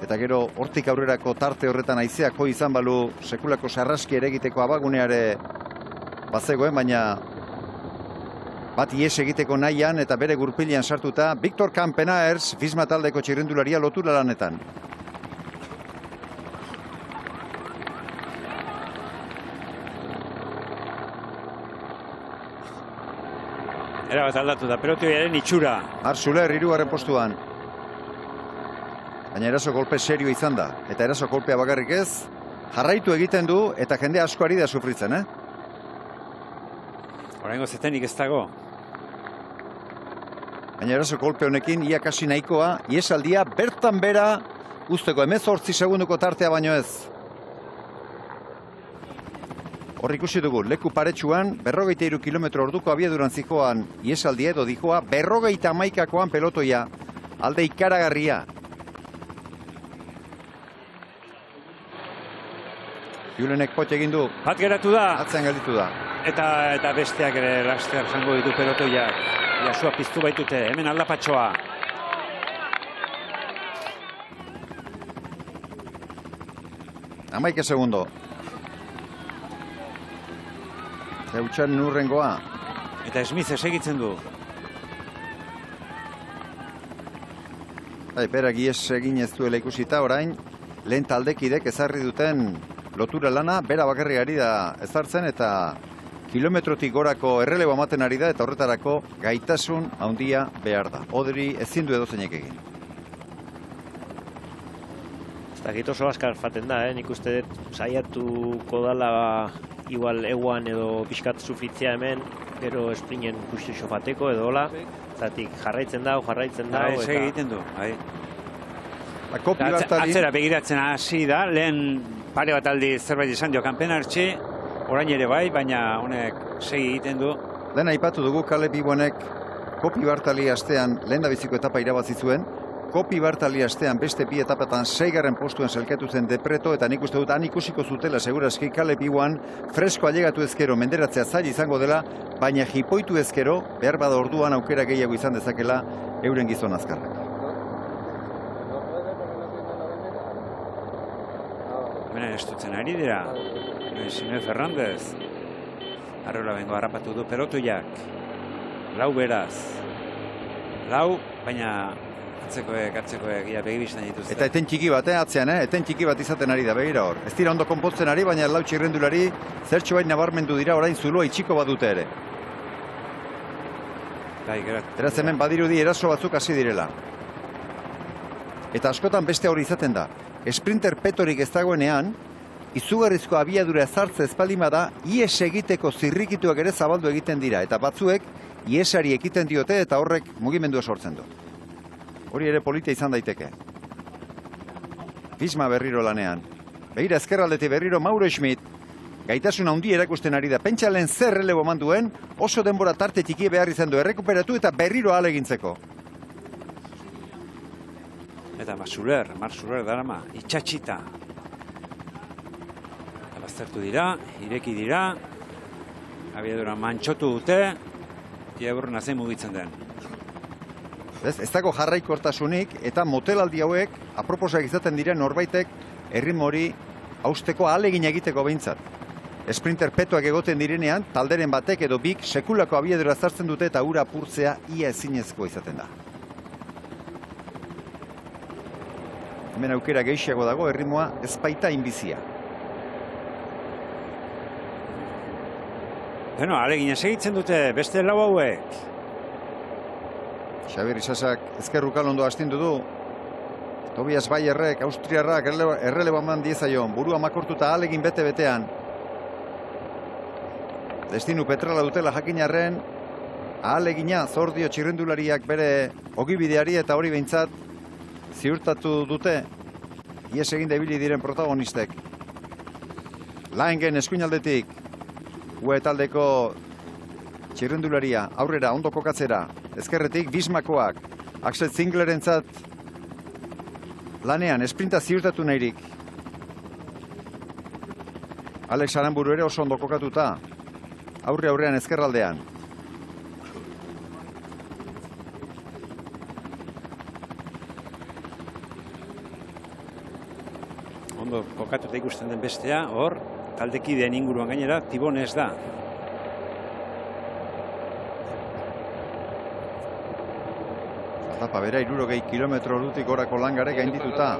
eta gero hortik aurrerako tarte horretan haizeak jo izan balu sekulako sarraski ere egiteko abaguneare bazegoen, baina bat ies egiteko nahian eta bere gurpilean sartuta Victor Campenaers, Fisma taldeko txirrendularia lotura lanetan. Erabat aldatu da, pelotoiaren itxura. Marsuler hirugarren postuan. Baina eraso kolpe serio izan da. Eta eraso kolpea bakarrik ez, jarraitu egiten du eta jende asko ari da sufritzen, Oraingo zetenik ez dago. Baina eraso kolpe honekin ia kasi nahikoa, iesaldia bertan bera usteko 18 segunduko tartea baino ez. Hor ikusi dugu, leku paretsuan, 43 kilometro orduko abiaduran zikoan iesaldia edo dikoa, 51koan pelotoia, alde ikaragarria. Julenek pot egin du. Bat geratu da. Atzean gelditu da. Eta besteak ere laster jango ditu pelotoiak. Jasua piztu baitute, hemen aldapatxoa. Hamaika segundo. Zeutxan nurrengoa. Eta Smith esegitzen du. Berak ies egin ez duela ikusita orain, lehen taldekidek ezarri duten lotura lana, bera bakarri ari da ezartzen eta kilometrotik gorako errelebo ematen ari da eta horretarako gaitasun handia behar da. Odri ezin du edozeinek egin. Ez dakit oso askar faten da, nik uste dut saiatuko dala igual eguan edo pixkat sufritzea hemen, gero esprinen kustu bateko edo hola, zatik jarraitzen da. Ez egiten du, bai. Bartali... Atzera begiratzen hasi da, lehen pare bat aldi zerbait izan dio kanpenartxi, orain ere bai, baina honek segi egiten du. Lehen aipatu dugu Caleb Ewanek Kopi Bartali astean lehen da biziko etapa irabazi zuen, Kopi Bartali astean beste bi etapatan 6. postuen selkatu zen Depreto, eta nik uste dut han ikusiko zutela segurazki Caleb Ewan fresko ailegatu ezkero menderatzea zail izango dela, baina jipoitu ezkero, behar bada orduan aukera gehiago izan dezakela euren gizon azkarrak. Hemen estutzen ari dira, Luis Fernández. Arrola bengo harrapatu du pelotoiak. Lau beraz. Lau, baina atzekoek ia begibistan dituzte. Eta eten txiki bat, atzean, eten txiki bat izaten ari da, begira hor. Ez dira ondo konpontzen ari, baina lau txirrendulari zertxo bain nabarmendu dira orain zuloa itxiko badute ere. Beraz hemen badirudi eraso batzuk hasi direla. Eta askotan beste hori izaten da. Sprinter petorik ez dagoenean, izugarrizko abiadura ezartze espalima da, ies egiteko zirrikituak ere zabaldu egiten dira. Eta batzuek, iesari ekiten diote eta horrek mugimendua sortzen du. Hori ere polita izan daiteke. Fisma berriro lanean. Begira ezkerraldetik berriro Mauro Schmidt. Gaitasun handi erakusten ari da. Pentsalen zer relebo manduen, oso denbora tarte txiki behar izan du errekuperatu eta berriro ahalegintzeko. Eta Marsuler darama, itxatxita. Baztertu dira, ireki dira. Abiadura mantxotu dute. Ia burruna zein mugitzen den. Ez dago jarraikortasunik eta motelaldi hauek aproposak izaten dira norbaitek erritmo hori hausteko ahalegin egiteko behintzat. Sprinter petoak egoten direnean, talderen batek edo bik sekulako abiadura zartzen dute eta ura apurtzea ia ezinezkoa izaten da. Hemen aukera gehiago dago, erritmoa ez baita inbizia. Bueno, ahalegin esegitzen dute beste lau hauek. Xabier Isasak ezkerrukal ondo astindu du. Tobias Bayerrek, Austriarrak errelebo eman diezaion. Burua makortuta ahalegin bete-betean. Destinu petrala dutela jakinarren, ahalegina zordio txirrendulariak bere ogibideari eta hori behintzat ziurtatu dute ies egin ibili diren protagonistek. Laengen eskuinaldetik, ue taldeko txirrendularia aurrera ondo kokatzera, ezkerretik Bismakoak, Axel Zinglerentzat lanean esprinta ziurtatu nahirik. Alex Aramburu ere oso ondo kokatuta, aurrean ezkerraldean. Ondo kokatuta ikusten den bestea, hor, taldekideen inguruan gainera, Tibon ez da. Etapa bera 60 kilometro ordutik gorako langare gaindituta.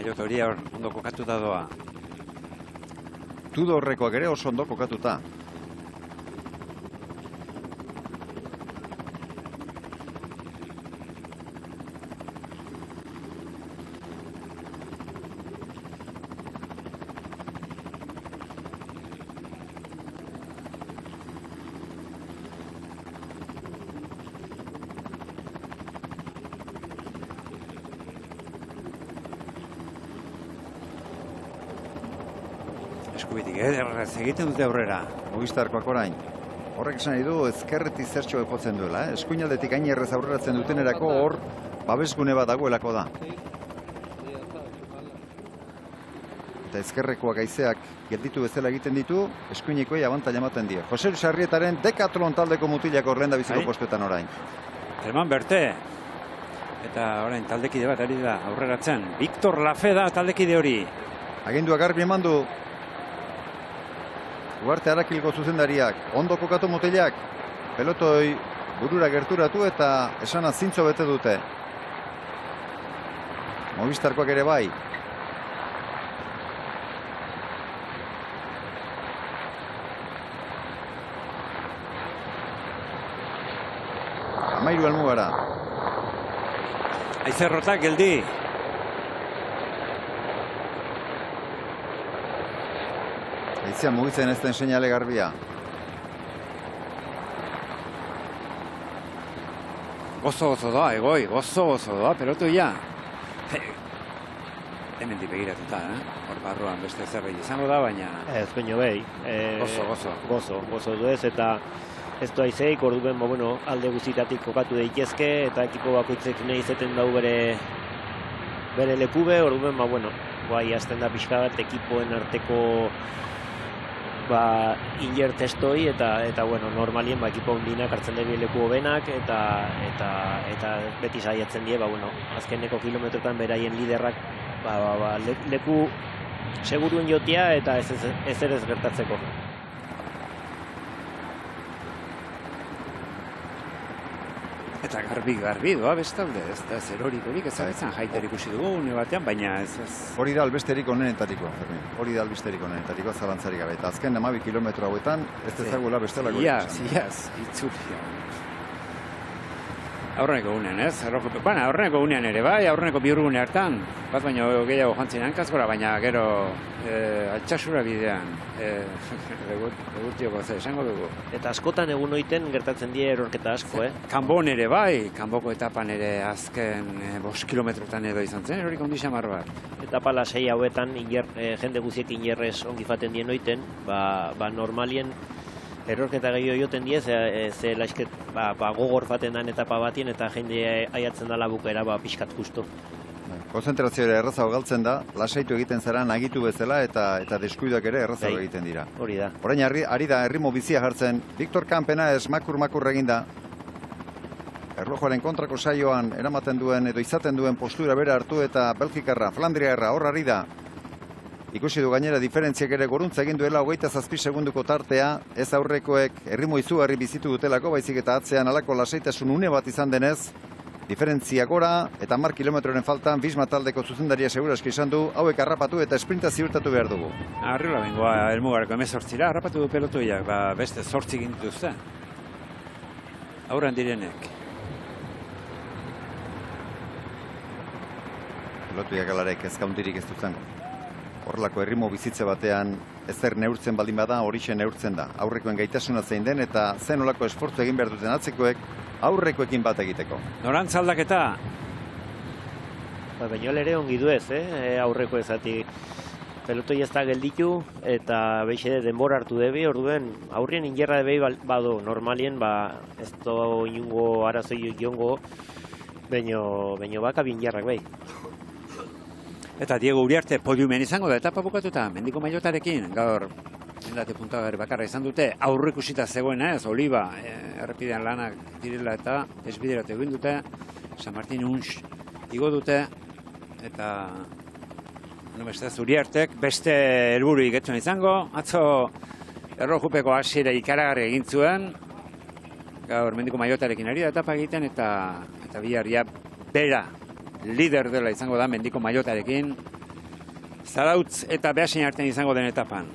Maiot hori ondo kokatuta doa. Tudorrekoak ere oso ondo kokatuta. Eskubitik, erraz egiten dute aurrera. Movistarkoak orain. Horrek esan nahi du ezkerretik zertxo epotzen duela. Eskuinaldetik hain errez aurreratzen dutenerako hor babesgune bat dagoelako da. Eta ezkerrekoak haizeak gelditu bezala egiten ditu, eskuinekoi abantaila ematen dio. Jose Luis Arrietaren Decathlon taldeko mutilak horren da biziko postuetan orain. Eman berte. Eta orain taldekide bat ari da aurreratzen. Victor Lafeda taldekide hori. Agindua garbi eman du. Ugarte Arakilgo zuzendariak, ondo kokatu mutilak, pelotoi burura gerturatu eta esana zintzo bete dute. Movistarkoak ere bai. Amairu helmugara. Aizerrotak geldi. Aizea mugitzen ez den seinale garbia. Gozo da, egoi, gozo da, pelotoia. Hemen begiratuta, hor barruan beste zerbait izango da, baina... Ez, baino behi. Gozo du ez, eta ez du aizeik, orduen, bueno, alde guztitatik kokatu daitezke, eta ekipo bakoitzek nahi izaten dau bere lekube, orduen, bueno, bai, azten da pixka bat ekipoen arteko inger testoi, eta bueno, normalien, ekipo hundinak hartzen dugu leku hobenak, eta beti saiatzen die, bueno, azkeneko kilometrotan beraien liderrak, leku seguruen jotia, eta ez ere gertatzeko. Eta garbi doa bestalde, ez da zer horikorik ezagetzen jaiter ikusi dugu une batean, baina ez... Hori da albesterik onenetarikoa, Fermin. Hori da albesterik onenetarikoa zalantzarik gabe. Eta azken 12 kilometro hauetan, ez dezaguela bestelako Iaz, itzulia. Aurreneko unean, ez? Aurreneko unean ere bai, aurreneko bihurgune hartan. Bat baino gehiago jantzien hankazgora, baina gero altxasura bidean. Egurtioko ze, esango dugu. Eta askotan egun oiten gertatzen die erorketa asko, Kanbon ere bai, kanboko etapan ere azken 5 kilometrotan edo izan zen, erorik ondi xamar bat. Etapa lasei hauetan jende guziek inerrez ongi faten dien oiten, normalien erorketa gehiago joten die, ze laizket gogor faten dan etapa batien eta jende aiatzen dala bukera pixkat justo. Konzentrazioa errazago galtzen da, lasaitu egiten zara nagitu bezala eta deskuidak ere errazago egiten dira. Hori da. Orain ari da erritmo bizia jartzen, Victor Kampena ez makur eginda. Erlojuaren kontrako saioan eramaten duen edo izaten duen postura bera hartu eta Belgikarra, Flandriarra hor ari da. Ikusi du gainera diferentziak ere goruntza egin duela 27 segunduko tartea, ez aurrekoek erritmo izugarri bizitu dutelako, baizik eta atzean halako lasaitasun une bat izan denez, diferentzia gora eta 10 kilometroren faltan Bisma taldeko zuzendaria seguraski izan du, hauek harrapatu eta esprinta ziurtatu behar dugu. Arriola bengoa helmugarako 18ra, harrapatu du pelotoiak, beste 8 egin dituzte. Aurran direnek. Pelotoiak alarek ezkauntirik ez dutzen. Horrelako erritmo bizitze batean ezer neurtzen baldin bada, horixe neurtzen da. Aurrekoen gaitasuna zein den eta zen olako esfortzu egin behar duten atzekoek aurrekoekin bat egiteko. Norantz aldaketa? Baina ere ongi du ez, aurreko ezati pelotoi ez da gelditu eta beixe denbora hartu debi, orduen aurrien ingerra debi bado, normalien ez do inungo arazoi giongo, baino baka bingerrak behi. Eta Diego Uriarte podiumen izango da etapa bukatuta, Mendiko Mailotarekin, gaur mendate puntagar bakarra izan dute, aurreikusita zegoena ez, Oliba, errepidean lanak direla eta desbideratu egin dute, San Martin Unx igo dute, eta beste Uriartek beste helburu igetzen izango, atzo errojupeko hasiera ikaragarri egin zuen, gaur Mendiko Mailotarekin ari da etapa egiten, eta bihar ja bera lider dela izango da Mendiko Mailotarekin, Zarautz eta Beasain artean izango den etapan.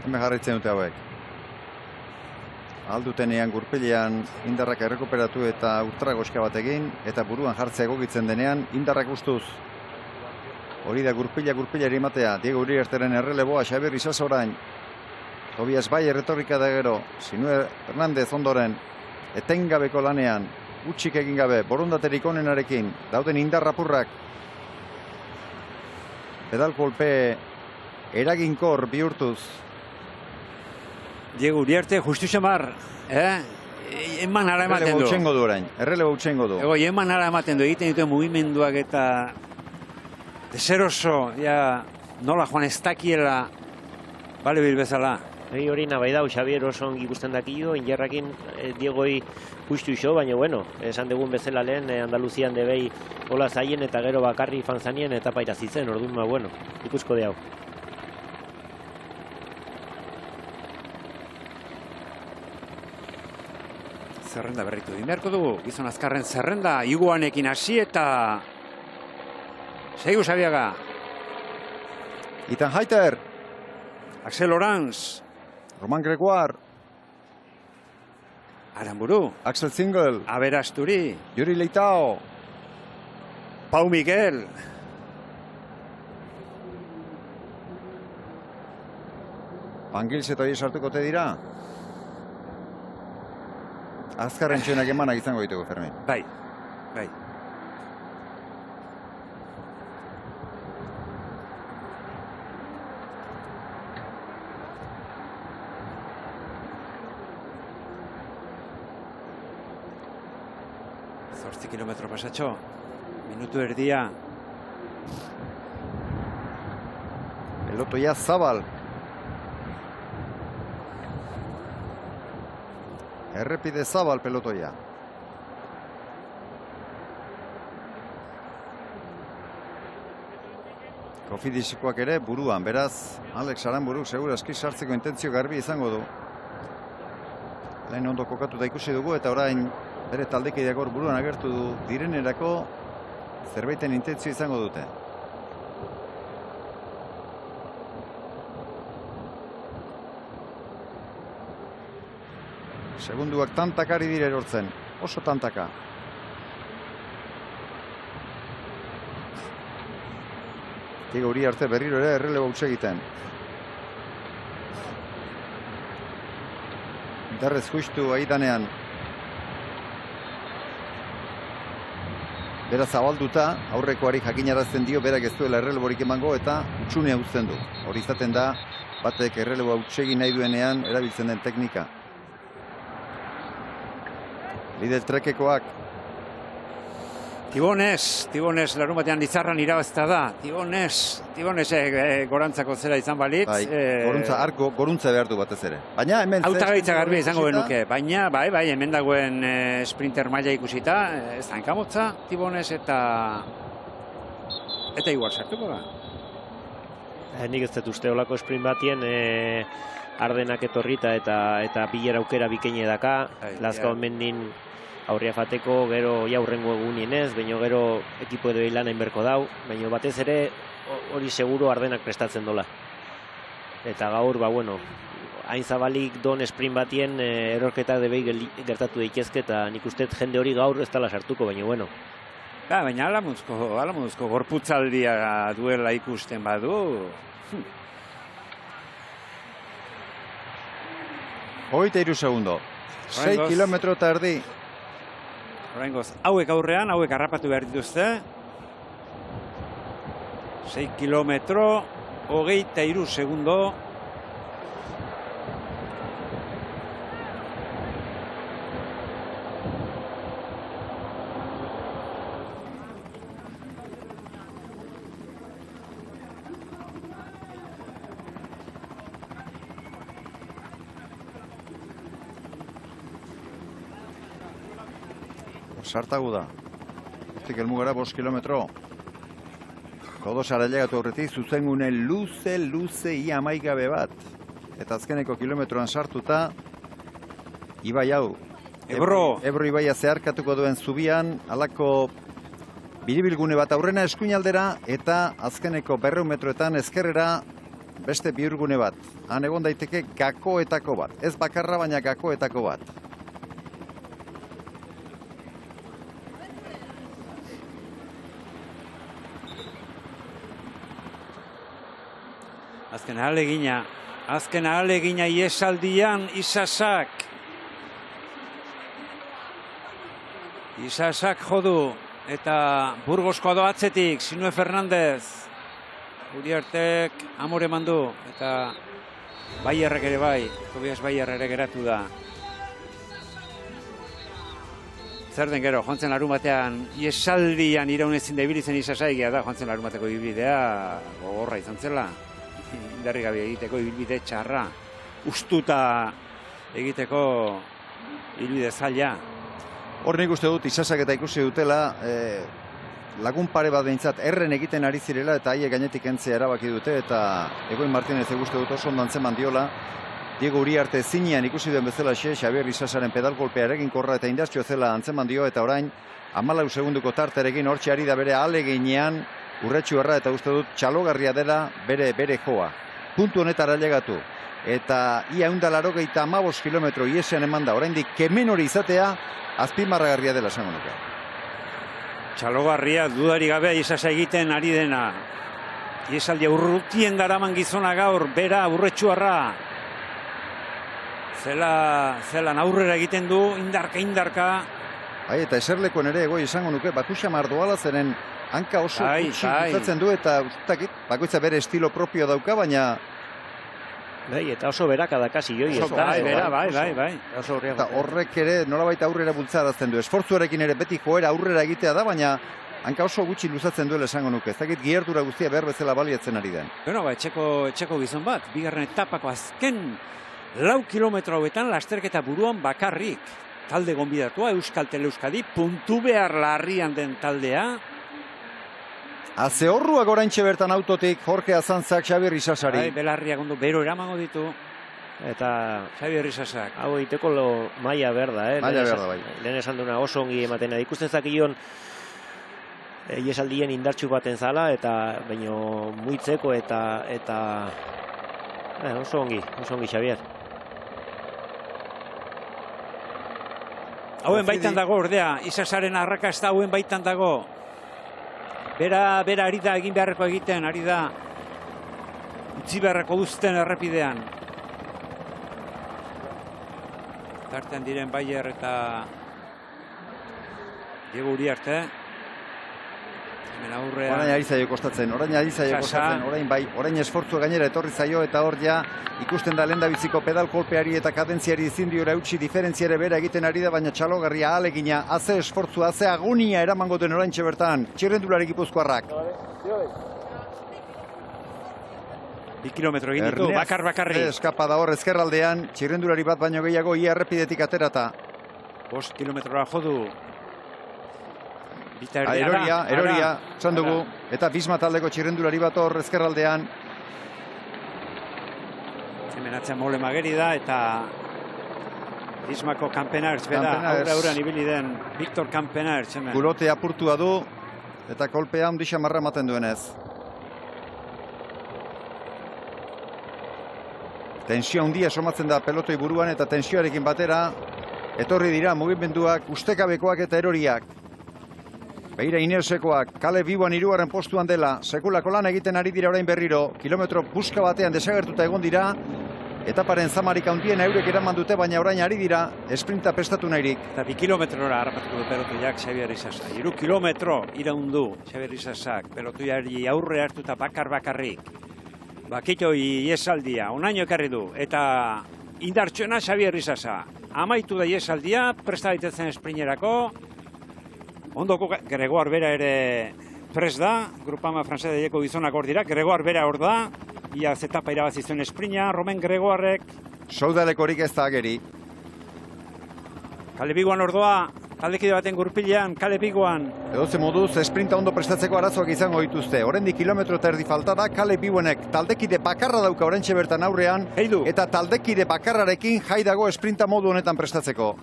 Hemen jarraitzen dute hauek. Aldutenean gurpilean indarrak errekuperatu eta ultragoska bat egin, eta buruan jartzea egokitzen denean indarrak ustuz. Hori da gurpilari ematea, Diego Uriarteren erreleboa, Xabier Isasa orain. Tobias Bayer retorrika da gero, Sinue Hernández ondoren, etengabeko lanean, utxik egin gabe, borondaterik onenarekin, dauden indarrapurrak. Pedalkolpe eraginkor bihurtuz. Diego Uriarte justu xamar, eman ara ematen du. Errelebo utxengo du. Ego, eman ara ematen du, egiten dituen mugimenduak eta deseroso, ja, nola joan ez dakiela, bale bil bezala. Hori nabai dau, Xabier oso ongi ikusten dakio, injerrakin Diegoi justu iso, baina bueno, esan dugun bezala lehen Andaluzian debei hola zaien eta gero bakarri fanzanien etapa irazitzen, orduan ma bueno, ikusko de hau. Zerrenda berritu dimerko dugu, gizon azkarren zerrenda, iguanekin hasi eta Seigu Sabiaga. Ethan Hayter. Axel Oranz. Roman Gregoire. Aramburu. Axel Zingel. Aber Asturi. Yuri Leitao. Pau Miguel. Angils eta hori sartuko te dira. Azkarren txenak emanak izango ditugu, Fermin. Bai. Kilometro pasatxo, minutu erdia. Pelotoia zabal. Errepide zabal pelotoia. Kofidisikoak ere buruan, beraz, Alex Aramburu segurazki sartzeko intentzio garbi izango du. Lehen ondo kokatu da ikusi dugu eta orain bere taldekideak hor buruan agertu du direnerako zerbaiten intentzio izango dute. Segunduak tantakari dire erortzen, oso tantaka. Diego Uriarte berriro ere errelebo utxe egiten. Darrez justu aidanean. Beraz zabalduta, aurrekoari jakinarazten dio, berak ez duela erreleborik emango eta utxunea uzten du. Hori izaten da, batek erreleboa utxegin nahi duenean erabiltzen den teknika. Lidl Trekekoak. Tibonez, larun batean Lizarran irabazta da. Tibonez gorantzako zera izan balitz. Bai, goruntza behar du batez ere. Baina hemen... Hautagaitza garbi izango benuke. Baina, bai, hemen dagoen sprinter maila ikusita. Ez hankamotza, Tibonez eta igual sartuko da. Nik ez dut uste olako sprint batien Ardenak etorrita eta bilera aukera bikeine daka. Lazkao mendin aurria fateko, gero jaurrengo egunien ez, baina gero ekipo edo lan hainberko dau, baina batez ere hori seguro Ardenak prestatzen dola. Eta gaur, hain zabalik don sprint batien erorketak debei gertatu daitezke eta nik uste jende hori gaur ez dela sartuko, baina bueno. Baina alamuzko gorputzaldia duela ikusten badu. 23 segundo. 6 kilometro eta erdi. Oraingoz, hauek aurrean, hauek harrapatu behar dituzte. 6 kilometro, 23 segundo. Sartagu da. Hortik helmugara 5 kilometro. Kodosara llegatu aurretik zuzengune luze ia amaigabe bat. Eta azkeneko kilometroan sartuta Ibai hau. Ebro ibaia zeharkatuko duen zubian, halako biribilgune bat aurrena eskuinaldera eta azkeneko 200 metroetan ezkerrera beste bihurgune bat. Han egon daiteke gakoetako bat. Ez bakarra, baina gakoetako bat. Azken ahalegina iesaldian Isasak. Isasak jodu eta Burgosko do atzetik, Sinue Fernandez. Uriartek amore mandu eta Baierrek ere bai, Tobias Baierre ere geratu da. Zer den gero, joan zen larun batean, iesaldian iraunezin da ibilitzen Isasaigia da, joan zen larun bateko ibilbidea gogorra izan zela. Indarri gabe egiteko ibilbide txarra, ustuta egiteko ibilbide zaila. Hor nik uste dut, Isasak eta ikusi dutela, lagun pare bat behintzat erren egiten ari zirela eta haiek gainetik entzea erabaki dute eta Egoin Martinez uste dut oso ondo antzeman diola. Diego Uriarte zinean ikusi duen bezala Xabier Isasaren pedalkolpea eraginkorra eta indartsua zela antzeman dio eta orain 14 segunduko tarterekin hortxe ari da bere ahaleginean urretxuarra eta uste dut txalogarria dela bere joa. Puntu honetara llegatu eta ia 185 kilometro iesean eman da, oraindik kemen hori izatea azpimarragarria dela esango nuke. Txalogarria dudari gabe Isasa egiten ari dena. Iesaldia urrutien daraman gizona gaur, bera urretxuarra. Zelan aurrera egiten du, indarka. Eta eserlekoen ere egoi esango nuke, Batuxamar doala zeren hanka oso gutxi gustatzen du eta bakoitza bere estilo propio dauka, baina... Eta oso beraka dakasi joi. Bai. Eta horrek ere nolabait aurrera bultzarazten du. Esfortzuarekin ere beti joera aurrera egitea da, baina hanka oso gutxi luzatzen duela esango nuke. Ez dakit gierdura guztia behar bezala baliatzen ari den. Etxeko gizon bat, bigarren etapako azken 4 kilometro hauetan lasterketa buruan bakarrik. Talde gonbidatua, Euskaltel Euskadi, puntu behar larrian den taldea. Azehorruak oraintxe bertan autotik Jorge Azantzak Xabier Isasari. Belarriak ondo bero eramango ditu. Eta Xabier Isasak. Hau egiteko maila berda, Maila berda, bai. Lehen esan duna oso ongi ematen. Ikusten zakion iesaldien indartxu baten zala, eta baino muitzeko eta oso ongi Xabier. Hauen baitan dago, ordea, Isasaren arrakasta hauen baitan dago. Bera ari da egin beharreko egiten, ari da utzi beharreko duzten errepidean. Tartean diren Baier eta Diego Uriarte. Hemen aurrean. Orain ari zaio kostatzen, orain esfortzua gainera etorri zaio eta hor ja ikusten da lehendabiziko pedal kolpeari eta kadentziari zindiora eutxi diferentziare bera egiten ari da, baina txalogarria ahalegina, haze esfortzua, haze agonia eramango den oraintxe bertan, txirrendulari Gipuzkoarrak. 2 kilometro egin ditu, bakarri. Eskapada hor ezkerraldean, txirrendulari bat baino gehiago ia errepidetik aterata. 5 kilometrora jodu. Eroria, zan dugu, eta Bisma taldeko txirrendulari bat hor ezkerraldean. Hemen atzean Mole Mageri da, eta Bismako Kampenaerts beda, aurrean ibili den Victor Kampenaerts hemen. Kulote apurtua du, eta kolpea handixa marra ematen duenez. Tensio handia somatzen da pelotoi buruan, eta tensioarekin batera etorri dira mugimenduak, ustekabekoak eta eroriak. Beira Inersekoak, Kale Biboan 3. postuan dela, sekulako lan egiten ari dira orain berriro, kilometro buska batean desagertuta egon dira, etaparen zamarik handien eurek eraman dute, baina orain ari dira, esprinta prestatu nahirik. Eta 2 kilometrora harrapatuko du pelotuiak Xabier Isasak. 3 kilometro iraundu Xabier Isasak, pelotuiari aurre hartuta bakarrik. Bakitoi iesaldia, onaino ekarri du, eta indartsuena Xabier Isasak. Amaitu da iesaldia, presta daitezen esprinerako. Ondoko Gregoar bera ere prest da, Grupama Francesa deieko gizonak hor dira, Gregoar bera hor da, ia zetapa irabazi zuen esprina, Romen Gregoarrek. Saudalekorik ez da ageri. Kale Bigoan ordoa, taldekide baten gurpilean, Kale Bigoan. Edoze moduz, esprinta ondo prestatzeko arazoak izango dituzte. Oraindik kilometro eta erdi falta da, Kale Bigoenek taldekide bakarra dauka oraintxe bertan aurrean, eta taldekide bakarrarekin jai dago esprinta modu honetan prestatzeko.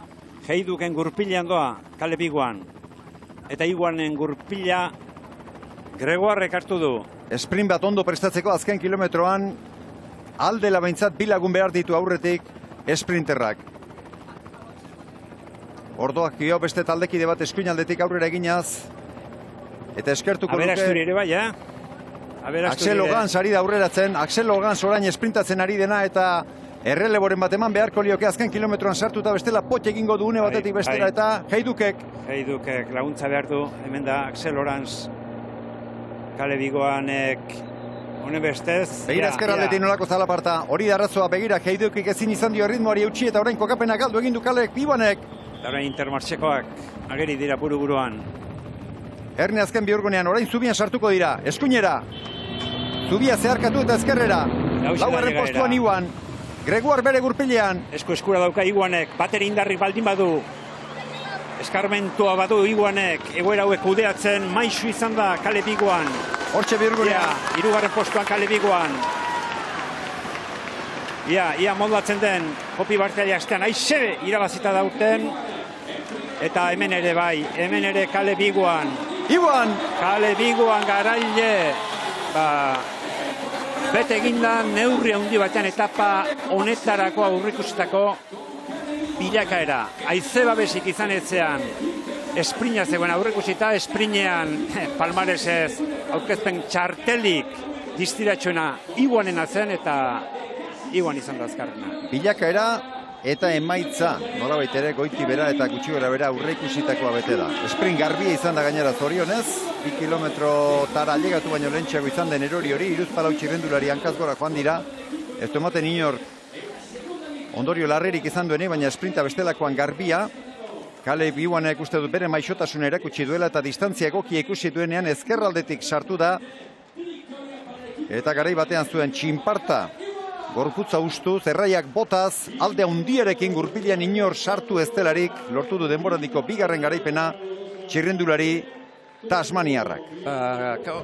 Heiduken gurpilean doa, kale biguan. Eta iguanen gurpila Gregoarrek hartu du. Sprint bat ondo prestatzeko azken kilometroan, aldela behintzat bilagun behar ditu aurretik sprinterrak. Ordoak gio beste taldekide bat eskuinaldetik aurrera eginaz. Eta eskertuko luke. Aberasturi ere bai, Axel Ogans ari da aurreratzen. Axel Ogans orain sprintatzen ari dena eta erreleboren bat eman beharko lioke azken kilometroan sartuta bestela pot egingo du une batetik bestera eta Heidukek. Heidukek laguntza behar du. Hemen da Axel Ogans. Kale bigoanek honen bestez. Begira ezkerraldetik nolako zalaparta. Hori da arrazoa begira Heidukek ezin izan dio ritmoari eutxi eta orain kokapena galdu egin du Kale bigoanek. Orain Intermarchekoak ageri dira buru-buruan. Erne azken bihurgunean, orain zubian sartuko dira, eskuinera. Zubia zeharkatu eta ezkerrera. Laugarren postuan Iguan. Gregoar bere gurpilean. Eskura dauka Iguanek, bateri indarrik baldin badu. Eskarmentua badu Iguanek, egoera hauek kudeatzen, maisu izan da Kale biguan. Hortxe bihurgunean. Hirugarren postuan Kale biguan. Ia moldatzen den, Hopi Bartali astean, aixe irabazita dauten. Eta hemen ere bai, hemen ere Kale biguan. Iguan! Kale biguan garaile. Bete eginda neurri handi batean etapa honetarako aurrikusitako bilakaera. Haize babesik izan etzean, esprina zegoen aurrikusita, esprinean palmaresez aurkezpen txartelik distiratxoena Iguanena zen eta Iguan izan da azkarrena. Bilakaera eta emaitza, nolabait ere goiti bera eta gutxi gora bera aurreikusitakoa bete da. Sprint garbia izan da gainera zorionez, 2 kilometrotara ailegatu baino lehentxeago izan den erori hori, Hiruzpalau txirrendulari hankaz gora joan dira. Ez du ematen inor ondorio larrerik izan duenik, baina sprinta bestelakoan garbia. Kale Iguanek uste dut bere maixotasuna erakutsi duela eta distantzia egokia ikusi duenean ezkerraldetik sartu da. Eta garai batean zuen txinparta. Gorputza ustu, zerraiak botaz, alde handiarekin gurpilean inor sartu ez delarik, lortu du denborandiko bigarren garaipena txirrendulari tasmaniarrak.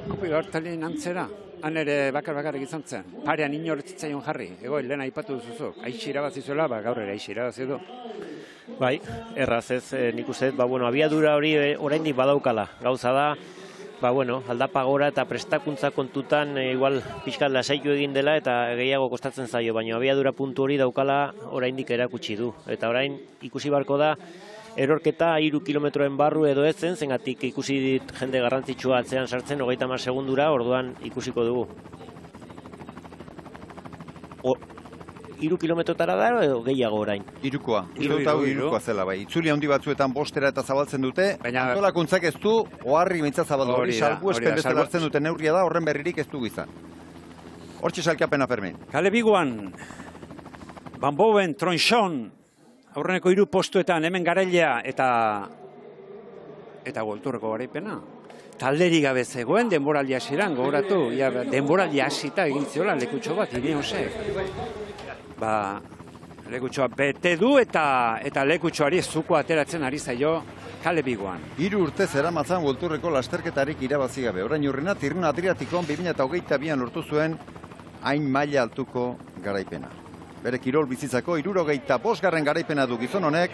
Hopi Bartalien antzera, han ere bakar-bakarrik izan zen. Parean inor zitzaion jarri, lehen aipatu duzuzuk. Aixi irabazi zuela, gaur ere aixi irabazi du. Bai, erraz ez, nik uste, abiadura hori oraindik badaukala. Gauza da, aldapa gora eta prestakuntza kontutan igual pixkat lasaitu egin dela eta gehiago kostatzen zaio, baina abiadura puntu hori daukala oraindik erakutsi du. Eta orain ikusi barko da erorketa 3 kilometroen barru edo ez zen, zengatik ikusi dit jende garrantzitsua atzean sartzen 30 segundura, orduan ikusiko dugu. 3 kilometrotara da edo gehiago orain? 3koa. Irukoa zela bai. Itzuli handi batzuetan bostera eta zabaltzen dute. Antolakuntzak ez du oharri mintza zabaldu hori salbuespen bezala hartzen duten neurria da, horren berririk ez du izan. Hortxe salkapena Fermin. Kale biguan, Van Boven, Tronchon, aurreneko 3 postuetan hemen garailea eta golturreko garaipena. Talderik gabe zegoen denboraldi hasieran gogoratu, denboraldi hasita egin ziola lekutxo bat, Ineosek. Lekutxoa bete du eta lekutxoari zuko ateratzen ari zaio Kale biguan. 3 urte zeramatzan golturreko lasterketarik irabazi gabe. Orain urrena Tirreno Adriatikon 2022an lortu zuen hain maila altuko garaipena. Bere kirol bizitzako 75. garaipena du gizon honek.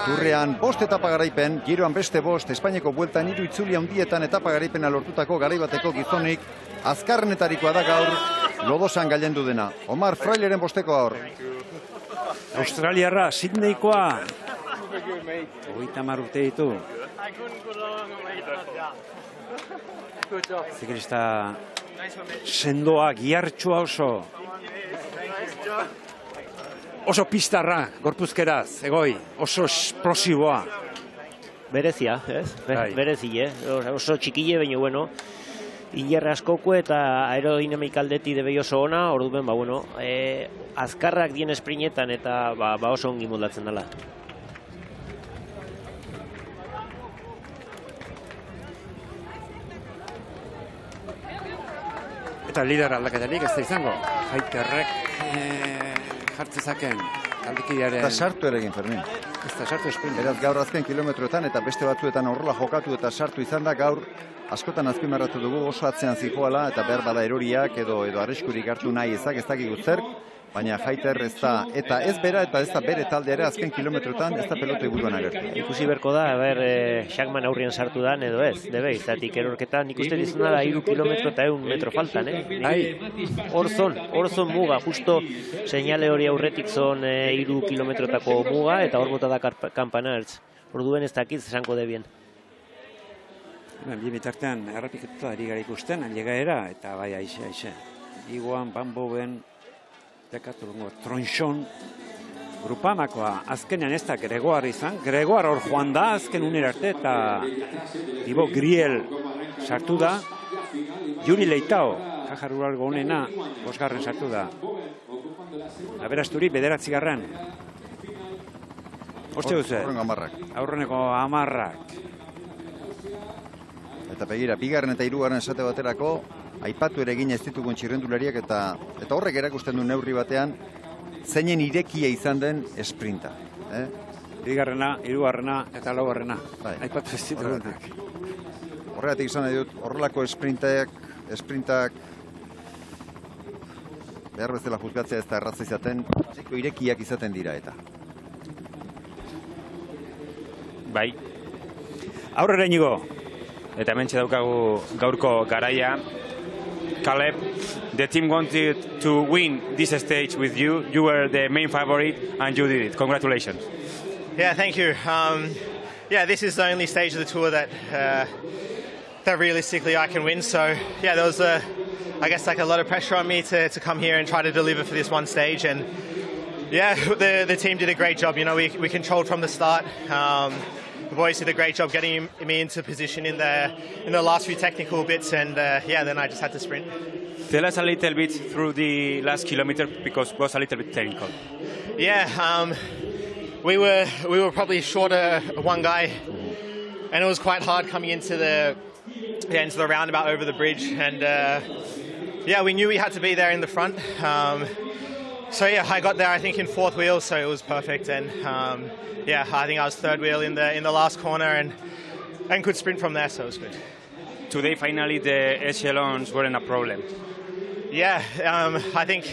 Turrean 5 etapa garaipen, Giroan beste 5, Espainiako bueltan 3 itzuli handietan etapa garaipena lortutako garaibateko gizonik azkarrenetarikoa da gaur Lodosan gailendu dena. Omar Fraileren 5. gaur. Australiarra, Sydneykoa. 30 urte ditu. Ziklista sendoa, gihartxua oso pistarra, gorpuzkeraz, oso esplosiboa. Berezia, ez? Berezi, oso txikile, baina, Ilerra askoko eta aerodinamik aldeti debei oso ona, orduan, azkarrak dien esprinetan eta oso ongi moldatzen dela. Eta lider aldaketarik ez da izango. Jaiterrek jartzezaken aldikidearen... Eta sartu ere egin, Fermin. Ez da sartu esprin. Beraz gaur azken kilometroetan eta beste batzuetan horrela jokatu eta sartu izan da gaur askotan azpimarratu dugu oso atzean zijoala eta behar bada eroriak edo arriskurik hartu nahi ezak ez dakigu zer. baina Jaiter ez da, eta ez bera eta ez da bere taldeare azken kilometrotan ez da pelota iburuan agertu. Ikusi berko da, Schachmann aurrian sartu da, edo ez, debe, izatik erorketan, nik uste dizuna da 3 kilometro eta 1 metro faltan, Hor zon muga, justo seinale hori aurretik zon 3 kilometrotako muga, eta hor bota da kanpanertz. Orduen ez dakit esango debien. Bi bitartean errepiketuta ari gara ikusten, ailegaera, eta bai, aixe. Iguan, Bamboven, Dekatolongo, Tronxon, Grupamakoa, azkenean ez da Gregoar izan. Gregoar hor joan da, azken unera arte, eta Ibo Griel sartu da. Juri Leitao, Kajar Uralgo honena, 5. sartu da. Aberasturi, 9. Hortxe duzu? Aurreneko 10. Eta begira, 2. eta 3. esate baterako, aipatu ere egin ez ditugun txirrendulariak eta horrek erakusten du neurri batean zeinen irekia izan den esprinta. 2., 3. eta 4. Aipatu ez ditugunak. Horregatik izan nahi dut, horrelako esprintak behar bezala juzgatzea ez da erratza izaten, ziko irekiak izaten dira eta. Bai. Aurrera inigo. Eta hementxe daukagu gaurko garaia. Caleb, the team wanted to win this stage with you. You were the main favorite and you did it. Congratulations. Yeah, thank you. This is the only stage of the tour that realistically I can win. So yeah, there was I guess like a lot of pressure on me to come here and try to deliver for this one stage. And yeah, the team did a great job. You know, we controlled from the start. The boys did a great job getting me into position in the last few technical bits, and then I just had to sprint. Tell us a little bit through the last kilometer because it was a little bit technical. Yeah, we were probably short one guy, and it was quite hard coming into the roundabout over the bridge, and we knew we had to be there in the front. I got there I think in 4th wheel, so it was perfect, and I think I was 3rd wheel in the last corner and could sprint from there, so it was good. Today finally the echelons weren't a problem. Yeah, I think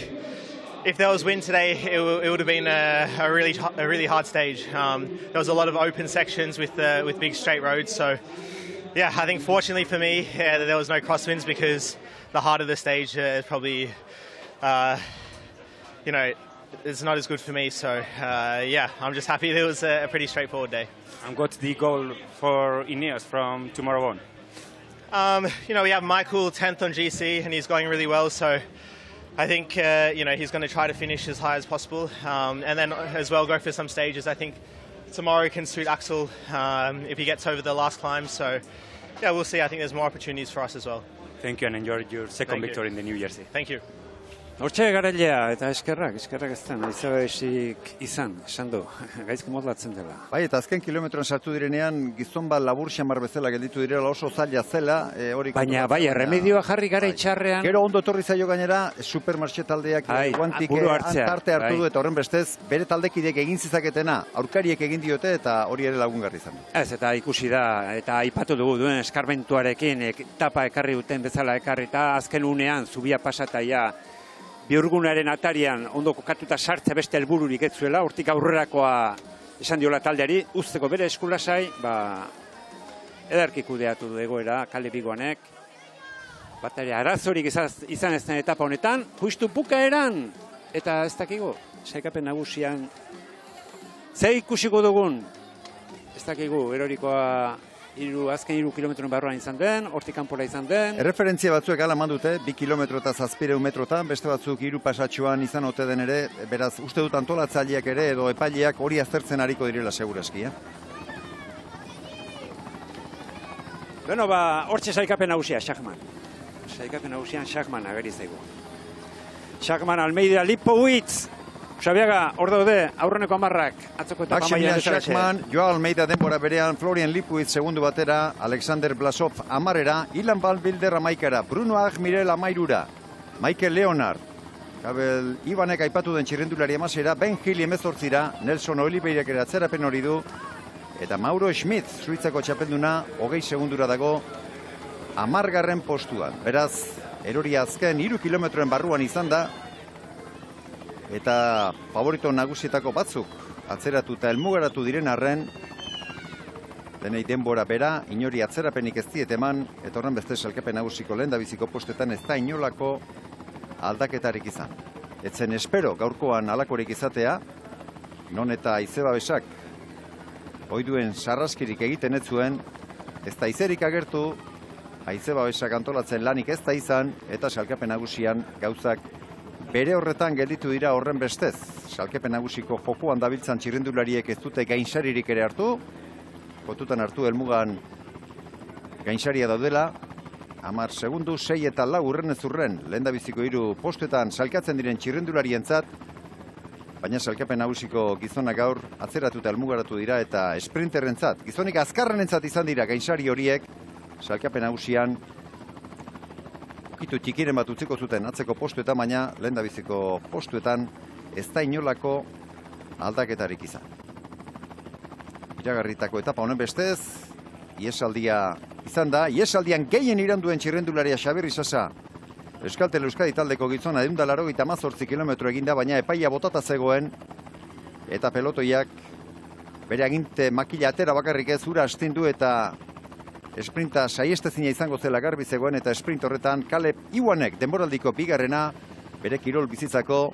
if there was wind today it would have been a really hard stage. There was a lot of open sections with big straight roads, so yeah, I think fortunately for me there was no crosswinds because the heart of the stage is probably it's not as good for me, so I'm just happy it was a pretty straightforward day. And what's the goal for Ineos from tomorrow on? We have Michael 10th on GC and he's going really well, so I think he's going to try to finish as high as possible, and then as well go for some stages. I think tomorrow can suit Axel if he gets over the last climb, so yeah, we'll see. I think there's more opportunities for us as well. Thank you and enjoy your second victory in the New Jersey. Thank you. Hortxe garailea eta eskerrak ez da, izabesik esan du, gaizki modlatzen dela. Bai, eta azken kilometroan sartu direnean, gizon bat labur xamar bezala gelditu direla, oso zaila zela. Baina, bai, erremedioa jarri gara itxarrean. Gero ondo etorri zaio gainera, supermarxe taldeak guantik parte hartu du, eta horren bestez, bere taldekideek egin zizaketena, aurkariek egin diote, eta hori ere lagungarri izan. Ez, eta ikusi da, eta aipatu dugu duen eskarmentuarekin, etapa ekarri duten bezala ekarri, eta azken unean, zubia pasataia, Biurgunaren atarian ondo kokatuta sartzea beste helbururik ez zuela, hortik aurrerakoa esan diola taldeari, uzteko bere eskulasai, edarki kudeatu du egoera, Caleb Iguanek. Batare arazorik izan ez den etapa honetan, justu bukaeran, eta ez dakigu, sailkapen nagusian, ze ikusiko dugun, ez dakigu, erorikoa azken 3 kilometron barruan izan den, hortik kanpora izan den. Erreferentzia batzuek ala mandute, 2 kilometro eta 700 metrotan, beste batzuk 3 pasatxoan izan ote den ere, beraz, uste dut antolatzaileak ere edo epaileak hori aztertzen hariko direla segurazki, Bueno, hortxe sailkapen nagusia, Schachmann. Sailkapen nagusian Schachmann ageri zaigu. Schachmann, Almeida, Lipowitz, Xabiaga, hor daude, aurreneko 10ak, atzoko etapa Maximilian Schachmann, Joao Almeida denbora berean, Florian Lipowitz segundu batera, Alexander Blasov 10era, Ilan Valbilder 11era, Bruno Agmirel 13ura, Michael Leonard, Kabel Ibanek aipatu den txirrendulari 11era, Ben Hill 18ra, Nelson Oliveirak ere atzerapen hori du, eta Mauro Schmidt, Suitzako txapelduna, 20 segundura dago, 10garren postuan. Beraz, erori azken 3 kilometroen barruan izan da, eta favorito nagusietako batzuk atzeratuta helmugaratu diren arren, denei denbora bera, inori atzerapenik ez diet eman, eta horren beste sailkapen nagusiko lehendabiziko postetan ez da inolako aldaketarik izan. Etzen espero gaurkoan halakorik izatea, non eta haizebabesak oiduen sarraskirik egiten ez zuen, ez da izerik agertu, haizebabesak antolatzen lanik ez da izan, eta sailkapen nagusian gauzak bere horretan gelditu dira horren bestez. Sailkapen nagusiko jokoan dabiltzan txirrendulariek ez dute gainsaririk ere hartu, kontutan hartu helmugan gainsaria daudela, 10 segundu, 6 eta 4 urrenez urren, lehendabiziko 3 postuetan sailkatzen diren txirrendularientzat, baina sailkapen nagusiko gizonak gaur atzeratuta helmugaratu dira eta sprinterrentzat, gizonik azkarrenentzat izan dira gainsari horiek, sailkapen nagusian ukitu txikiren bat utziko zuten atzeko postuetan, baina lehendabiziko postuetan ez da inolako aldaketarik izan. Iragarritako etapa honen bestez, iesaldia izan da, iesaldian gehien iranduen txirrendularia Xabier Isasa, Euskaltel Euskadi taldeko gizona 188 kilometro eginda, baina epaia botata zegoen, eta pelotoiak bere aginte makila atera bakarrik ez ura astindu eta esprinta saiestezina izango zela garbi zegoen, eta sprint horretan Caleb Iwanek denboraldiko bigarrena bere kirol bizitzako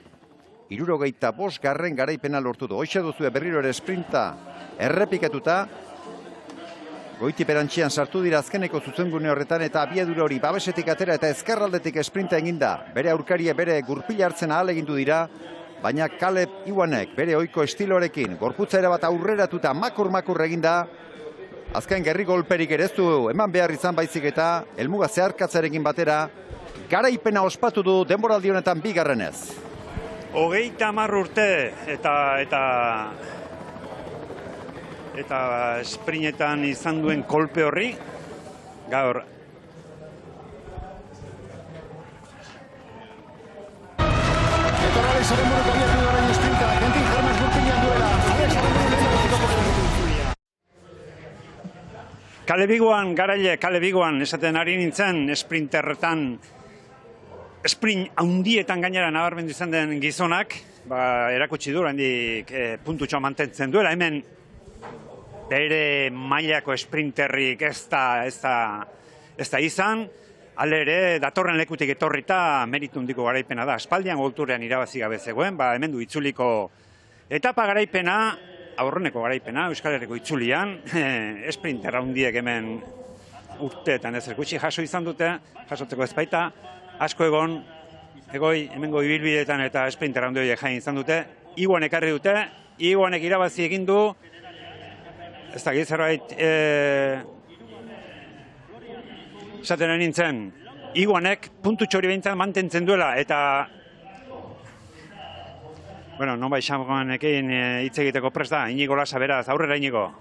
75 garren garaipena lortu du. Hoxe duzue berriro ere sprinta errepikatuta, goitiperantxian sartu dira azkeneko zuzengune horretan eta abiadura hori babesetik atera eta ezkerraldetik sprinta eginda. Bere aurkarie bere gurpila hartzen ahal egindu dira, baina Caleb Iwanek bere ohiko estilorekin gorputza erabat aurreratuta makur eginda, azken gerri golperik ere ez du eman behar izan baizik eta helmuga zeharkatzarekin batera garaipena ospatu du denboraldi honetan bigarrenez. 30 urte eta sprintetan izan duen kolpe horri gaur Caleb Iwan esaten ari nintzen sprinterretan, sprint handietan gainera nabarmendu izan den gizonak, erakutsi du handik puntutxoa mantentzen duela, hemen bere mailako sprinterrik ez da izan, alde ere datorren lekutik etorrita meritu handiko garaipena da. Aspaldian golturrean irabazi gabe zegoen, hemen du itzuliko etapa garaipena, aurreneko garaipena, Euskal Herriko itzulian, sprinter handiek hemen urteetan ez erkutsi jaso izan dute, jasotzeko ezpaita, asko hemengo ibilbideetan eta sprinter handi horiek jain izan dute, Iwanek ekarri dute, Iwanek irabazi egin du, ez da zerbait, esaten nintzen, Iwanek puntutxo hori behintzen mantentzen duela, eta bueno, non bai xamanekin hitz egiteko prest da, Inigo Lasa beraz, aurrera Inigo.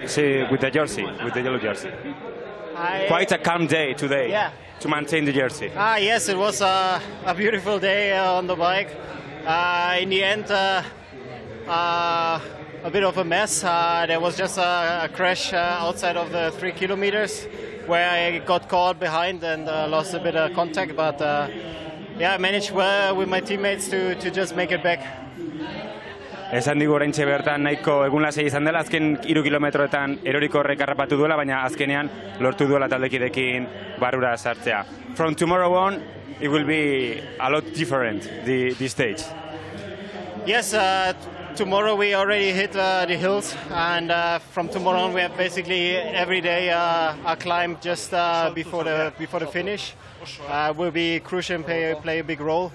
See, with the jersey, with the yellow jersey. Quite a calm day today to maintain the jersey. Yes, it was a beautiful day on the bike. In the end, a bit of a mess. There was just a crash outside of the 3 kilometers where I got caught behind and lost a bit of contact, but I managed well with my teammates to just make it back. Esan digu oraintxe bertan nahiko egun lasai izan dela, azken 3 kilometroetan eroriko horrek harrapatu duela, baina azkenean lortu duela taldekidekin barrura sartzea. From tomorrow on, it will be a lot different, the stage. Yes, tomorrow we already hit the hills, and from tomorrow on we have basically every day a climb just before the finish. Will be crucial and play a big role.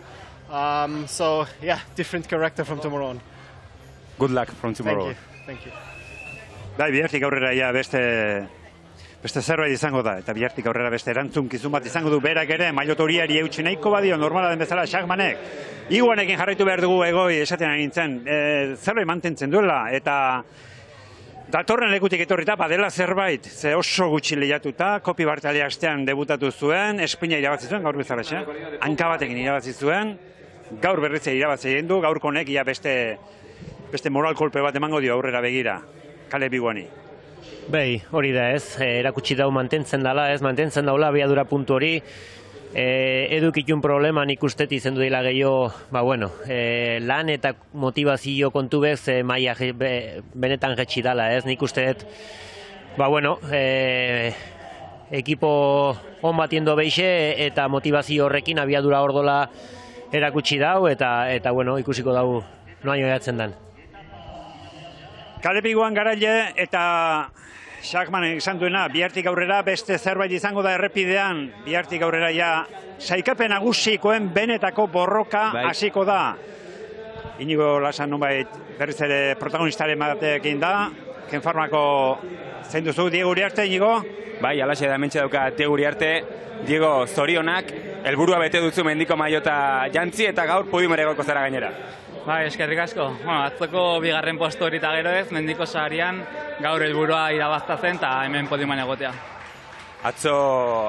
So yeah, different character from tomorrow on. Good luck from tomorrow. Thank you. Bihartik aurrera beste zerbait izango da, eta bihartik aurrera beste erantzunkizun bat izango du berak ere, mailotoriari eutsi nahiko badio, normala den bezala Schachmanek. Iwanekin jarraitu behar dugu egoi esaten ari nintzen, zerbait mantentzen duela, eta datorren lekutik etorrita badela zerbait, ze oso gutxi lehiatuta, Kopi Bartali astean debutatu zuen, espina irabazi zuen, gaur bezala, hanka batekin irabazi zuen, gaur berritzea irabazi egin du, gaurko honek ia beste moral kolpe bat emango dio aurrera begira, Caleb Iwani. Bai, hori da ez, erakutsi dau mantentzen dela, ez, mantentzen daula abiadura puntu hori, edukitun problema nik ustet izendu dela gehiago, lan eta motivazio kontu bez maia benetan jetxi dala, ez, nik ustet, ekipo on batiendo beixe eta motivazio horrekin abiadura ordola erakutsi dau eta ikusiko dau noa joatzen dan. Kalepiguan garaile eta Schachmanek esan duena, bihartik aurrera beste zerbait izango da errepidean, bihartik aurrera ja sailkapen nagusikoen benetako borroka hasiko da. Inigo Lasan nonbait berriz ere protagonistaren batekin da, Kenfarmako zein duzu, Diego Uriarte, Inigo? Bai, alaxe da mentxe dauka Diego Uriarte, Diego zorionak, helburua bete duzu mendiko maiota jantzi eta gaur podiumera egoko zara gainera. Bai, eskerrik asko. Atzoko bigarren postu hori eta gero ez, mendiko saharian gaur helburua irabaztatzen eta hemen podiuman egotea. Atzo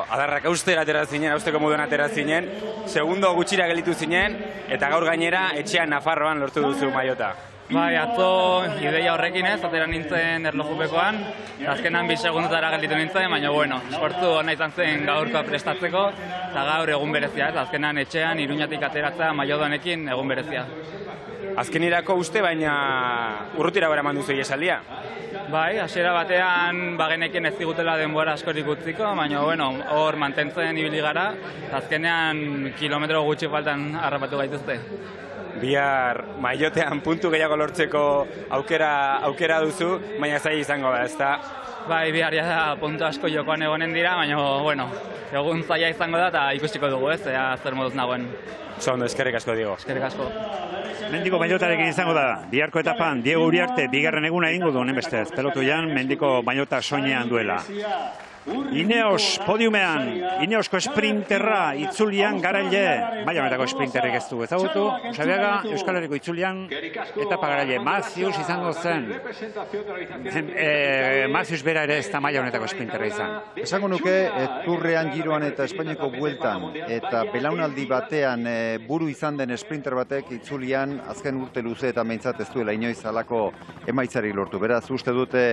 adarrak austera atera zinen, austeko moduan atera zinen, segundo gutxira gelitu zinen, eta gaur gainera etxean Nafarroan lortu duzu maiota. Bai, atzo ideia horrekin ez, atera nintzen erlojupekoan, azkenan 2 segundotara gelditu nintzen, baina esfortzu hona izan zen gaurkoa prestatzeko, eta gaur egun berezia ez, azkenan etxean Iruñatik ateratzea maiodanekin egun berezia. Azkenirako uste, baina urrutira gara manduzu esaldia. Bai, hasiera batean bagenekien ez digutela denbora askorik utziko, baina hor mantentzen ibili gara, azkenean kilometro gutxi faltan harrapatu gaituzte. Bihar maiotean puntu gehiago lortzeko aukera duzu, baina zaila izango da, ezta? Bai, bihar ja puntu asko jokoan egonen dira, baina egun zaila izango da eta ikusiko dugu ez, zer moduz nagoen. Ondo, eskerrik asko, Diego. Eskerrik asko. Mendiko maiotarekin izango da, biharko etapan Diego Uriarte bigarren eguna egingo du, bestez, pelotu jan, mendiko maiota soinean duela. Ineos podiumean, Ineosko esprinterra itzulian garaile, maila honetako esprinterrik ez du ezagutu, Usabiaga, Euskal Herriko itzulian, etapa garaile, Matthews izango zen, Matthews bera ere ez da maila honetako esprinterra izan. Esango nuke, Turrean, Giroan eta Espainiako bueltan, eta belaunaldi batean buru izan den esprinter batek itzulian azken urte luze eta meintzat ez duela inoiz alako emaitzari lortu. Beraz, uste dute,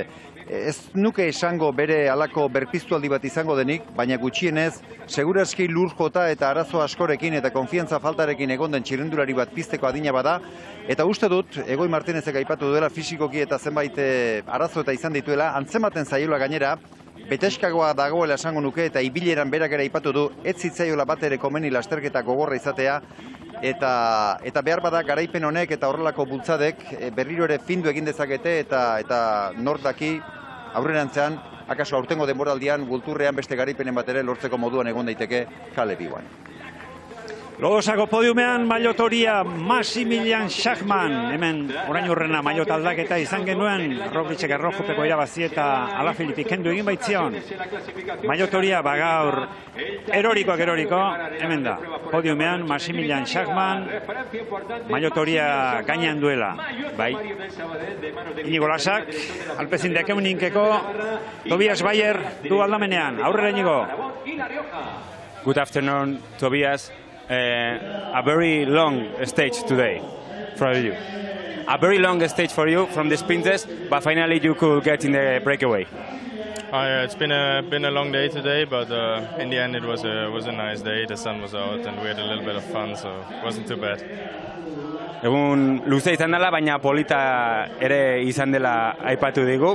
ez nuke esango bere alako berpiztualdi bat izango denik, baina gutxienez, segurazki lur jota eta arazo askorekin eta konfiantza faltarekin egon den txirrendulari bat pizteko adina bada, eta uste dut, Egoi Martinezek aipatu duela fisikoki eta zenbait arazo eta izan dituela, antzematen zaiola gainera, beteskagoa dagoela esango nuke eta ibileran berak ere aipatu du, ez zitzaiola bat ere komeni lasterketa gogorra izatea, eta behar bada garaipen honek eta horrelako bultzadek berriro ere findu egin dezakete eta nor daki aurrerantzean, akaso aurtengo denboraldian, Vulturrean beste garaipenen bat ere lortzeko moduan egon daiteke Kalepiguan. Lodosako podiumean mailotoria Maximilian Schachman, hemen orain urrena mailot aldaketa izan genuen, Rogliček errojupeko irabazi eta Alaphilippe kendu egin baitzion. Mailotoria bagaur eroriko, hemen da. Podiumean Maximilian Schachman, mailotoria gainean duela. Bai. Inigo Lasak, alpezindeak euninkeko, Tobias Bayer du aldamenean. Aurrera Inigo. Good afternoon, Tobias. A very long stage today for you. A very long stage for you from the sprinters, but finally you could get in the breakaway. It's been a long day today, but in the end it was a nice day. The sun was out and we had a little bit of fun, so it wasn't too bad. Egun luze izan dela, baina polita ere izan dela aipatu digu,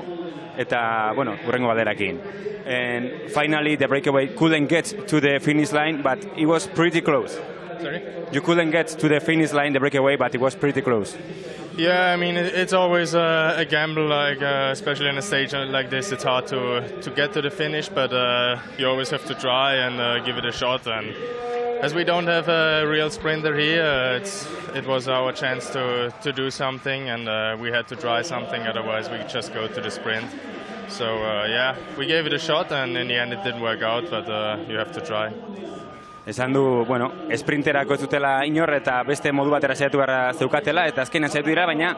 eta, hurrengo balderakin. And finally the breakaway couldn't get to the finish line, but it was pretty close. Sorry? You couldn't get to the finish line, the breakaway, but it was pretty close. Yeah, I mean, it's always a gamble, especially in a stage like this. It's hard to get to the finish, but you always have to try and give it a shot. And as we don't have a real sprinter here, it was our chance to do something, and we had to try something, otherwise we just go to the sprint. So yeah, we gave it a shot, and in the end it didn't work out, but you have to try. Esan du, sprinterako ez dutela inor eta beste modu batera saiatu beharra zeukatela, eta azkenean saiatu dira, baina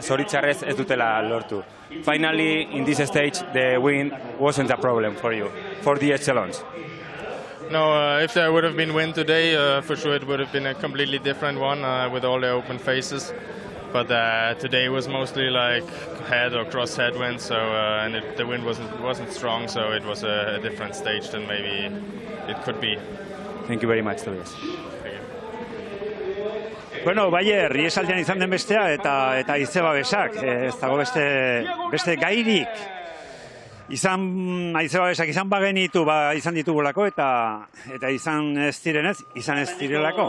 zoritzarrez ez dutela lortu. Finally, in this stage, the win wasn't a problem for you, for the echelons. No, if there would have been wind today, for sure it would have been a completely different one with all the open faces. but today was mostly like head or cross headwind, so and the wind wasn't strong, so it was a different stage than maybe it could be. Thank you very much, Tobias. Bueno, Bayer, iesaldian izan den bestea eta izeba besak, ez dago beste gairik. Izeba besak izan bagenitu, izan ditugulako eta izan ez direnez, izan ez direlako.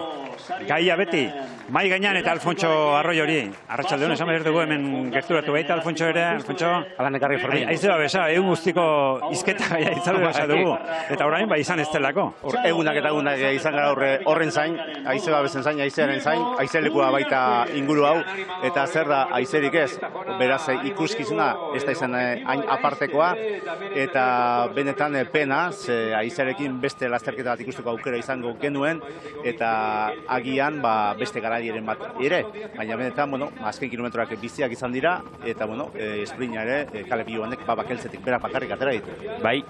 Gaia beti, mai gainean eta Alfontxo Arroi hori. Arratsaldeon esan behar dugu hemen gerturatu baita Alfontxo ere, Alfontxo. Alan ekarri Fermin. Aizeba besa, egun guztiko izketa gaia itzaldu besa dugu. Eta orain izan ez delako. Egunak eta egunak izan gara horren zain, aizeba bezen zain, aizearen zain, aizelekua baita inguru hau, eta zer da aizerik ez, beraz ikuskizuna ez da izan hain apartekoa, eta benetan pena, ze aizearekin beste lasterketa bat ikusteko aukera izango genuen, eta agian beste garaiaren bat ere, baina benetan, azken kilometroak biziak izan dira, eta esprinta ere, Caleb Ewanek bakeltzetik berak bakarrik atera ditu. Bai.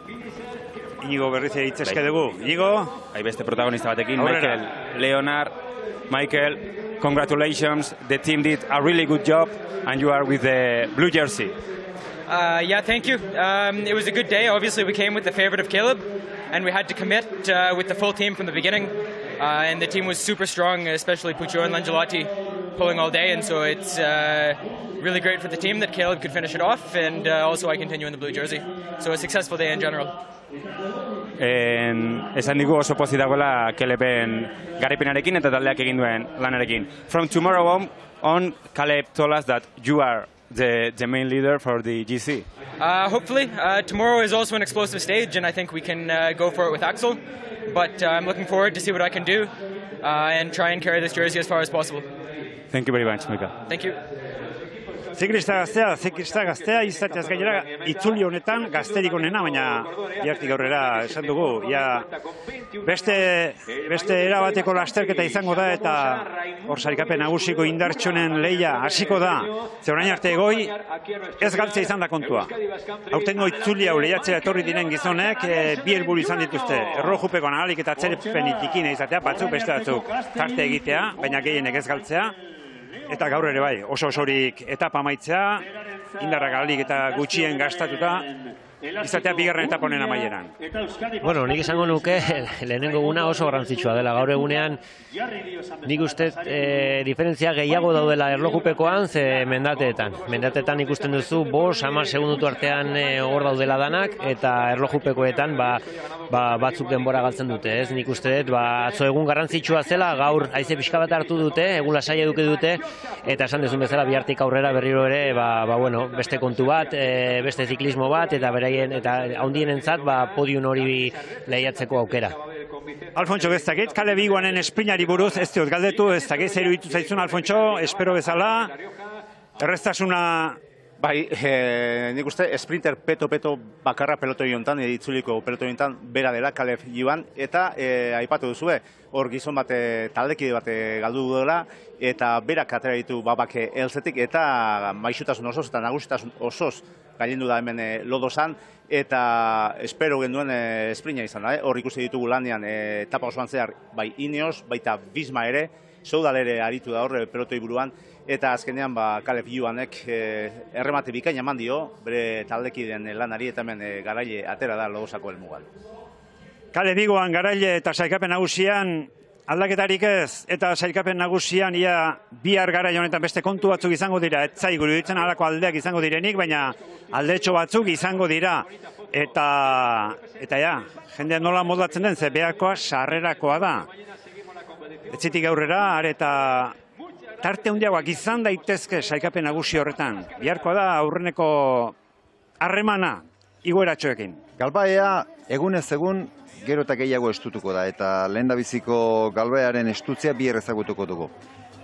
Inigo berriz hitzeske dugu. Inigo? Beste protagonista batekin, Michael Leonard. Michael, congratulations. The team did a really good job, and you are with the blue jersey. Yeah, thank you. It was a good day. Obviously, we came with the favorite of Caleb, and we had to commit with the full team from the beginning. And the team was super strong, especially Puccio and Langelotti pulling all day, and so it's really great for the team that Caleb could finish it off, and also I continue in the blue jersey. So a successful day in general. Esan digu oso pozik dagoela Caleben garaipenarekin eta taldeak egin duen lanarekin. From tomorrow on, Caleb told us that you are the main leader for the GC. Hopefully. Tomorrow is also an explosive stage, and I think we can go for it with Axel. But I'm looking forward to see what I can do and try and carry this jersey as far as possible. Thank you very much, Michael. Thank you. Ziklista gaztea izateaz gainera itzuli honetan gazterik onena, baina bihartik aurrera esan dugu. Beste erabateko lasterketa izango da eta hor sailkapen nagusiko indartsunen lehia hasiko da. Ze orain arte goi ez galtzea izan da kontua. Aurtengo itzuli hau lehiatzera etorri diren gizonek bi helburu izan dituzte. Erlojupeko ahalik eta atzerapenik ikina izatea, batzuk beste batzuk tarte egitea, baina gehienek ez galtzea. Eta gaur ere bai, oso-osorik etapa amaitzea, indarrak ahalik eta gutxien gastatuta, izatea bigarren etapa honen amaieran. Bueno, nik esango nuke lehenengo guna oso garrantzitsua dela. Gaur egunean nik uste diferentzia gehiago daudela erlojupekoan ze mendateetan. Mendateetan ikusten duzu 5-10 segundutu artean hor daudela danak eta erlojupekoetan batzuk denbora galtzen dute. Nik uste dut atzo egun garrantzitsua zela, gaur haize pixka bat hartu dute, egun lasai eduki dute, eta esan duzun bezala bihartik aurrera berriro ere beste kontu bat, beste ziklismo bat, eta handienentzat podium hori lehiatzeko aukera. Alfontxo, ez dakit, Caleb Ewanen esprinari buruz ez diot galdetu, ez dakit zer iruditu zaizun, Alfontxo, espero bezala, erreztasuna... Bai, nik uste sprinter peto bakarra pelotoi hontan, itzuliko pelotoi hontan, bera dela Caleb Ewan, eta aipatu duzue, hor gizon bate taldekide bate galdu dela, eta berak atera ditu babake elzetik, eta maixutasun osoz eta nagusitasun osoz gailendu da hemen lodosan, eta espero genduen sprinta izan da, hor ikusi ditugu lanean etapa osoan zehar, bai Ineos, baita Visma ere, Soudal ere aritu da hor pelotoi buruan, eta azkenean Caleb Ewanek erremate bikaina eman dio, bere taldekideen lanari eta hemen garaile atera da lodosako helmugan. Caleb Ewan garaile eta sailkapen nagusian aldaketarik ez, eta sailkapen nagusian ia bihar garaile honetan beste kontu batzuk izango dira, ez zaigu iruditzen halako aldeak izango direnik, baina aldetxo batzuk izango dira, eta jendea nola moldatzen den, ze beharkoa sarrerakoa da. Etzitik aurrera, eta tarte handiagoak izan daitezke sailkapen nagusi horretan. Biharkoa da aurreneko harremana igoeratxoekin. Galbaea egunez egun gero eta gehiago estutuko da, eta lehendabiziko galbaearen estutzea bihar ezagutuko dugu.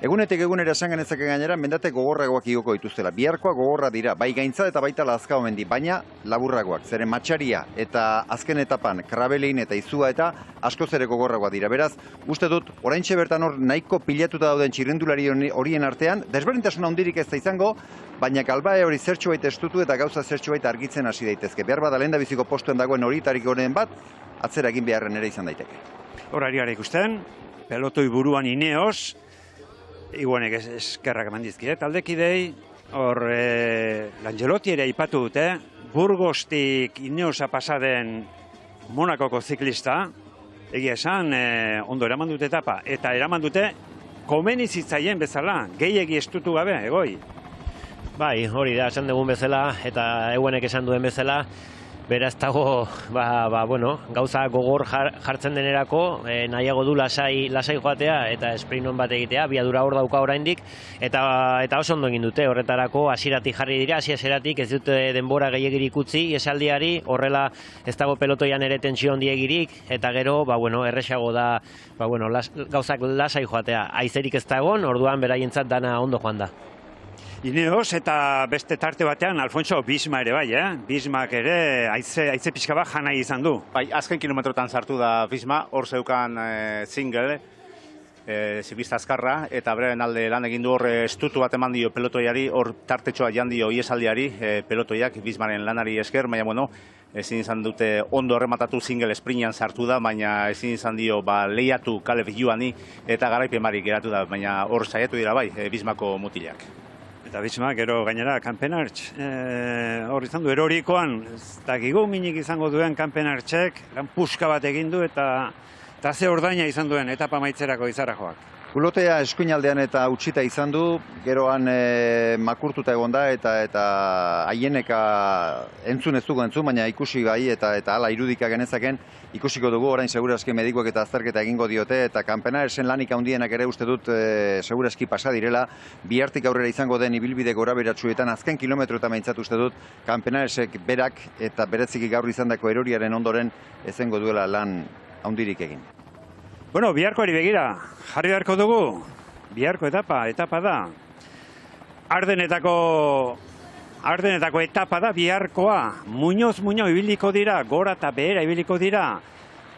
Egunetik egunera esan genezake gainera, mendate gogorragoak igoko dituztela. Biharkoa gogorra dira, bai gaintza eta baita lazka omendi, baina laburragoak, zeren Matxaria eta azken etapan Krabelin eta Izua eta askoz ere gogorragoa dira. Beraz, uste dut, oraintxe bertan hor nahiko pilatuta dauden txirrindulari horien artean, desberdintasuna handirik ez da izango, baina galbae hori zertxo baita estutu eta gauza zertxo baita argitzen hasi daitezke. Behar bada lehendabiziko postuen dagoen horietarik horren bat, atzera egin beharren ere izan daiteke. Horari gara ikusten, pelotoi buruan Ineos, iguanek eskerrak eman dizkie. Taldekidei, hor Langelotti ere aipatu dute, Burgostik Ineosa pasaden Monakoko ziklista, egia esan, ondo eraman dute etapa, eta eraman dute komeni zitzaien bezala, gehiegi estutu gabe, egoi. Bai, hori da, esan dugun bezala, eta Eguenek esan duen bezala, beraz dago, gauza gogor jartzen denerako, nahiago du lasai joatea eta sprint bat egitea, biadura hor dauka oraindik, eta oso ondo egin dute, horretarako hasieratik jarri dira, hasieratik ez dute denbora gehiegirik utzi, esaldiari, horrela ez dago pelotoian ere tensio handiegirik, eta gero, erresago da, gauzak lasai joatea, haizerik ez dagoen, orduan beraientzat dana ondo joan da. Ineos eta beste tarte batean Alfonso Bisma ere bai, Bismak ere haize pixka bat jana izan du. Bai, azken kilometrotan sartu da Bisma, hor zeukan single, ziklista azkarra, eta beraren alde lan egin du hor estutu bat eman dio pelotoiari, hor tartetxoa jan dio iesaldiari, pelotoiak Bismaren lanari esker, baina ezin izan dute ondo errematatu single sprintean sartu da, baina ezin izan dio lehiatu Caleb Ewan eta garaipen barik geratu da, baina hor saiatu dira bai, Bismako mutilak. Eta Bisma, gero gainera, kanpenartx, hor izan du, erorikoan, ez dakigu minik izango duen kanpenartxek, lan puska bat egin du eta ze ordaina izan duen etapa maitzerako izarra joak. Kulotea eskuinaldean eta utxita izan du, geroan makurtuta egon da eta haieneka entzun ez dugu entzun, baina ikusi bai eta hala irudika genezaken ikusiko dugu, orain segurazki medikuak eta azterketa egingo diote eta kanpenaresen lanik handienak ere uste dut segurazki pasa direla, bihartik aurrera izango den ibilbide gora beratsuetan azken kilometroetan behintzat uste dut kanpenaresek berak eta bereziki gaur izandako eroriaren ondoren ezengo duela lan handirik egin. Bueno, biharkoari begira, jarri beharko dugu, biharko etapa da. Ardenetako etapa da biharkoa, Muñoz ibiliko dira, gora eta behera ibiliko dira.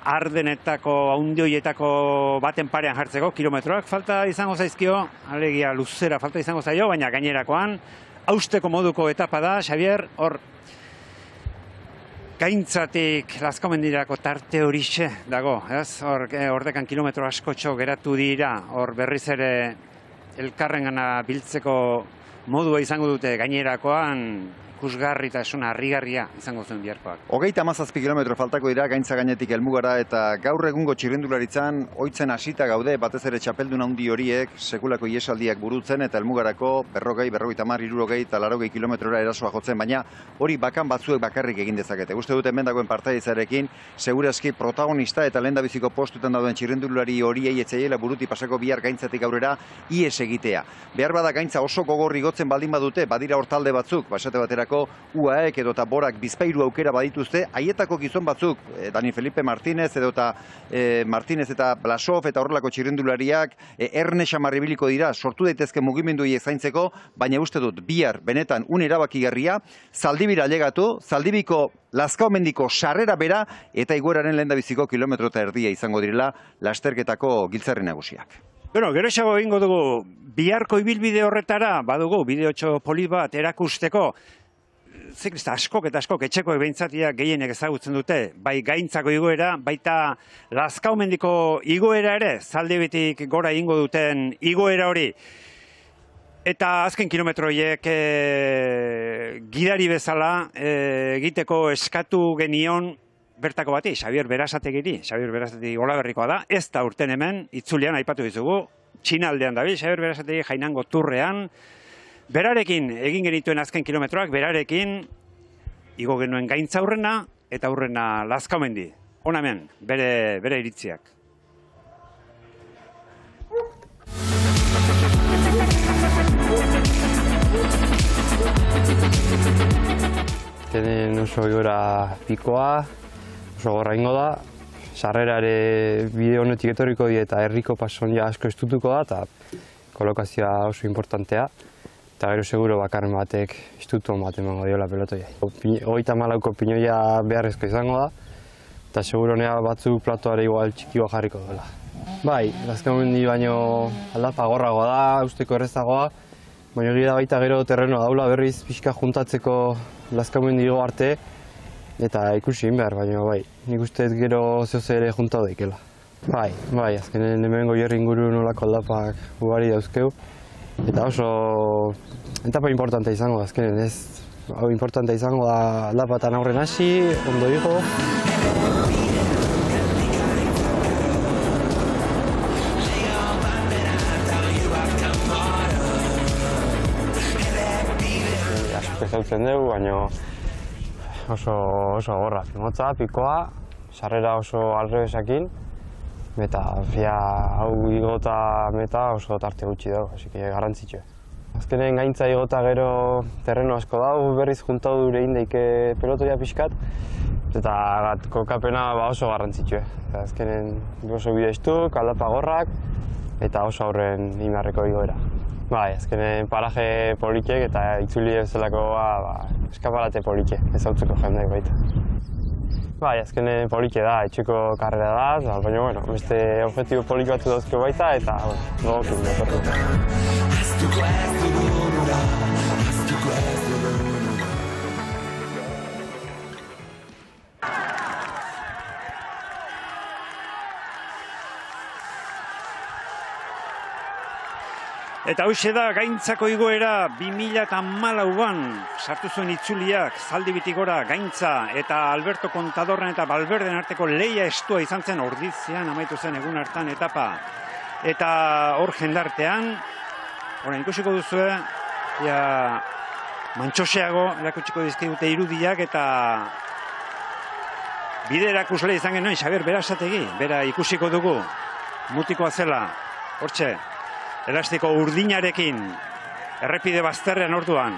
Ardenetako haundioietako baten parean jartzeko, kilometroak falta izango zaizkio, alegia luzera falta izango zaio, baina gainerakoan, hausteko moduko etapa da, Xavier, hor, gaintzatik Lazkamendirako tarte horixe dago, ez? Hordekan kilometro askotxo geratu dira, hor berriz ere elkarrengana biltzeko modua izango dute gainerakoan, ikusgarritasuna harrigarria izango zuen biharkoak. 37 kilometro faltako dira gaintza gainetik helmugara eta gaur egungo txirrindularitzan ohitzen hasita gaude batez ere txapeldun handi horiek sekulako iesaldiak burutzen eta helmugarako 40, 50, 60 eta 80 kilometrora erasoa jotzen, baina hori bakan batzuek bakarrik egin dezakete. Uste dut hemen dagoen partaidetzarekin segurazki protagonista eta lehendabiziko postuetan dauden txirrindulari horiei etzaiela buruti pasako bihar gaintzatik aurrera ies egitea. Behar bada gaintza oso gogorri gotzen baldin badute, badira hor talde batzuk, basate baterako UAEk edota Borak bizpairu aukera badituzte, haietako gizon batzuk, Dani Felipe Martínez edota Martínez eta Blasov eta horrelako txirrindulariak erne xamarribiliko dira, sortu daitezke mugimendu horiek zaintzeko, baina uste dut bihar benetan un erabakigarria, Zaldibira ailegatu, Zaldibiko Lazkaomendiko sarrera bera eta igueraren lehendabiziko kilometro eta erdia izango direla lasterketako giltzarri nagusiak. Bueno, gero esago egingo dugu, biharko ibilbide horretara, badugu, bideotxo polit bat erakusteko, ziklista askok eta askok etxekoek behintzatiak gehienek ezagutzen dute, bai gaintzako igoera, baita Lazkaomendiko igoera ere, Zaldibitik gora egingo duten igoera hori. Eta azken kilometroiek gidari bezala egiteko eskatu genion bertako bati, Xavier Berasategiri, Xavier Berasategi Olaberrikoa da, ez da urten hemen, itzulian aipatu dizugu, Txinaldean dabil, Xavier Berasategi Jainango Turrean, berarekin egin genituen azken kilometroak, berarekin igo genuen gaintza aurrena eta aurrena Lazkaomendi. Hona hemen, bere iritziak. Tenen oso igora pikoa, oso gorra ingo da, sarrera ere bide honetik etorriko die eta herriko pasonia asko estutuko da eta kolokazioa oso importantea. Eta gero seguro bakarren batek estutu bat emango diola pelotoia. 34ko pinoia beharrezko izango da, eta seguro nea batzu platoare igual txikiua jarriko dela. Bai, Lazkaomendi baino aldapa gorragoa da, usteko errezagoa, baina egia baita gero terrenoa daula berriz pixka juntatzeko Lazkaomendi arte, eta ikusi egin behar, baina bai, nik uste gero zehoz ere juntau daikela. Bai, azkenen hemen Goierri inguru nolako aldapak ugari dauzkeu. Eta oso etapa importante izango da, azkenen ez. Hau importante izango da aldapatan aurren hasi, ondo igo. Asko ezautzen dugu, baina oso gorra. Motza, pikoa, sarrera oso alrebesakin. Eta hau igota meta oso tarte gutxi dago, así que garrantzitsua. Azkenen gaintza igota gero terreno asko dago, berriz juntau dure indeike pelotoia pixkat, eta kokapena oso garrantzitsua. Azkenen oso bideztuk, aldapa gorrak, eta oso aurren imarreko igoera. Azkenen paraje politek eta itzuli bezalako eskaparate politek, ez hautzeko jendeak baita. Azkenen polike da, etxeko karrera da, baina beste objektibo polik batzu dauzko baita eta gogokin datortu. Eta hoxe da Gaintzako igoera 2014an sartu zuen itzuliak Zaldibitik gora Gaintza eta Alberto Contadorren eta Valverden arteko leia estua izan zen Ordizian amaitu zen egun hartan etapa. Eta hor jendartean, orain ikusiko duzue, mantxoseago erakutsiko dizkigute irudiak eta bide erakusle izan genuen Xabier Berasategi, bera ikusiko dugu, mutikoa zela, hortxe. Elastiko urdinarekin, errepide bazterrean orduan.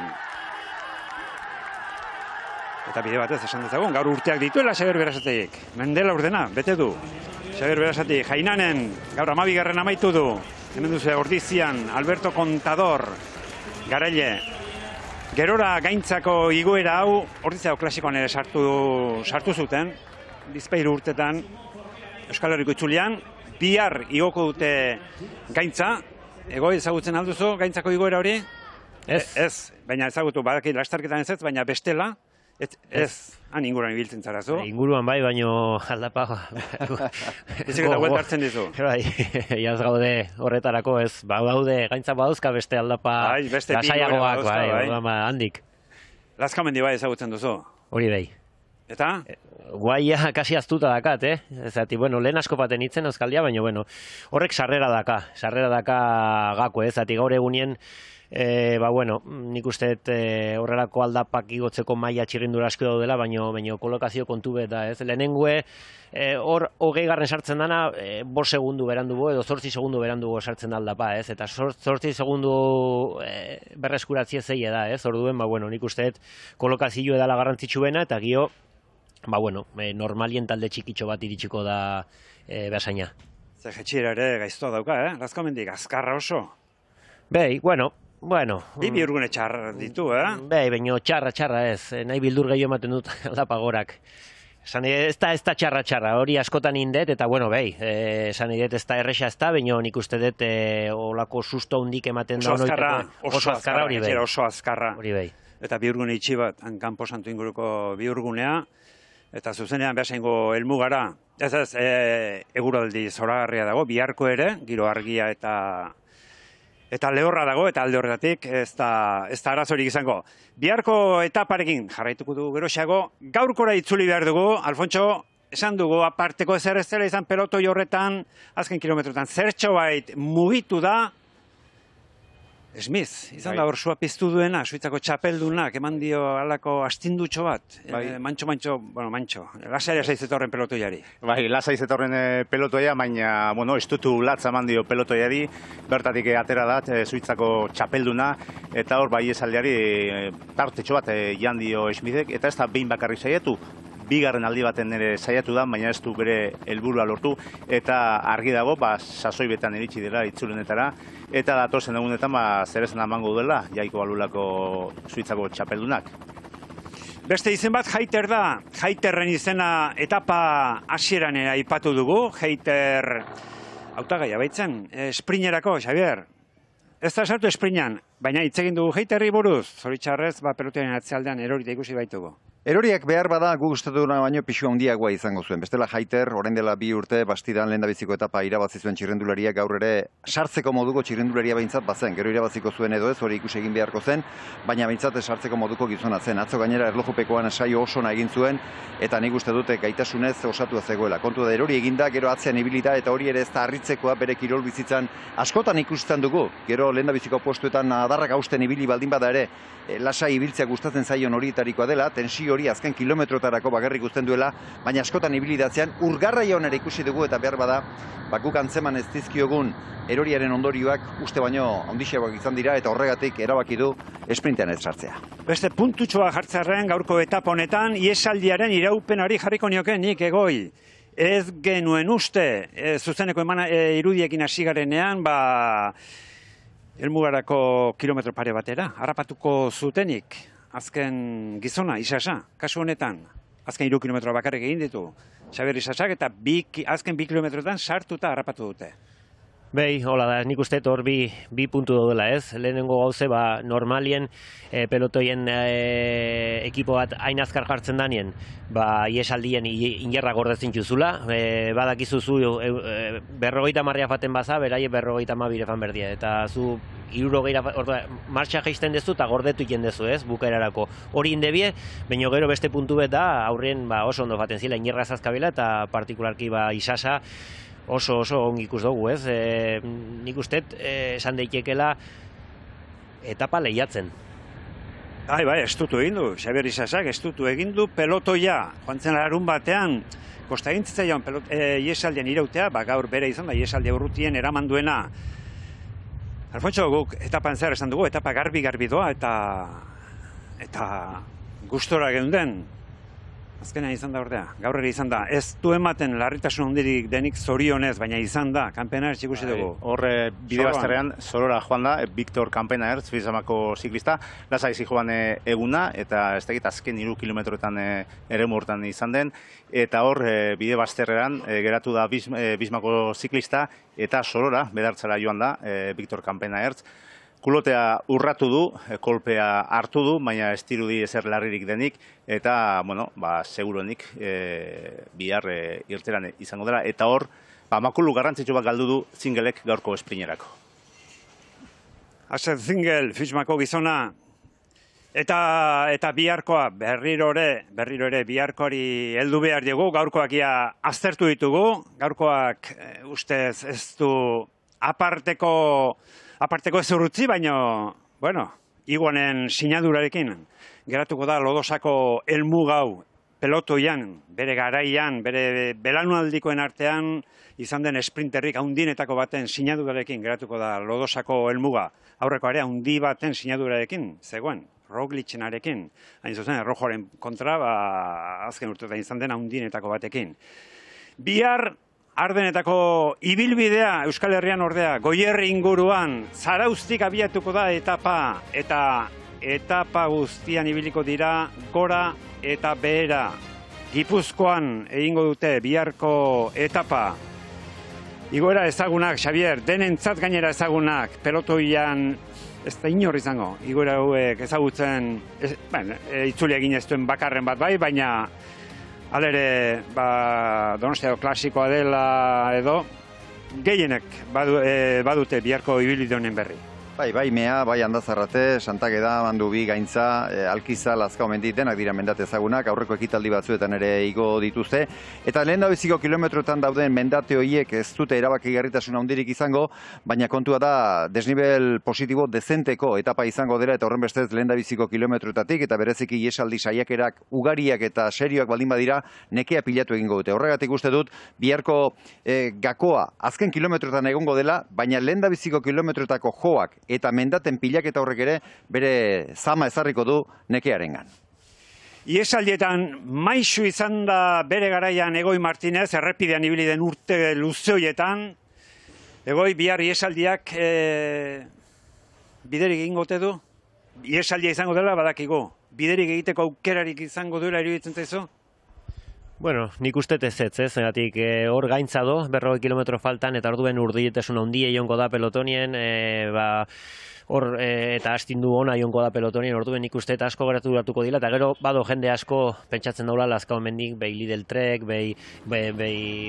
Eta bide batez esan dezagun, gaur urteak dituela Xabier Berasategik. Mendela urdena, bete du. Xabier Berasategi, Jainanen, gaur 12. amaitu du. Hemen duzu Ordizian, Alberto Contador, garaile. Gerora Gaintzako igoera hau, Ordiziako klasikoan ere sartu zuten, bizpahiru urtetan, Euskal Herriko itzulian, bihar igoko dute Gaintza. Egoi ezagutzen alduzu Gaintzako igoera hori? Ez, baina ezagutu, badaki lastarketan ez, baina bestela, ez, han inguruan ibiltzen zarazu. Inguruan bai, baino aldapa... Ezik eta huelta hartzen dizu. Bai, jaz gaude horretarako ez, daude Gaintza badauzka beste aldapa lasaiagoak, handik. Lazkamendi bai ezagutzen duzu? Hori bai. Eta? Guaia kasi aztuta dakat, Zati, lehen asko baten itzen euskaldia, baina, horrek sarrera daka gako, Zati, gaur egunien, nik uste horrelako aldapak igotzeko maila txirrindura asko daudela, baina kolokazio kontu bet da, Lehenengue, hor 20. sartzen dana, 5 segundu berandugu, edo 8 segundu berandugu sartzen da aldapa, Eta 8 segundu berreskuratzie zeie da, Orduen, nik uste kolokazio edala garrantzitsuena, eta gio, normalien talde txikitxo bat iritsiko da behasaina. Ze jetxira ere gaiztoa dauka, Lazkamendik, azkarra oso. Bei, Bi biurgune txarra ditu, Bei, baina txarra ez, nahi bildur gehiago ematen dut aldapagorak. Ez da txarra, hori askotan indet, eta bei, esan idet ez da erresa ez da, baina nik uste dut olako susto hundik ematen da. Oso azkarra hori bai. Oso azkarra. Hori bai. Eta biurgune itxi bat, Kanpo Santu inguruko biurgunea, eta zuzenean behasaingo helmugara. Ez, eguraldi zoragarria dago, biharko ere, giro argia eta lehorra dago, eta alde horretatik ez da arazorik izango. Biharko etaparekin jarraituko dugu geroxeago, gaurkora itzuli behar dugu, Alfontxo, esan dugu, aparteko ezer ez dela izan pelotoi horretan, azken kilometrotan, zertxo bait mugitu da, Smith, izan da hor sua piztu duena, Suitzako txapeldunak, eman dio alako astindutxo bat, mantxo, lasai zetorren pelotoiari. Lasai zetorren pelotoia, baina, estutu latza eman dio pelotoiari, bertatik atera dat, Suitzako txapelduna, eta hor bai esaldiari tartetxo bat jan dio Smithek, eta ez da behin bakarrik saiatu, bigarren aldi baten ere saiatu da, baina ez du bere helburua lortu, eta argi dago, sasoi betan iritsi dela itzulenetara, eta datozen egunetan zerezen emango duela, Jaiko Alulako Suitzako txapeldunak. Beste izen bat Heiter da, Heiterren izena etapa hasieran aipatu dugu, Heiter hautagaia baitzen, esprinerako, Xabier. Ez da sartu esprinan, Baina hitz egin dugu heiterri buruz, zoritxarrez, pelotaren atzealdean erorita ikusi baitugu. Eroriak behar bada gu gustatu duna baino pisu handiagoa izango zuen. Bestela Heiter, orain dela 2 urte, Bastidan lehendabiziko etapa irabazi zuen txirrendulariak gaur ere sartzeko moduko txirrendularia behintzat bazen. Gero irabaziko zuen edo ez, hori ikusi egin beharko zen, baina behintzat sartzeko moduko gizona zen. Atzo gainera erlojupekoan saio oso ona egin zuen, eta nik uste dute gaitasunez osatua zegoela. Kontu da erori eginda, gero atzean ibilita, eta hori ere ez da harritzekoa bere kirol bizitzan askotan ikusten dugu. Gero lehendabiziko postuetan adarrak hausten ibili baldin bada ere, lasai ibiltzea gustatzen zaion horietarikoa dela, tensio hori azken kilometrotarako bakarrik uzten duela, baina askotan ibilidatzean urgarraia honera ikusi dugu eta behar bada, guk antzeman ez dizkiogun eroriaren ondorioak uste baino handixeagoak izan dira eta horregatik erabaki du esprintean ez sartzea. Beste puntutxoa jartzarren gaurko etapa honetan, iesaldiaren iraupenari jarriko nioke nik Egoi. Ez genuen uste, zuzeneko irudiekin hasi garenean, helmugarako kilometro pare batera, harrapatuko zutenik, azken gizona, Isasa, kasu honetan, azken 3 kilometro bakarrik egin ditu, Xabier Isasak, eta azken 2 kilometroetan sartuta harrapatu dute. Bai, hola da, nik uste hor bi puntu daudela, ez? Lehenengo gauze, normalien pelotoien ekipo bat hain azkar jartzen danien, iesaldien inerra gordetzen juzula, badakizu zu 50 marria faten baza, beraie 52 fan berdia, eta zu 60 martxa geisten dezu eta gordetu iten dezu, ez? Bukaerarako hori indebie, baina gero beste puntu bet da, aurrien oso ondo faten zila, inerra zazkabela eta partikularki Isasa, oso ongi ikus dugu, ez? Nik uste, esan daitekela etapa lehiatzen. Bai, estutu egin du, Xabier Isasak estutu egin du pelotoia, joan zen larun batean, kosta egin zitzaion iesaldien irautea, gaur bere izan da, iesaldia urrutien eraman duena. Alfonso, guk etapan zer esan dugu, etapa garbi doa, eta gustora geunden. Azkenean izan da ordea, gaur ere izan da. Ez du ematen larritasun handirik denik zorionez, baina izan da, Kampenaertz ikusi dugu. Horre bide bazterrean, Zorora joan da, Victor Kampenaertz, Fisamako ziklista, lasai zijoan eguna, eta ez dakit azken 3 kilometroetan eremu hortan izan den, eta hor bide bazterrean geratu da Bismako ziklista, eta Zorora, bedartzara joan da, Victor Kampenaertz. Kulotea urratu du, kolpea hartu du, baina ez dirudi ezer larririk denik, eta, seguronik bihar irteran izango dela. Eta hor, makulu garrantzitsu bat galdu du Zingelek gaurko esprinerako. Axel Zingel, Fismako gizona, eta biharkoa, berriro ere biharkoari heldu behar dugu, gaurkoak aztertu ditugu, gaurkoak ustez ez du aparteko ez urrutzi, baina, iguanen sinadurarekin geratuko da Lodosako helmugau pelotoian, bere garaian, bere belanualdikoen artean izan den esprinterrik haundinetako baten sinadurarekin geratuko da Lodosako helmuga. Aurreko ere haundi baten sinadurarekin, zegoen, Rogliczenarekin, hain zuzen, Rojoren kontra, azken urteetan izan den haundinetako batekin. Bihar, Ardenetako ibilbidea Euskal Herrian ordea, Goierri inguruan, Zarauztik abiatuko da etapa, eta etapa guztian ibiliko dira gora eta behera. Gipuzkoan egingo dute biharko etapa. Igoera ezagunak, Xabier, denentzat gainera ezagunak, pelotoian ez da inor izango. Igoera hauek ezagutzen, itzuli egin ez duen bakarren bat bai, baina alere, Donostia klasikoa dela edo, gehienek badute biharko ibilbide honen berri. Bai Mea, bai Andazarrate, Santageda, Mandubi, Gaintza, Alkiza, Lazkao mendi, denak dira mendate ezagunak, aurreko ekitaldi batzuetan ere igo dituzte. Eta lehendabiziko kilometroetan dauden mendate horiek ez dute erabakigarritasun handirik izango, baina kontua da desnibel positibo dezenteko etapa izango dela eta horren bestez lehendabiziko kilometroetatik eta bereziki iesaldi saiakerak ugariak eta serioak baldin badira nekea pilatu egingo dute. Horregatik uste dut biharko gakoa azken kilometroetan egongo dela, baina lehendabiziko kilometroetako joak eta mendaten pilaketa horrek ere bere zama ezarriko du nekearengan. Iesaldietan maisu izan da bere garaian Egoi Martinez, errepidean ibili den urte luzeoietan. Egoi bihar iesaldiak biderik egingo ote du? Iesaldia izango dela badakigu. Biderik egiteko aukerarik izango duela iruditzen zaizu? Bueno, nik uste ez, zegatik hor gaintza do, 40 kilometro faltan, eta orduen urdietesun handia iongo da pelotonien, hor eta astindu ona joango da pelotonien, orduan nik uste eta asko gratulatuko dila, eta gero bado jende asko pentsatzen daula Lazkaomendik, behi Lidl Trek, behi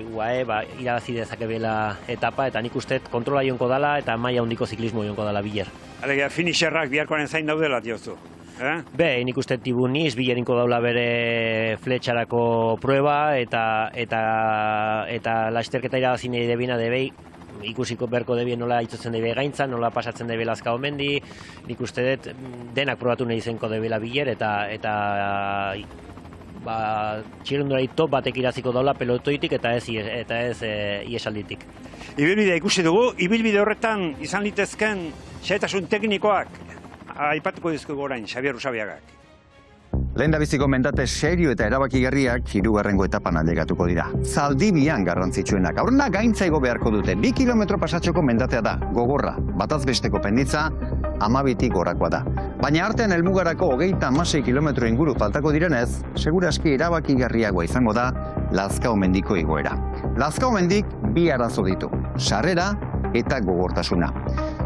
UAE, irabazi dezake bela etapa, eta nik uste kontrola joango dala eta maila handiko ziklismo joango dala biler. Alegia, finisherrak biharkoaren zain daudela diozu. Nik uste Tibuniz bilerinko daula bere fletxarako prueba eta lasterketa irabazi nahi debina debei ikusiko berko debien nola itzotzen debe gaintza, nola pasatzen debe Lazkaomendi, nik uste dut denak probatu nahi zenko debela biler eta txirrendulari top batek iraziko daula pelotoitik eta ez iesalditik. Ibilbidea ikusi dugu, ibilbide horretan izan litezken xehetasun teknikoak aipatuko dizkugu orain, Xabier Usabiagak. Lehendabiziko mendate serio eta erabakigarriak hirugarrengo etapan ailegatuko dira. Zaldibian garrantzitsuenak. Aurrena gaintza igo beharko dute. 2 kilometro pasatzeko mendatea da, gogorra. Bataz besteko penditza, 12tik gorakoa da. Baina artean helmugarako 36 kilometro inguru faltako direnez, seguraski erabakigarriagoa izango da Lazkaomendiko igoera. Lazkaomendik 2 arazo ditu, sarrera eta gogortasuna.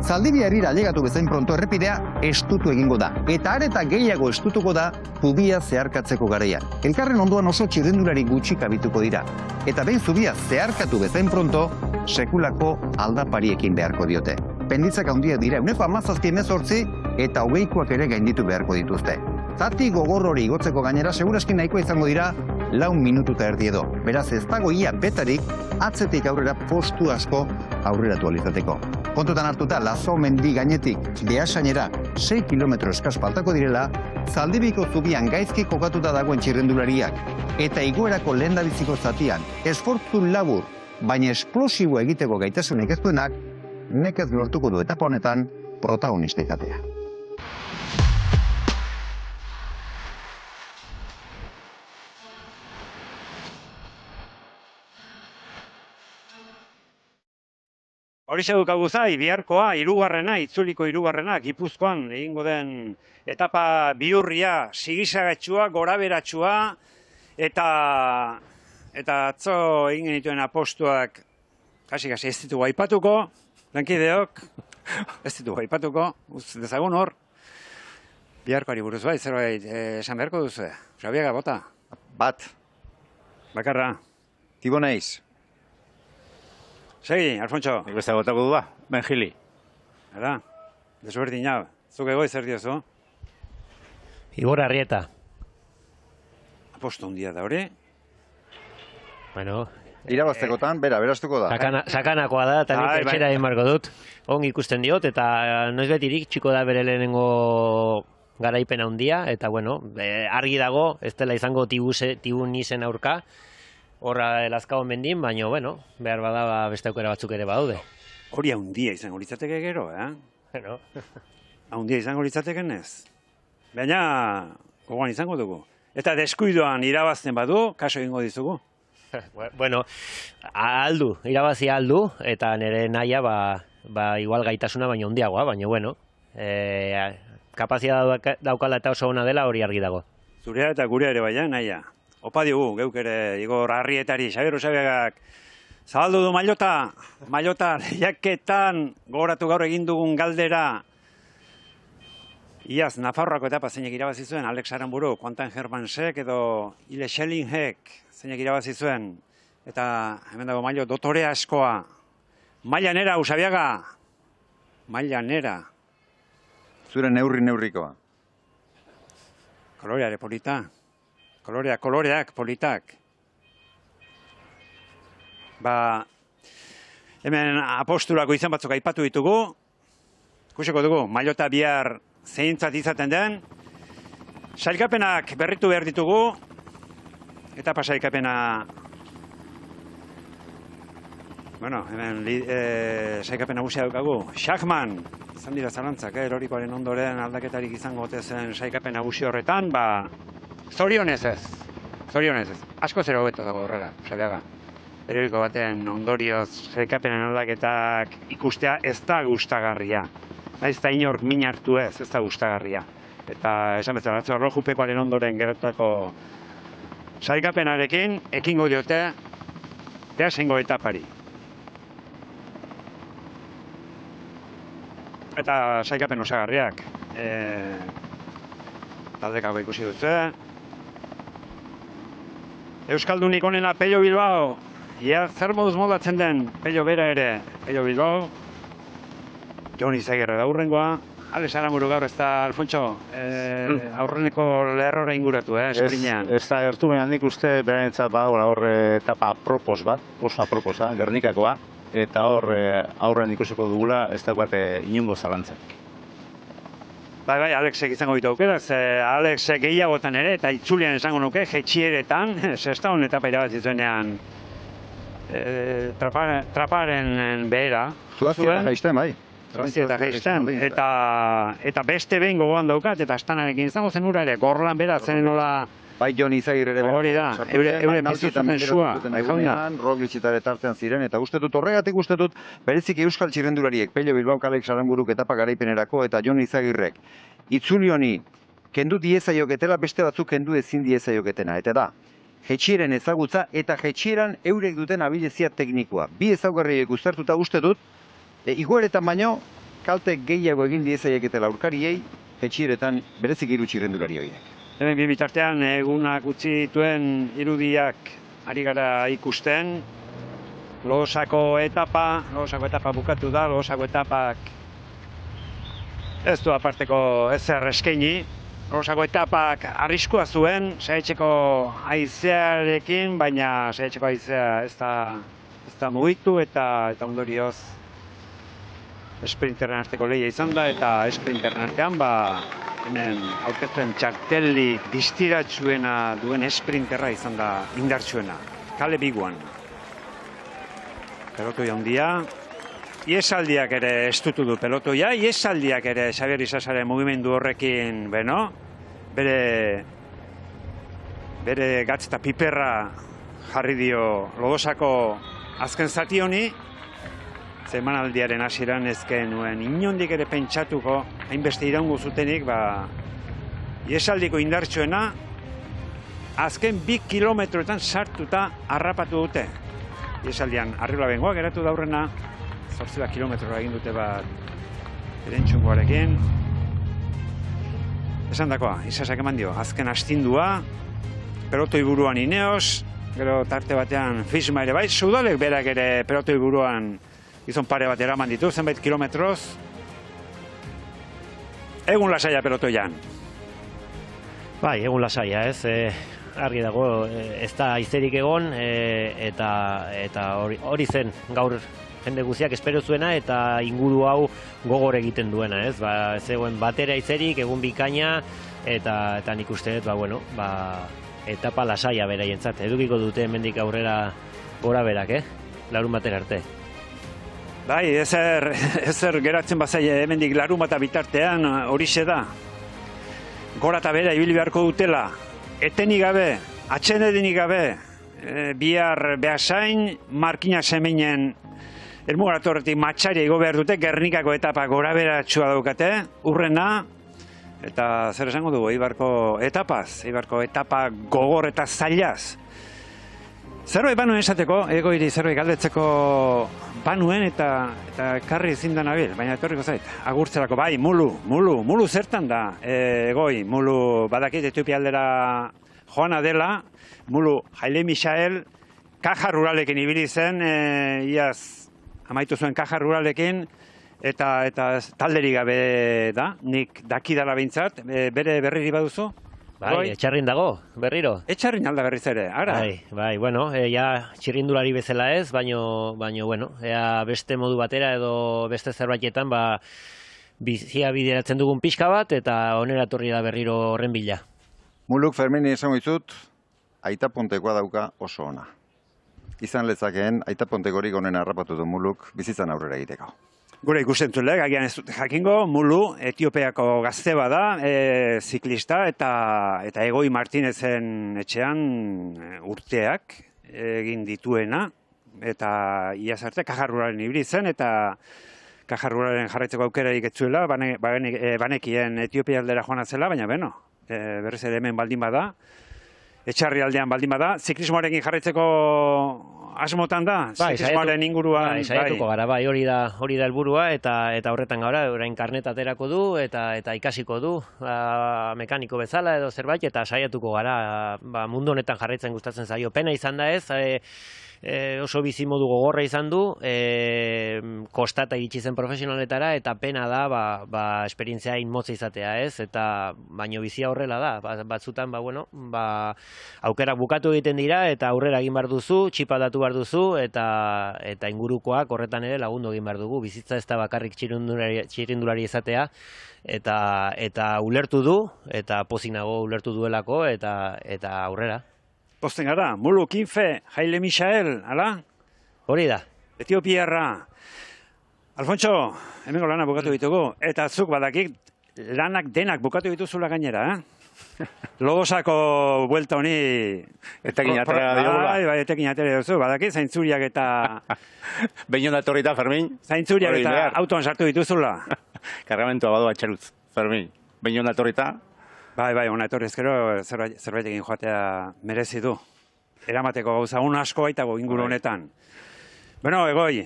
Zaldibiarira ailegatu bezain pronto errepidea estutu egingo da, eta areta gehiago estutuko da zubia zeharkatzeko garaian. Elkarren ondoan oso txirrendulari gutxi kabituko dira, eta behin zubia zeharkatu bezain pronto sekulako aldapariekin beharko diote. Penditzak handiak dira, 17 eta 20koak ere gainditu beharko dituzte. Zati gogor hori igotzeko gainera seguraski nahikoa izango dira 4 minutu eta erdi edo. Beraz ez dago ia betarik atzetik aurrera postu asko aurreratu alizateko. Kontutan hartuta Lazkaomendi gainetik Beasainera 6 kilometro eskas faltako direla, Zaldibiko zubian gaizki kokatuta dagoen txirrendulariak eta igoerako lehendabiziko zatian esfortzu labur, baina esplosibo egiteko gaitasunik ez duenak, nekez lortuko du etapa honetan protagonista izatea. Horixe dukagu zai, biharkoa, itzuliko hirugarrena, Gipuzkoan egingo den etapa bihurria, sigisagatxua, goraberatsua, eta atzo egin genituen apostuak, kasi ez ditugu aipatuko, lankideok, ez ditugu aipatuko, uz dezagun hor, biharkoari buruz bai, zerbait esan beharko duzu, Usabiaga bota? Bat. Bakarra. Tibo naiz. Segi, Alfonso. Nik beste gotako du ba, Benjili. Hala, desberdin jau. Zuk egoi zer diozu? Igor Arrieta. Aposto handia da hori. Bueno, irabaztekotan, berastuko da. Sakanakoa da, eta nik etxera egin marko dut. Ongi ikusten diot, eta noiz betirik txiko da bere lehenengo garaipena handia, eta bueno, argi dago, ez dela izango Tibunizen aurka, horra Lazkaomendin, baina, bueno, behar bada beste aukera batzuk ere badaude. Hori handia izango litzateke gero, Bueno. Handia izango litzateken ez. Baina, gogoan izango dugu. Eta deskuidoan irabazten badu, kaso egingo dizugu. Bueno, irabazi aldu, eta nire nahia, igual gaitasuna baina handiagoa, baina, bueno, kapazia daukala eta oso ona dela hori argi dago. Zurea eta gurea ere baina, nahia. Opa digu, geuk ere, Igor Arrietari, Xabier Usabiagak, zabaldu du Mailota lehiaketan gogoratu gaur egin dugun galdera. Iaz, Nafarroako etapa zeinek irabazi zuen, Alex Aranburu, Quentin Hermansek edo Ile Schellingek zeinek irabazi zuen. Eta hemen dago Mailo, dotore askoa. Mailanera, Usabiaga. Mailanera. Zure neurrikoa. Koloreare polita. Koloreak politak. Hemen aposturako izan batzuk aipatu ditugu. Ikusiko dugu, Mailota bihar zeintzat izaten den. Sailkapenak berritu behar ditugu. Etapa sailkapena... Bueno, hemen sailkapen nagusia daukagu. Schachmann, izan dira zalantzak, erorikoaren ondoren aldaketarik izango ote zen sailkapen nagusi horretan, zorionez ez. Asko zero hobeto dago horrela, Usabiaga. Eroriko baten ondorioz sailkapenen aldaketak ikustea ez da gustagarria. Ez da inork min hartu ez da gustagarria. Eta esan bezala, atzo erlojupekoaren ondoren gertako sailkapenarekin ekingo diote behasengo etapari. Eta sailkapen osagarriak. Taldekako ikusi dut, Euskaldunik onena Pello Bilbao. Ia, zer moduz moldatzen den Pello bera ere. Pello Bilbao. Jon Izagirre da hurrengoa. Alex Aramuru gaur ez da, Alfontxo, aurreneko lerrora inguratu, esprinean. Ez da gertu, baina nik uste berentzat badagoela hor etapa apropos bat, oso aproposa, Gernikakoa, eta hor aurren ikusiko dugula ez dagoate inongo zalantzen. Bai, Alexek izango ditu aukerak, Alexek gehiagotan ere, eta itzulian esango nuke, jetxieretan, sextaun etapa irabazi zuenean traparen behera. Zuazki eta jaisten, bai. Eta jaisten, eta beste behin gogoan daukat, eta astanarekin izango zen ura ere, gorlan bera zen nola... Bai, Jon Izagirre ere. Hori da, eure piztuzen sua. Roglic tartean ziren, eta horregatik uste dut, bereziki euskal txirrendulariek, Pello Bilbao, Alex Aramburuk etapa garaipenerako, eta Jon Izagirrek, itzuli honi, kendu diezaioketela, beste batzuk kendu ezin diezaioketena, eta da, jetxieren ezagutza eta jetxieran eurek duten abilezia teknikoa. Bi ezaugarriek uztartuta uste dut, igoeretan baino, kalte gehiago egin diezaioketela aurkariei, jetxieretan berezik hiru txirrendulari horiek. Hemen bi bitartean egunak utzi dituen irudiak ari gara ikusten. Losako etapa bukatu da, Losako etapak ez du aparteko ezer eskaini. Losako etapak arriskua zuen, saihetxeko haizearekin, baina saihetxeko haizea ez da mugitu eta ondorioz sprinteren arteko lehia izan da, eta sprinteren artean hemen aurkezten txarteli distiratsuena duen sprinterra izan da indartsuena. Kale Biguan. Pelotoia handia. Iesaldiak ere estutu du pelotoia. Iesaldiak ere Xabier Isasaren mugimendu horrekin, bere gatz eta piperra jarri dio Lodosako azken zati honi. Zemanaldiaren hasieran ezken nuen inondik ere pentsatuko, hainbeste iraungo zutenik, iesaldiko indartsuena, azken 2 kilometroetan sartuta harrapatu dute. Iesaldian arriola bengoa geratu da aurrena, 8 kilometroa egin dute erentxungoarekin. Esan dakoa, Isasak eman dio, azken astindua, pelotoi buruan Ineos, gero tarte batean Fisma ere bai, Sudalek berak ere pelotoi buruan gizon pare bat eraman ditu, zenbait kilometroz. Egun lasaia pelotoian. Bai, egun lasaia, ez. Argi dago, ez da haizerik egon, eta hori zen gaur jende guztiak espero zuena, eta inguru hau gogor egiten duena, ez. Ez egon batera haizerik, egun bikaina, eta nik uste dut, etapa lasaia beraientzat. Edukiko dute hemendik aurrera gora berak, larun batera arte. Bai, ezer geratzen bazaia hemendik larunbata bitartean horixe da. Gora eta bera ibili beharko dutela, etenik gabe, atsedenik gabe, bihar Beasain, Markina Seminen helmugaratorretik Matxaria igo behar dute, Gernikako etapa gora beratxua daukate, urrena, eta zer esango dugu, Eibarko etapa gogor eta zailaz. Zerbait banuen esateko, egoiri zerbait galdetzeko banuen eta karri ezin da nabil, baina etorriko zait. Agurtzerako, bai, mulu zertan da, egoi, mulu badakit Etiopia aldera joana dela, mulu Haile Michael, kaja ruralekin ibili zen, iaz amaitu zuen kaja ruralekin, eta talderik gabe da, nik dakidala behintzat, bere berriri baduzu? Bai, etxarrin dago, berriro. Etxarrin alda berriz ere, ara? Bai, bueno, ja txirrindulari bezala ez, baino, bueno, ea beste modu batera edo beste zerbaitetan, bizia bideratzen dugun pixka bat, eta onera etorri da berriro horren bila. Muluk Fermini esango dizut, Aita Pontekoa dauka oso ona. Izan lezakeen, Aita Pontekorik onen harrapatu du Muluk bizitzan aurrera egiteko. Gure ikustentzulek, agian ez dute jakingo, Mulu, Etiopiako gazte bada, ziklista, eta Egoi Martinezen etxean urteak egin dituena, eta iaz arte kajarruraren ibili zen, eta kajarruraren jarraitzeko aukerarik etzuela, banekien Etiopia aldera joan atzela, baina berriz ere hemen baldin bada, etxarri aldean baldin bada, ziklismoarekin jarraitzeko asmotan da, Bai, ziklismoaren inguruan. Bai, saiatuko gara, bai, hori da helburua eta horretan gara, orain karnet aterako du eta ikasiko du, mekaniko bezala edo zerbait eta saiatuko gara, mundu honetan jarraitzen gustatzen zaio. Pena izan da ez, oso bizimodu gogorra izan du, kostata iritsi zen profesionaletara eta pena da esperientzia inmotza izatea ez, eta baino bizia horrela da, batzutan aukerak bukatu egiten dira eta aurrera egin behar duzu, txipa datu behar duzu eta ingurukoak horretan ere lagundu egin behar dugu, bizitza ez da bakarrik txirrindulari izatea eta ulertu du, eta pozinago ulertu duelako eta aurrera. Posten gara, Mulu Kinfe, Haile Michael, ala? Hori da. Etiopiarra. Alfonso, hemengo lanak bukatu ditugu, eta zuk badakik lanak denak bukatu dituzula gainera, Lodosako buelta honi... Etekin atera diogula. Bai, etekin atera duzu, badakik zaintzuriak eta... Behin etorrita, Fermin. Zaintzuriak eta autoan sartu dituzula. Kargamentua badu atxerutz, Fermin. Behin etorrita... Bai, ona etorri ezkero zerbait egin joatea merezi du. Eramateko gauza asko baitago inguru honetan. Bueno, Egoi.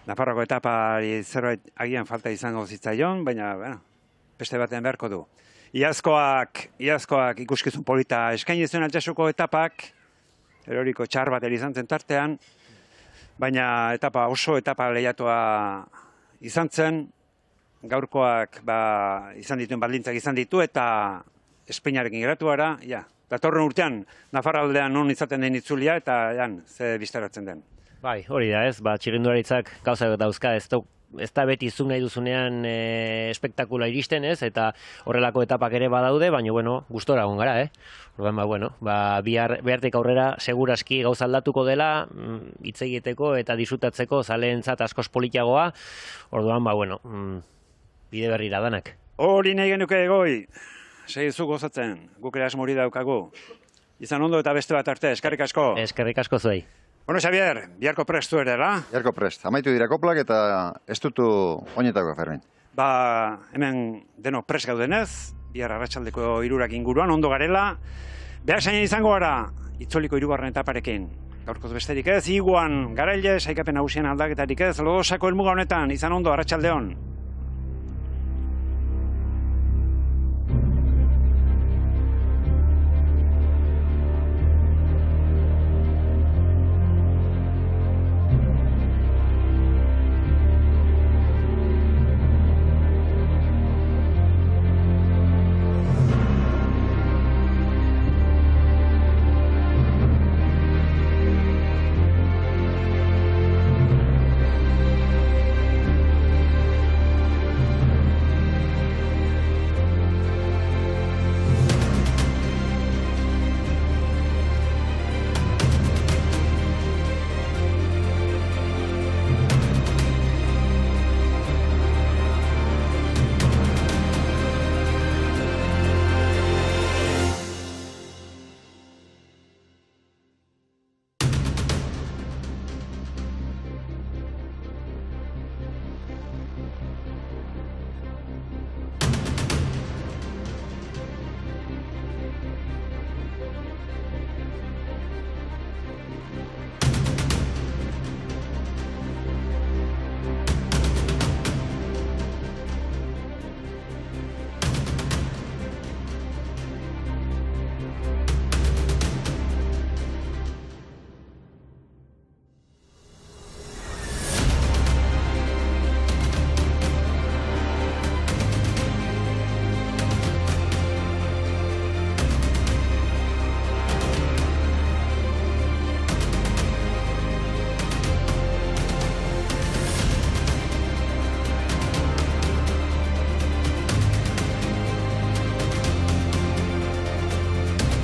Nafarroko etapari zerbait agian falta izango zitzaion, baina, beste batean beharko du. Iazkoak ikuskizun polita eskaini zuen Altsasuko etapak, eroriko txar bat izan zen tartean, baina oso etapa lehiatua izan zen, gaurkoak izan dituen baldintzak izan ditu eta Espainiarekin geratu gara, datorren urtean Nafarraldean non izaten den itzulia eta ze bistaratzen den. Bai, hori da ez, txirrindularitzak gauzak dauzka, ez da beti zuk nahi duzunean espektakula iristen ez, eta horrelako etapak ere badaude, baina gustora egon gara, Orduan, behartik aurrera seguraski gauza aldatuko dela, hitz egiteko eta disfrutatzeko zaleentzat askoz politiagoa, orduan, bide berrira danak. Hori nahi genuke Egoi, segizu gozatzen, guk ere asmori daukagu. Izan ondo eta beste bat arte, eskerrik asko. Eskerrik asko zuei. Bueno, Xavier, biharko prestu ere, la? Biharko prest, amaitu dira koplak eta ez dutu oinetako, Fermin. Hemen denok prest gaudenez, bihar arratsaldeko 3 inguruan, ondo garela. Behar zainen izango gara, itzoliko 3. etaparekin. Gaurkoz besterik ez, iguan, garaile, saikapen nagusien aldaketarik ez, Lodosako helmuga honetan, izan ondo, arratsaldeon.